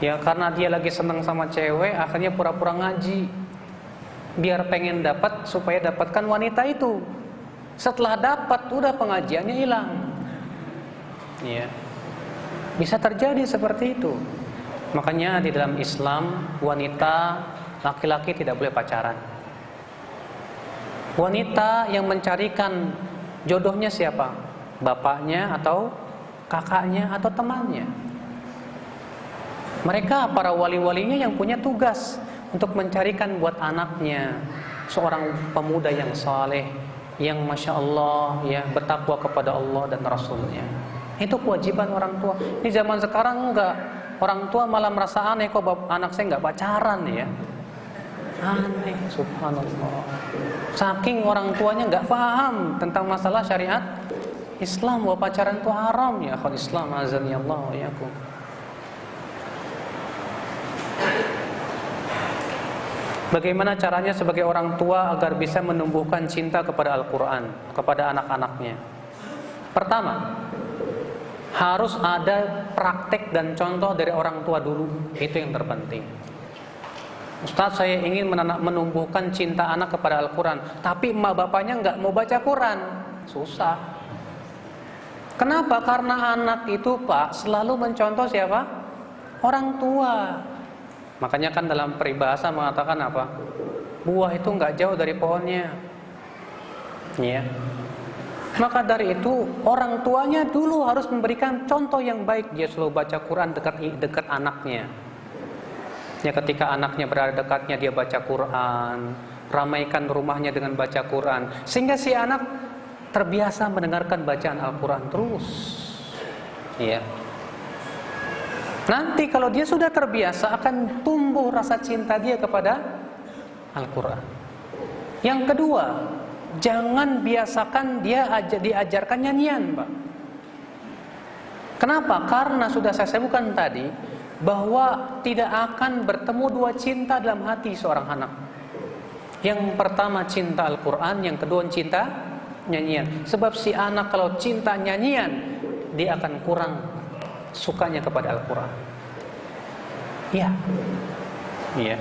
Ya, karena dia lagi senang sama cewek, akhirnya pura-pura ngaji. Biar pengen dapat, supaya dapatkan wanita itu. Setelah dapat, udah pengajiannya hilang. Ya. Bisa terjadi seperti itu. Makanya di dalam Islam, wanita, laki-laki tidak boleh pacaran. Wanita yang mencarikan jodohnya siapa? Bapaknya atau kakaknya atau temannya. Mereka para wali-walinya yang punya tugas untuk mencarikan buat anaknya seorang pemuda yang saleh, yang masya Allah bertakwa kepada Allah dan Rasulnya. Itu kewajiban orang tua. Di zaman sekarang enggak, orang tua malah merasa aneh kok anak saya enggak pacaran ya. Aneh, subhanallah. Saking orang tuanya enggak paham tentang masalah syariat Islam, bahwa pacaran itu haram ya akhwat Islam, azani Allah wa iyyakum. Bagaimana caranya sebagai orang tua agar bisa menumbuhkan cinta kepada Al-Quran, kepada anak-anaknya? Pertama, harus ada praktek dan contoh dari orang tua dulu. Itu yang terpenting. Ustaz, saya ingin menumbuhkan cinta anak kepada Al-Quran, tapi emak bapaknya nggak mau baca Quran. Susah. Kenapa? Karena anak itu Pak selalu mencontoh siapa? Orang tua. Makanya kan dalam peribahasa mengatakan apa? Buah itu nggak jauh dari pohonnya. Ya. Maka dari itu orang tuanya dulu harus memberikan contoh yang baik. Dia selalu baca Quran dekat anaknya. Ya, ketika anaknya berada dekatnya dia baca Quran, ramaikan rumahnya dengan baca Quran, sehingga si anak terbiasa mendengarkan bacaan Al-Quran terus. Ya. Nanti kalau dia sudah terbiasa akan tumbuh rasa cinta dia kepada Al-Quran. Yang kedua, jangan biasakan dia diajarkan nyanyian, Pak. Kenapa? Karena sudah saya sebutkan tadi bahwa tidak akan bertemu dua cinta dalam hati seorang anak. Yang pertama cinta Al-Quran, yang kedua cinta nyanyian. Sebab si anak kalau cinta nyanyian, dia akan kurang sukanya kepada Al-Quran. Iya. Iya.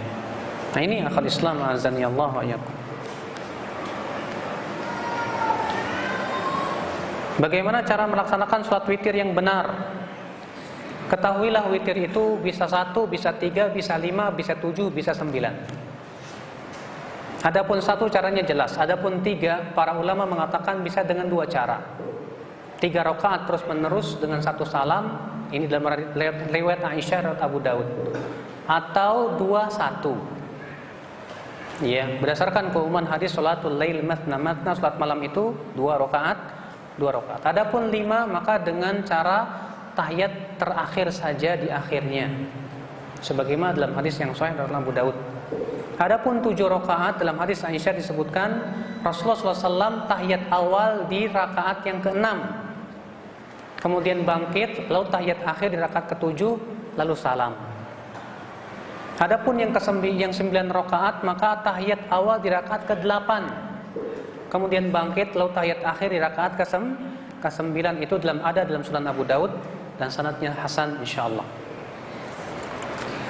Nah ini akal Islam, azani Allah wa iyyakum. Bagaimana cara melaksanakan sholat witir yang benar? Ketahuilah witir itu bisa 1, bisa 3, bisa 5, bisa 7, bisa 9. Adapun 1 caranya jelas. Adapun 3, para ulama mengatakan bisa dengan 2 cara. 3 rakaat terus menerus dengan 1 salam. Ini dalam riwayat Aisyah dan Abu Daud. Atau 2-1. Ya, berdasarkan keumuman hadis salatul lail matna, salat malam itu 2 rakaat, 2 rakaat. Adapun 5 maka dengan cara tahiyat terakhir saja di akhirnya. Sebagaimana dalam hadis yang sahih dari Abu Daud. Adapun 7 rakaat dalam hadis Aisyah disebutkan Rasulullah SAW tahiyat awal di rakaat yang ke-6. Kemudian bangkit, lalu tahiyat akhir di rakaat ke-7, lalu salam. Adapun yang ke-9 rakaat maka tahiyat awal di rakaat ke-8. Kemudian bangkit, lalu tahiyat akhir di rakaat ke-9. Itu ada dalam Sunan Abu Daud dan sanadnya hasan insyaallah.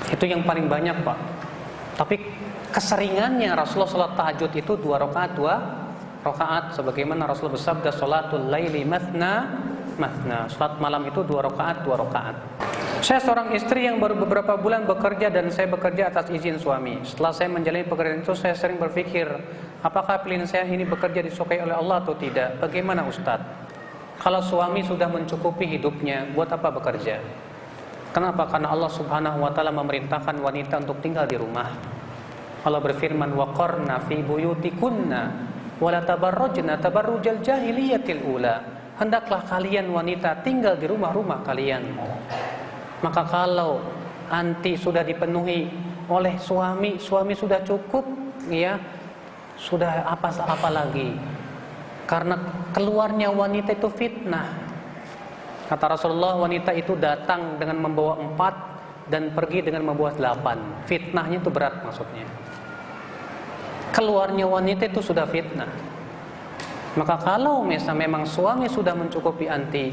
Itu yang paling banyak, Pak. Tapi keseringannya Rasulullah salat tahajud itu 2 rakaat, 2 rakaat sebagaimana Rasulullah bersabda salatul laili matna. Salat malam itu 2 rakaat, 2 rakaat. Saya seorang istri yang baru beberapa bulan bekerja dan saya bekerja atas izin suami. Setelah saya menjalani pekerjaan itu saya sering berpikir, apakah pilihan saya ini bekerja disukai oleh Allah atau tidak? Bagaimana Ustadz? Kalau suami sudah mencukupi hidupnya, buat apa bekerja? Kenapa? Karena Allah Subhanahu wa taala memerintahkan wanita untuk tinggal di rumah. Allah berfirman, "Waqarna fi buyutikunna wa la tabarrujna tabarrujal jahiliyatil ula." Hendaklah kalian wanita tinggal di rumah-rumah kalian. Maka kalau anti sudah dipenuhi oleh suami sudah cukup, ya sudah apa lagi? Karena keluarnya wanita itu fitnah. Kata Rasulullah, wanita itu datang dengan membawa 4 dan pergi dengan membawa 8. Fitnahnya itu berat maksudnya. Keluarnya wanita itu sudah fitnah. Maka kalau memang suami sudah mencukupi anti,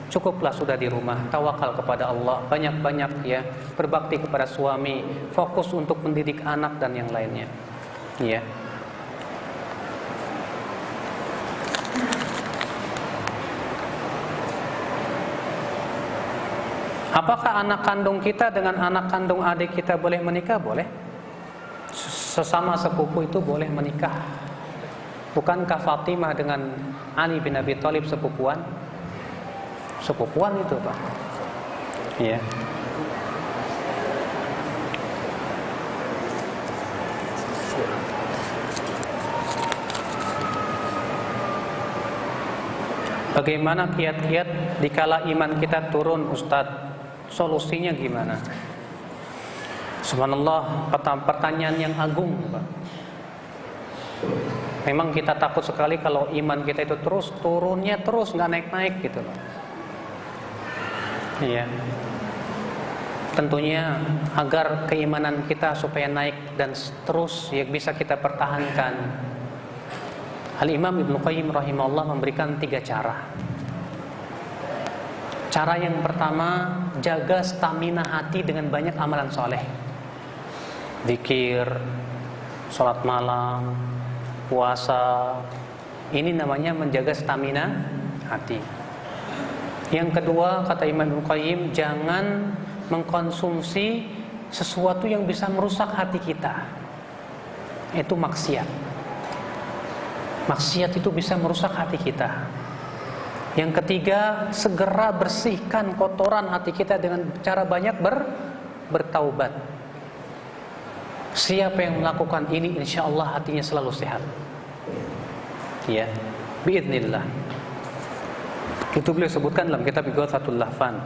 cukuplah sudah di rumah, tawakal kepada Allah, banyak-banyak ya berbakti kepada suami, fokus untuk mendidik anak dan yang lainnya. Ya. Apakah anak kandung kita dengan anak kandung adik kita boleh menikah? Boleh. Sesama sepupu itu boleh menikah. Bukankah Fatimah dengan Ali bin Abi Thalib sepupuan? Sepupuan itu, Pak. Iya. Bagaimana kiat-kiat dikala iman kita turun, Ustadz? Solusinya gimana? Subhanallah, pertanyaan yang agung, Pak. Memang kita takut sekali kalau iman kita itu terus turunnya terus, nggak naik-naik gitu loh. Iya. Tentunya agar keimanan kita supaya naik dan terus ya bisa kita pertahankan. Al-Imam Ibnu Qayyim rahimahullah memberikan 3 cara. Cara yang pertama, jaga stamina hati dengan banyak amalan soleh. Zikir, sholat malam, puasa. Ini namanya menjaga stamina hati. Yang kedua, kata Imam Ibnu Qayyim, jangan mengkonsumsi sesuatu yang bisa merusak hati kita. Itu maksiat. Maksiat itu bisa merusak hati kita. Yang ketiga, segera bersihkan kotoran hati kita dengan cara banyak bertaubat. Siapa yang melakukan ini, insya Allah hatinya selalu sehat. Ya, biidznillah. Itu beliau sebutkan dalam kitab Ighathatul Lahfan.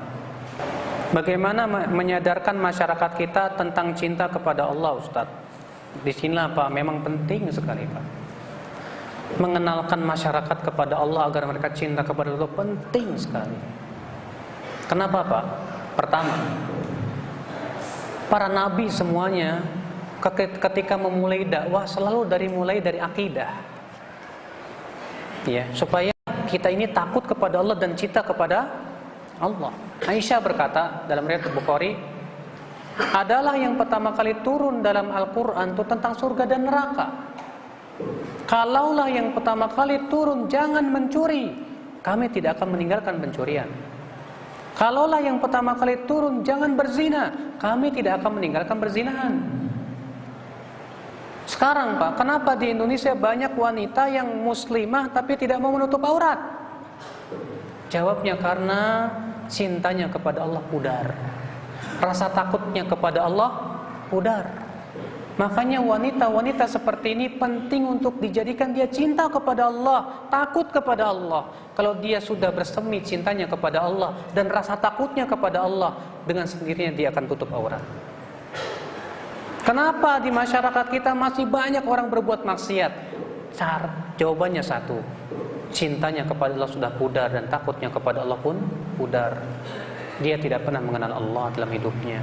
Bagaimana menyadarkan masyarakat kita tentang cinta kepada Allah, Ustaz? Di sinilah Pak, memang penting sekali Pak. Mengenalkan masyarakat kepada Allah agar mereka cinta kepada Allah penting sekali. Kenapa Pak? Pertama, para nabi semuanya ketika memulai dakwah selalu mulai dari akidah. Ya, supaya kita ini takut kepada Allah dan cinta kepada Allah. Aisyah berkata dalam riwayat Bukhari, adalah yang pertama kali turun dalam Al-Qur'an itu tentang surga dan neraka. Kalaulah yang pertama kali turun jangan mencuri, kami tidak akan meninggalkan pencurian. Kalaulah yang pertama kali turun jangan berzina, kami tidak akan meninggalkan berzinahan. Sekarang Pak, kenapa di Indonesia banyak wanita yang muslimah tapi tidak mau menutup aurat? Jawabnya karena cintanya kepada Allah pudar, rasa takutnya kepada Allah pudar. Makanya wanita-wanita seperti ini penting untuk dijadikan dia cinta kepada Allah, takut kepada Allah. Kalau dia sudah bersemi cintanya kepada Allah dan rasa takutnya kepada Allah, dengan sendirinya dia akan tutup aurat. Kenapa di masyarakat kita masih banyak orang berbuat maksiat? Jawabannya satu, cintanya kepada Allah sudah pudar dan takutnya kepada Allah pun pudar. Dia tidak pernah mengenal Allah dalam hidupnya.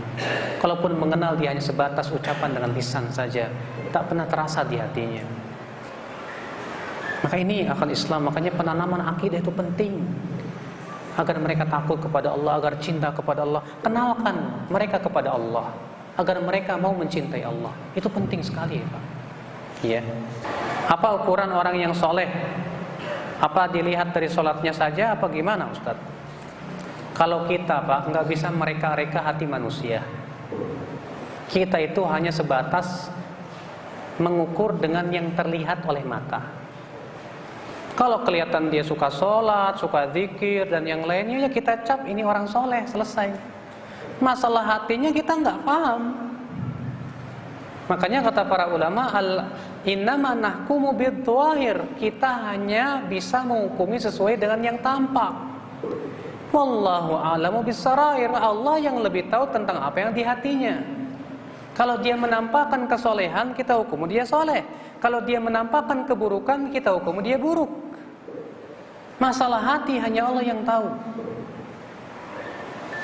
Kalaupun mengenal, dia hanya sebatas ucapan dengan lisan saja, tak pernah terasa di hatinya. Maka ini akal Islam, makanya penanaman akidah itu penting. Agar mereka takut kepada Allah, agar cinta kepada Allah. Kenalkan mereka kepada Allah, agar mereka mau mencintai Allah. Itu penting sekali ya Pak. Ya. Apa ukuran orang yang soleh? Apa dilihat dari sholatnya saja, apa gimana Ustaz? Kalau kita Pak nggak bisa mereka-reka hati manusia. Kita itu hanya sebatas mengukur dengan yang terlihat oleh mata. Kalau kelihatan dia suka sholat, suka zikir dan yang lainnya, ya kita cap ini orang soleh, selesai. Masalah hatinya kita nggak paham. Makanya kata para ulama, innama nahkumu bidh-dhahir, kita hanya bisa menghukumi sesuai dengan yang tampak. Wallahu a'lamu bis-sarair, Allah yang lebih tahu tentang apa yang di hatinya. Kalau dia menampakkan kesolehan, kita hukum dia soleh. Kalau dia menampakkan keburukan, kita hukum dia buruk. Masalah hati hanya Allah yang tahu.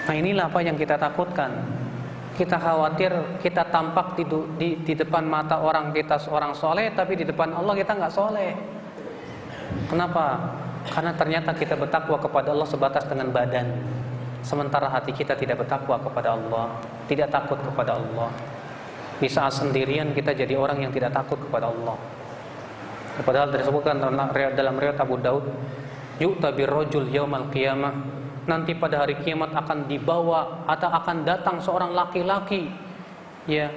Nah, inilah apa yang kita takutkan. Kita khawatir kita tampak di depan mata orang kita seorang soleh, tapi di depan Allah kita nggak soleh. Kenapa? Karena ternyata kita bertakwa kepada Allah sebatas dengan badan, sementara hati kita tidak bertakwa kepada Allah, tidak takut kepada Allah. Di saat sendirian kita jadi orang yang tidak takut kepada Allah. Padahal disebutkan dalam riwayat Abu Daud, yu'ta birrajul yaumal qiyamah, nanti pada hari kiamat akan dibawa atau akan datang seorang laki-laki, ya,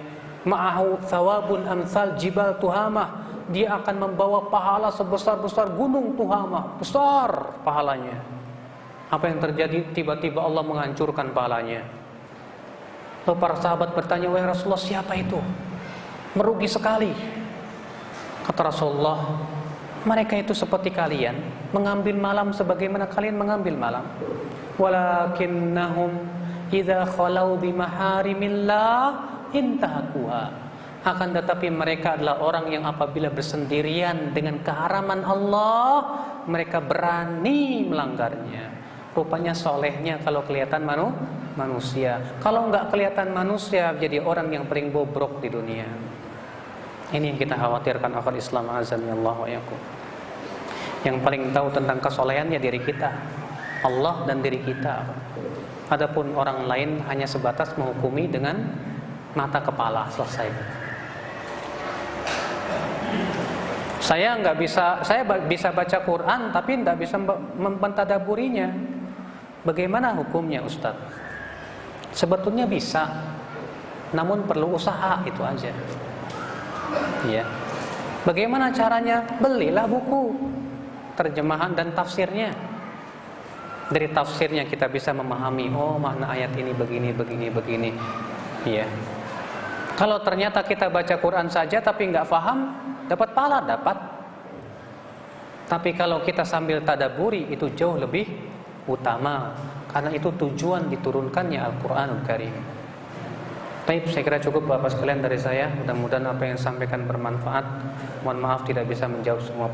ma'ahu thawabun amsal jibal tuhamah, dia akan membawa pahala sebesar-besar gunung Tuhamah, besar pahalanya. Apa yang terjadi? Tiba-tiba Allah menghancurkan pahalanya. Lalu para sahabat bertanya, wahai Rasulullah, siapa itu? Merugi sekali. Kata Rasulullah, mereka itu seperti kalian mengambil malam sebagaimana kalian mengambil malam. Walakinnahum idza khalau bimaharimillah intahakuha. Akan tetapi mereka adalah orang yang apabila bersendirian dengan keharaman Allah, mereka berani melanggarnya. Rupanya solehnya kalau kelihatan manusia. Kalau enggak kelihatan manusia, jadi orang yang paling bobrok di dunia. Ini yang kita khawatirkan akhir Islam azan ya Allah wa yakum. Yang paling tahu tentang kesolehannya diri kita, Allah dan diri kita. Adapun orang lain hanya sebatas menghukumi dengan mata kepala, selesai. Saya bisa baca Quran tapi tidak bisa mentadaburinya. Bagaimana hukumnya, Ustaz? Sebetulnya bisa, namun perlu usaha, itu aja. Ya. Bagaimana caranya? Belilah buku terjemahan dan tafsirnya. Dari tafsirnya kita bisa memahami, oh makna ayat ini begini. Ya. Kalau ternyata kita baca Quran saja tapi nggak paham, dapat pahala, dapat. Tapi kalau kita sambil tadaburi, itu jauh lebih utama, karena itu tujuan diturunkannya Al-Quranul Karim. Baik, saya kira cukup Bapak sekalian dari saya. Mudah-mudahan apa yang disampaikan bermanfaat. Mohon maaf tidak bisa menjawab semua